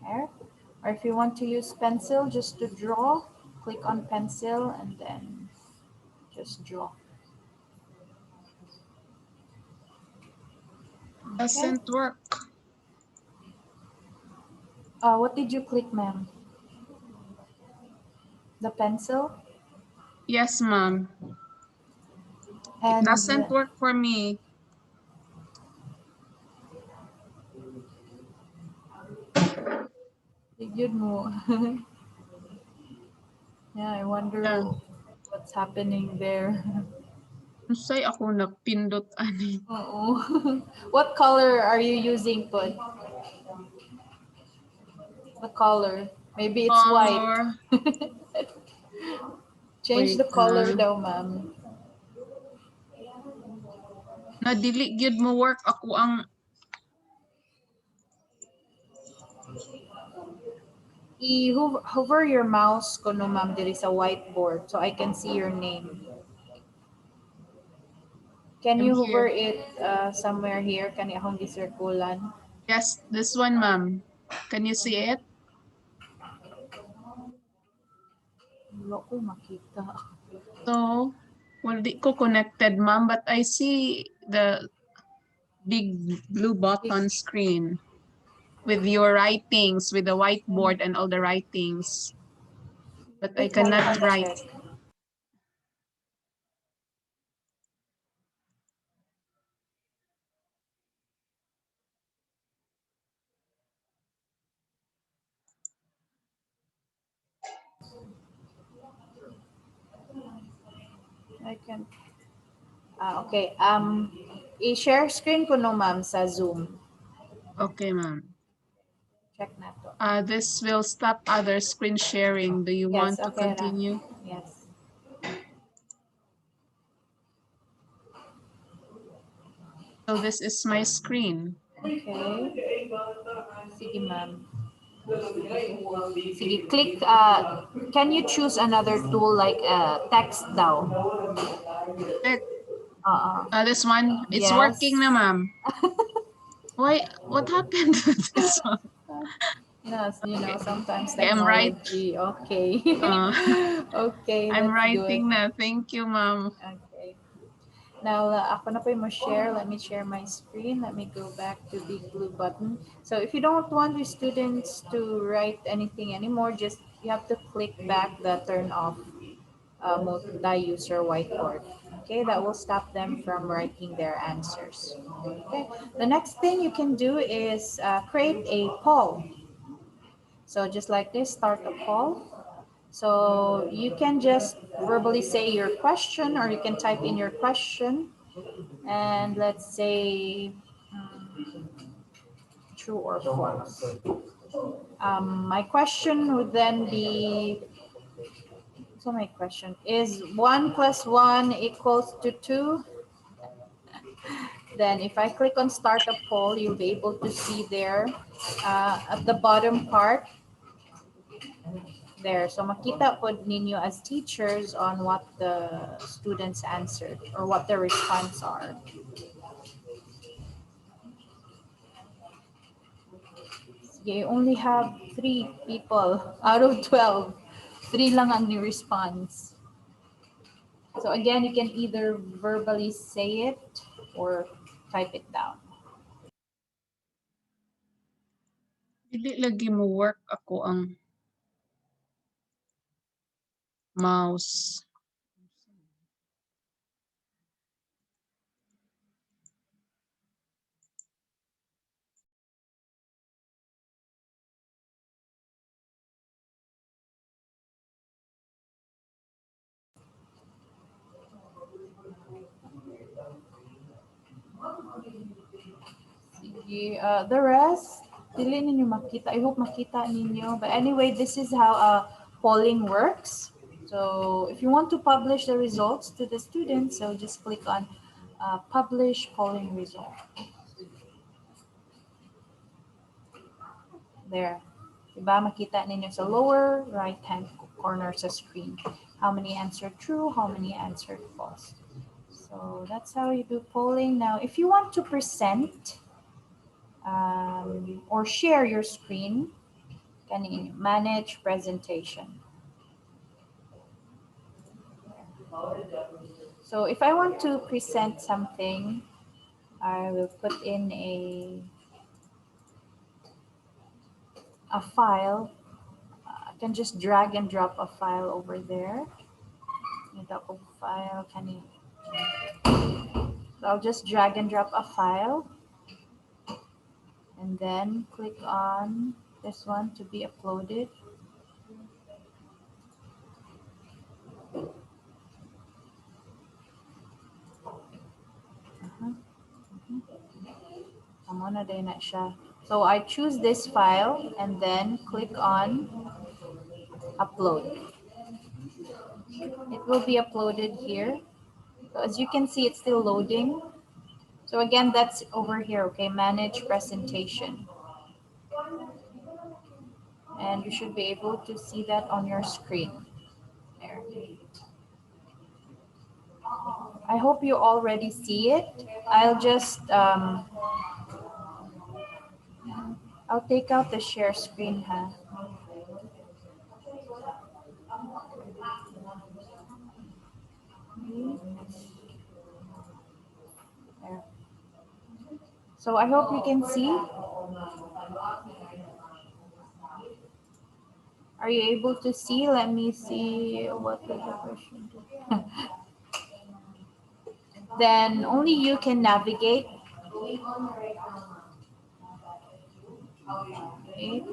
There. Or if you want to use pencil just to draw, click on pencil and then just draw. Okay. Doesn't work. What did you click, ma'am? The pencil? Yes, ma'am. It And doesn't work for me. yun mo. Yeah, I wonder Yeah. what's happening there. Say ako napindot ani. Oo. What color are you using, Pud? The color. Maybe it's white. Color. Change Wait the color na. daw, ma'am. Na dili gyud mo work ako ang Hover your mouse kuno ma'am diri sa whiteboard so I can see your name. Can I'm you here. hover it somewhere here? Kani akong gisirkulan. Yes, this one, ma'am. Can you see it? Wala ko makita. So, well, di ko connected, ma'am, but I see the big blue button screen with your writings, with the whiteboard and all the writings. But I Wait lang, let cannot me write. check. I can. Okay. I-share screen ko no ma'am sa Zoom. Okay, ma'am. Check na to. This will stop other screen sharing. Do you Yes, want to okay na. continue? Yes. So this is my screen. Okay. Sige, ma'am. Sige, click. Can you choose another tool like text daw? Check. Uh-uh. This one, it's Yes. working na, ma'am. Why? What happened to this one? Yes, Okay. sometimes Okay, I'm right. technology. Okay. Uh, Okay, I'm that's good. writing na. Thank you, ma'am. Okay. Now, ako na po yung share. Let me share my screen. Let me go back to the blue button. So if you don't want the students to write anything anymore, just you have to click back the turn off multi-user whiteboard. Okay, that will stop them from writing their answers. Okay, the next thing you can do is create a poll. So just like this, start a poll. So you can just verbally say your question or you can type in your question and let's say true or false. My question would then be, so my question is 1 plus 1 equals to 2. Then if I click on start a poll, you'll be able to see there at the bottom part there. So makita po ninyo as teachers on what the students answered or what the response are. You only have 3 people out of 12. 3 lang ang ni-response. So again, you can either verbally say it or type it down. Dili lagi mo work ako ang mouse. Sige, the rest, dili ninyo makita. I hope makita ninyo. But anyway, this is how polling works. So if you want to publish the results to the students, so just click on publish polling result. There. Diba makita ninyo sa lower right-hand corner sa screen. How many answered true, how many answered false. So that's how you do polling. Now, if you want to present or share your screen, kanin, manage presentation. So if I want to present something, I will put in a file. I can just drag and drop a file over there. Ito ko file kanin. So I'll just drag and drop a file and then click on this one to be uploaded. Amo na din na siya. So I choose this file and then click on upload. It will be uploaded here. So as you can see, it's still loading. So again, that's over here, okay? Manage presentation. And you should be able to see that on your screen. There. I hope you already see it. I'll take out the share screen, huh? There. So I hope you can see. Are you able to see? Let me see what is the question. Then only you can navigate. Okay.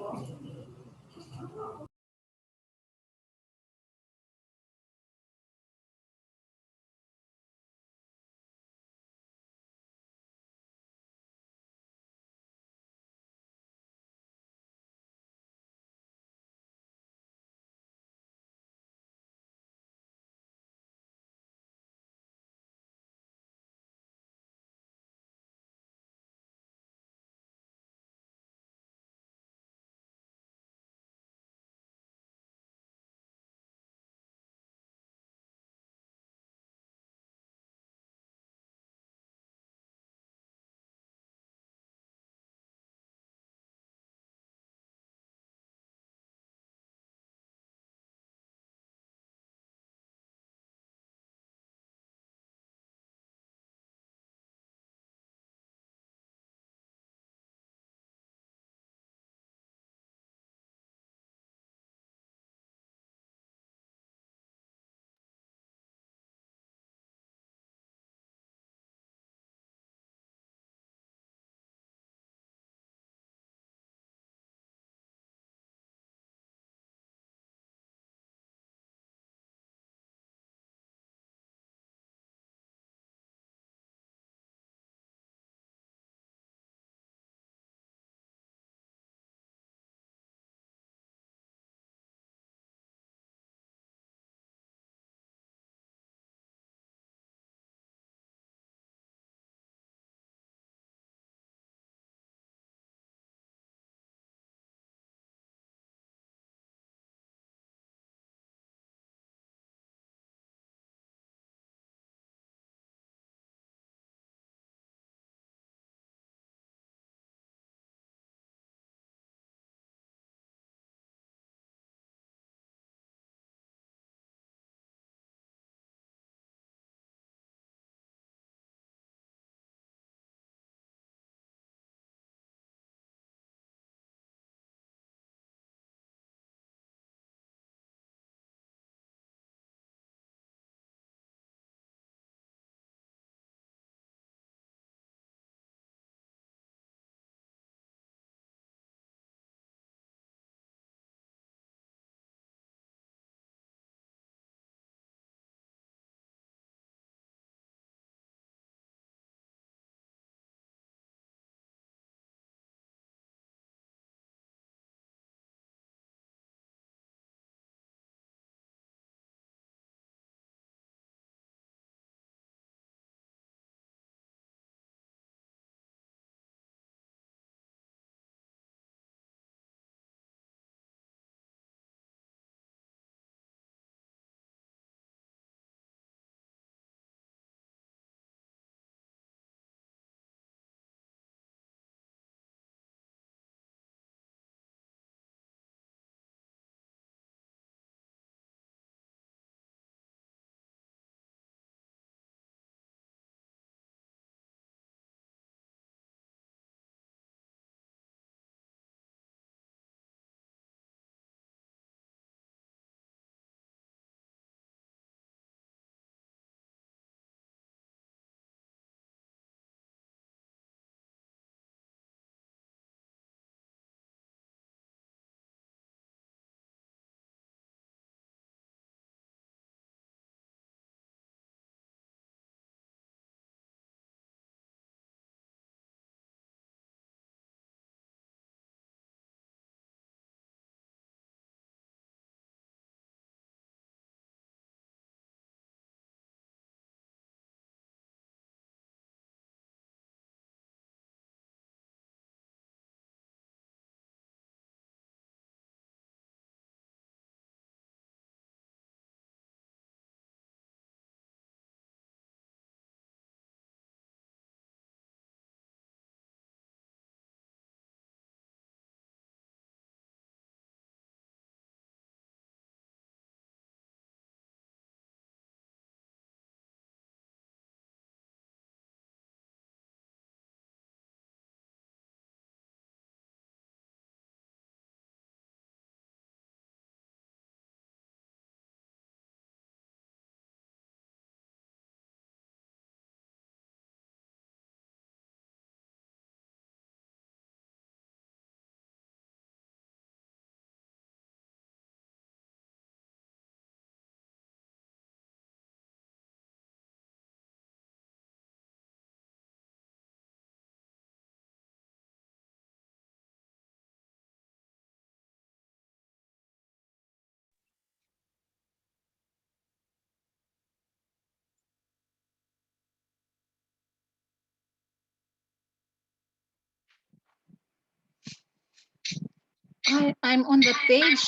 I'm on the page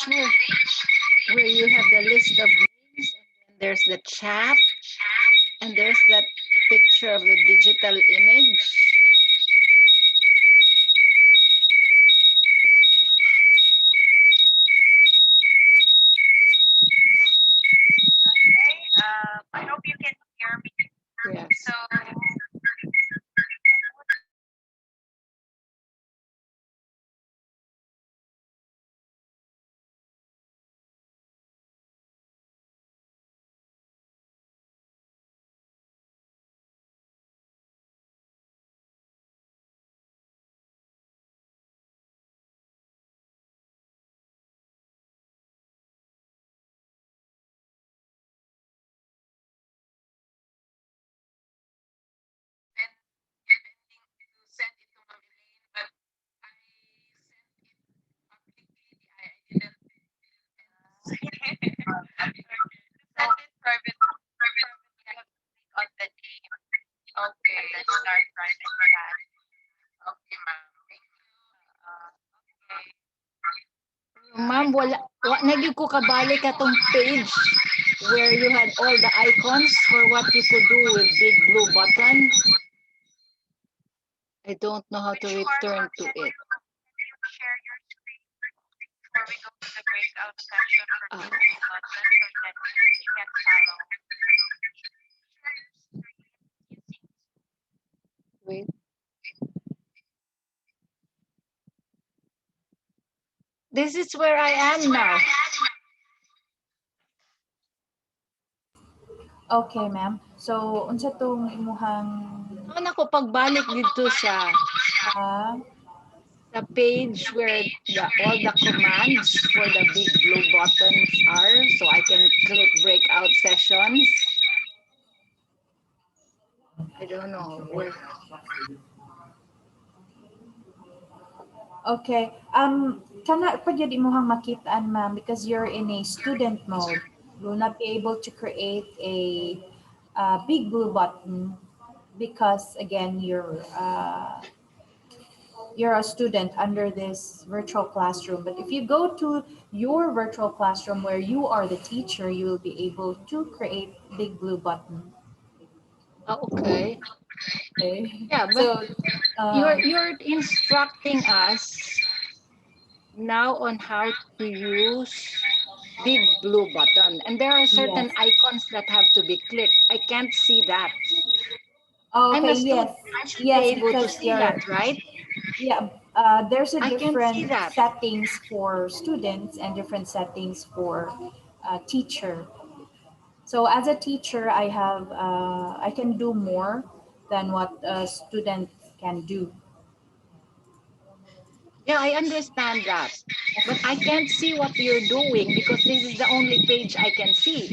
where you have the list of names, and then there's the chat, and there's that picture of the digital image. I hope you can hear me. Yes. So send it privately. I have to click on the name. Okay. And then start private chat. Okay, ma'am. Okay. Ma'am, naging ko kabalik atong page where you had all the icons for what you could do with big blue button. I don't know how to return to it. Can you share your screen before we go to the breakout session for Ah, this content so that you can follow? wait. This is where I am now. Okay, ma'am. So, unsa tong imuhang Ano ako pagbalik dito ah, sa page where all the commands for the big blue buttons are, so I can click breakout sessions. I don't know where. okay. Kana pa gyud imuhang makitaan, ma'am, because you're in a student mode. You will not be able to create a big blue button because again you're a student under this virtual classroom. But if you go to your virtual classroom where you are the teacher, you will be able to create big blue button. Okay. Okay. Yeah, but So you're instructing us now on how to use big blue button, and there are certain yes. icons that have to be clicked. I can't see that. Oh, I'm okay, a student. yes. I should be Yes, able to because see you're, that, right? yeah, there's a I can't see different that. settings for students and different settings for teacher. So as a teacher, I can do more than what a student can do. Yeah, I understand that. But I can't see what you're doing because this is the only page I can see.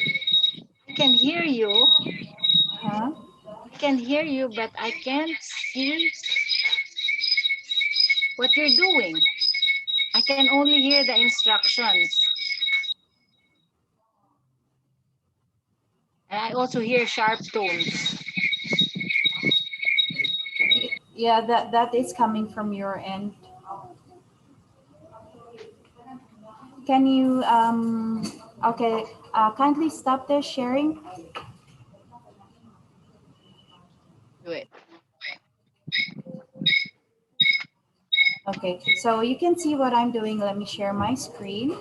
I can hear you. Huh? I can hear you, but I can't see what you're doing. I can only hear the instructions. And I also hear sharp tones. Yeah, that is coming from your end. Can you okay, kindly stop the sharing. Do it. Okay, so you can see what I'm doing. Let me share my screen.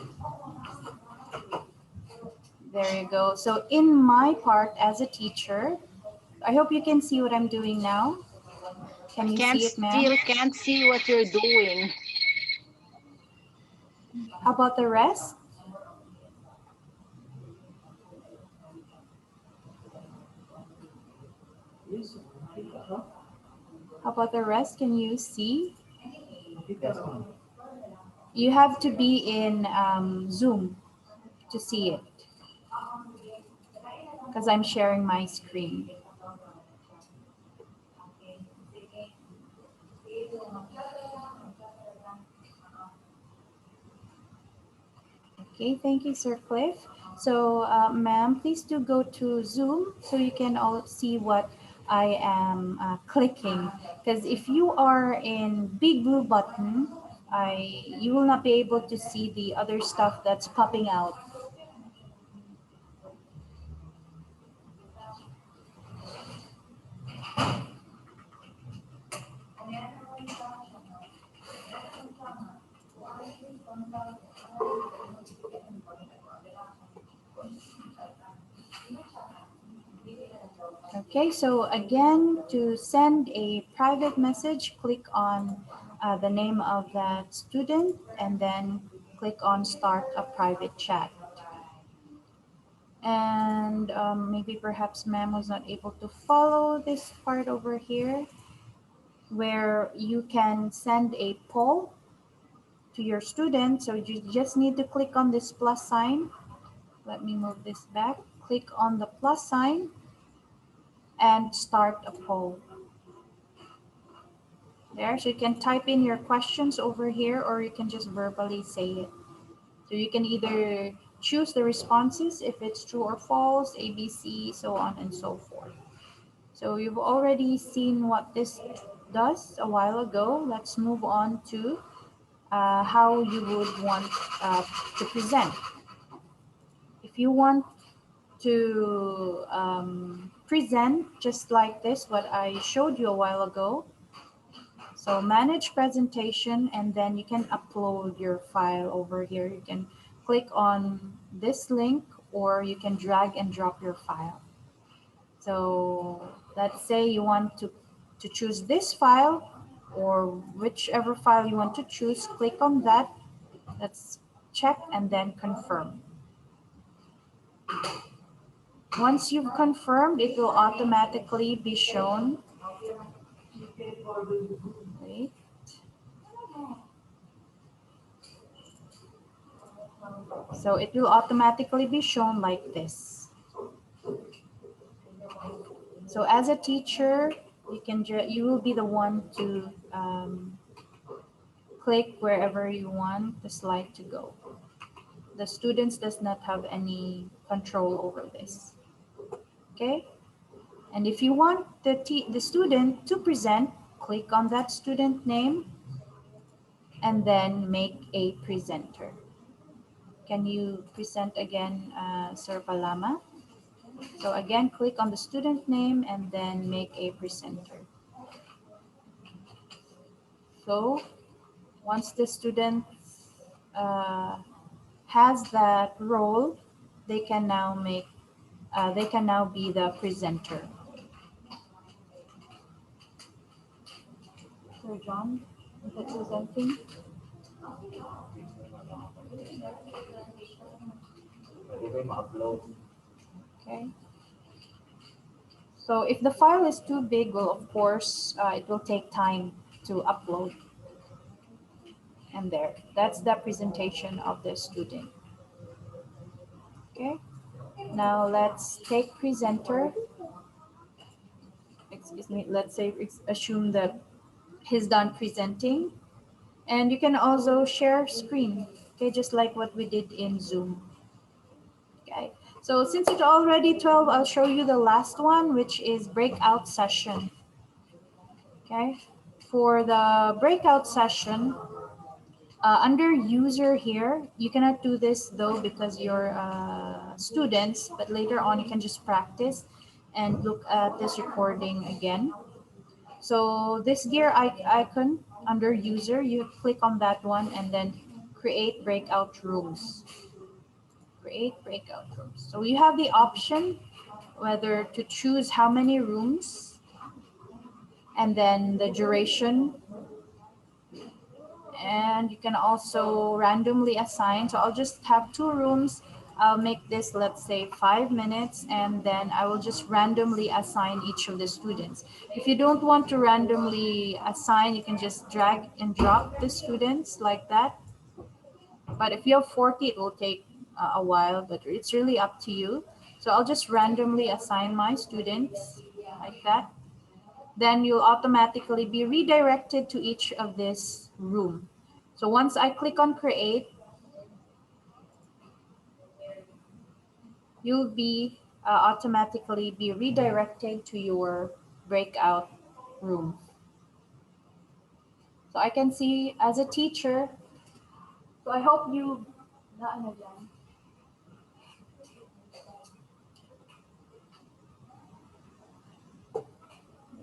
There you go. So in my part as a teacher, I hope you can see what I'm doing now. I Can you can't see it, ma'am? still can't see what you're doing. How about the rest? How about the rest? Can you see? You have to be in Zoom to see it because I'm sharing my screen. Okay, thank you, Sir Cliff. So, ma'am, please do go to Zoom so you can all see what I am clicking. Because if you are in big blue button, you will not be able to see the other stuff that's popping out. Okay, so again, to send a private message, click on the name of that student and then click on start a private chat. And maybe perhaps ma'am was not able to follow this part over here where you can send a poll to your student. So you just need to click on this plus sign. Let me move this back. Click on the plus sign and start a poll. There, so you can type in your questions over here or you can just verbally say it. So you can either choose the responses if it's true or false, A, B, C, so on and so forth. So you've already seen what this does a while ago. Let's move on to how you would want to present. If you want to present just like this, what I showed you a while ago, so manage presentation and then you can upload your file over here. You can click on this link or you can drag and drop your file. So let's say you want to choose this file or whichever file you want to choose, click on that. Let's check and then confirm. Once you've confirmed, it will automatically be shown. Wait. So it will automatically be shown like this. So as a teacher, you will be the one to click wherever you want the slide to go. The students does not have any control over this. Okay? And if you want the student to present, click on that student name and then make a presenter. Can you present again, Sir Palama? So again, click on the student name and then make a presenter. So once the student uh, has that role, they can now be the presenter. So John, is that presenting? Okay. So if the file is too big, well, of course, it will take time to upload. And there, that's the presentation of the student. Okay. Now let's take presenter. Excuse me. Let's say assume that he's done presenting, and you can also share screen. Okay, just like what we did in Zoom. Okay. So since it's already 12, I'll show you the last one, which is breakout session. Okay. For the breakout session, under user here, you cannot do this though because you're students, but later on you can just practice and look at this recording again. So this gear icon under user, you click on that one and then create breakout rooms. Create breakout rooms. So you have the option whether to choose how many rooms and then the duration, and you can also randomly assign. So I'll just have 2 rooms. I'll make this, let's say, 5 minutes, and then I will just randomly assign each of the students. If you don't want to randomly assign, you can just drag and drop the students like that. But if you have 40, it will take a while, but it's really up to you. So I'll just randomly assign my students like that. Then you'll automatically be redirected to each of this room. So once I click on create, you'll be automatically be redirected to your breakout room. So I can see as a teacher. So I hope you.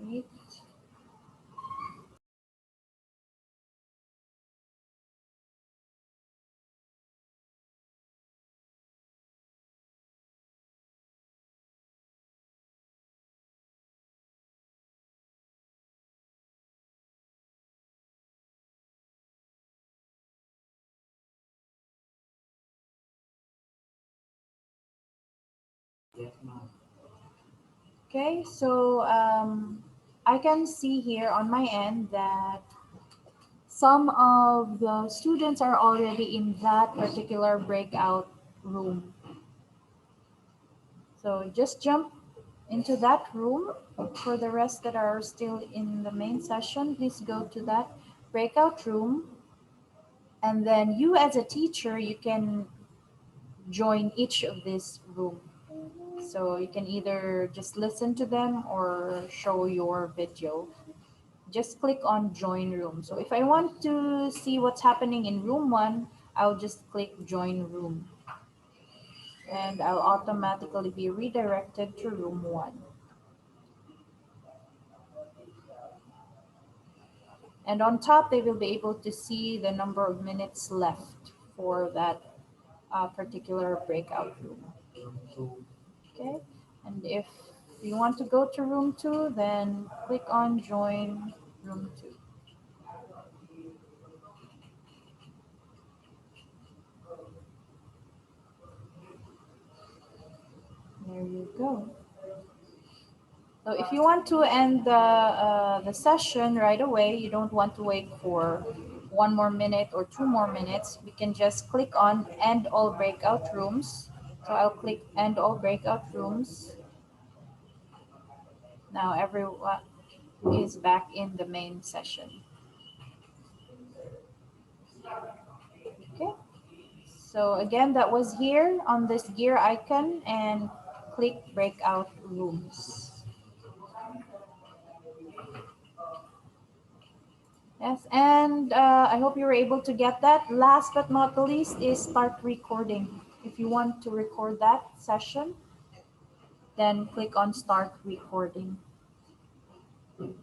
Wait. Okay, so I can see here on my end that some of the students are already in that particular breakout room. So just jump into that room. For the rest that are still in the main session, please go to that breakout room. And then you as a teacher, you can join each of this room. So you can either just listen to them or show your video. Just click on join room. So if I want to see what's happening in room 1, I'll just click join room and I'll automatically be redirected to room 1. And on top, they will be able to see the number of minutes left for that particular breakout room. Okay, and if you want to go to room 2, then click on join room 2. There you go. So if you want to end the session right away, you don't want to wait for 1 more minute or 2 more minutes, we can just click on end all breakout rooms. So I'll click end all breakout rooms. Now everyone is back in the main session. Okay. So again, that was here on this gear icon and click breakout rooms. Yes, and I hope you were able to get that. Last but not the least is start recording. If you want to record that session, then click on start recording. Okay.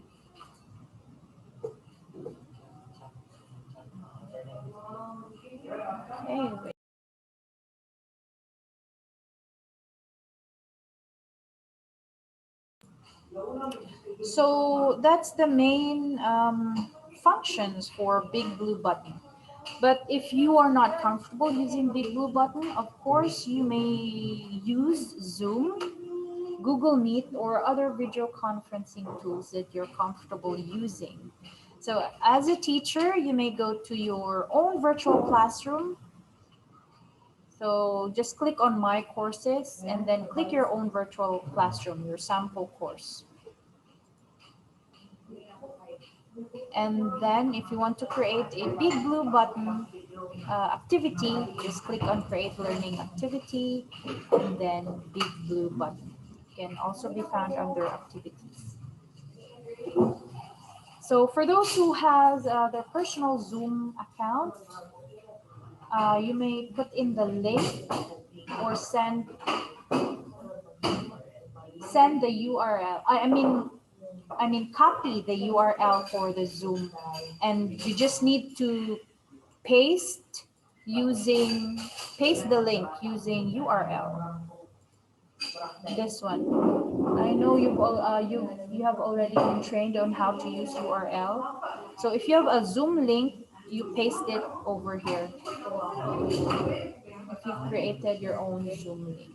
So that's the main functions for Big Blue Button. But if you are not comfortable using Big Blue Button, of course, you may use Zoom, Google Meet, or other video conferencing tools that you're comfortable using. So as a teacher, you may go to your own virtual classroom. So just click on My Courses and then click your own virtual classroom, your sample course. And then if you want to create a Big Blue Button activity, just click on Create Learning Activity and then Big Blue Button. It can also be found under Activities. So for those who has their personal Zoom account, you may put in the link or send the URL. I mean copy the URL for the Zoom, and you just need to paste using paste the link using URL. This one. I know you have already been trained on how to use URL. So if you have a Zoom link, you paste it over here. If you've created your own Zoom link.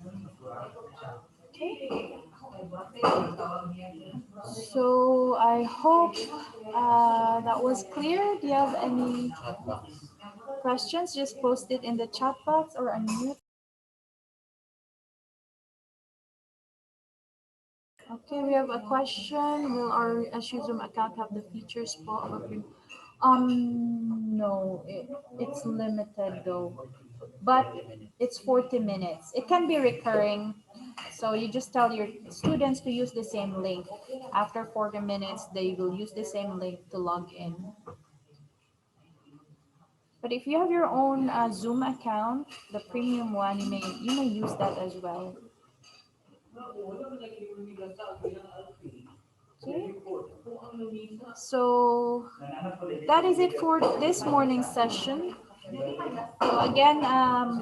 Okay. So I hope that was clear. Do you have any questions? Just post it in the chat box or unmute. Okay, we have a question. Will our SU Zoom account have the features for no, it's limited though, but it's 40 minutes. It can be recurring. So you just tell your students to use the same link. After 40 minutes, they will use the same link to log in. But if you have your own Zoom account, the premium one, you may use that as well. Okay. So that is it for this morning's session. So again,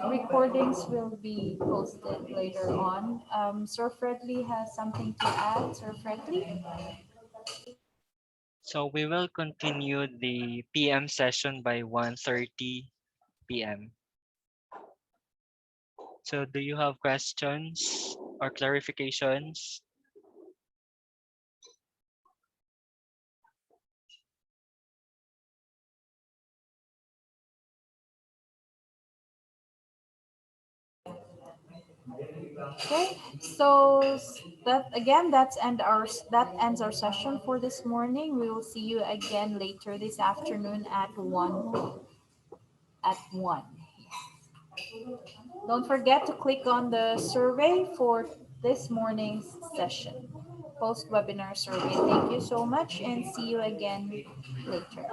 recordings will be posted later on. Sir Fredley has something to add. Sir Fredley? So we will continue the PM session by 1:30 PM. So do you have questions or clarifications? Okay, so that ends our session for this morning. We will see you again later this afternoon at 1. Don't forget to click on the survey for this morning's session, post webinar survey. Thank you so much and see you again later.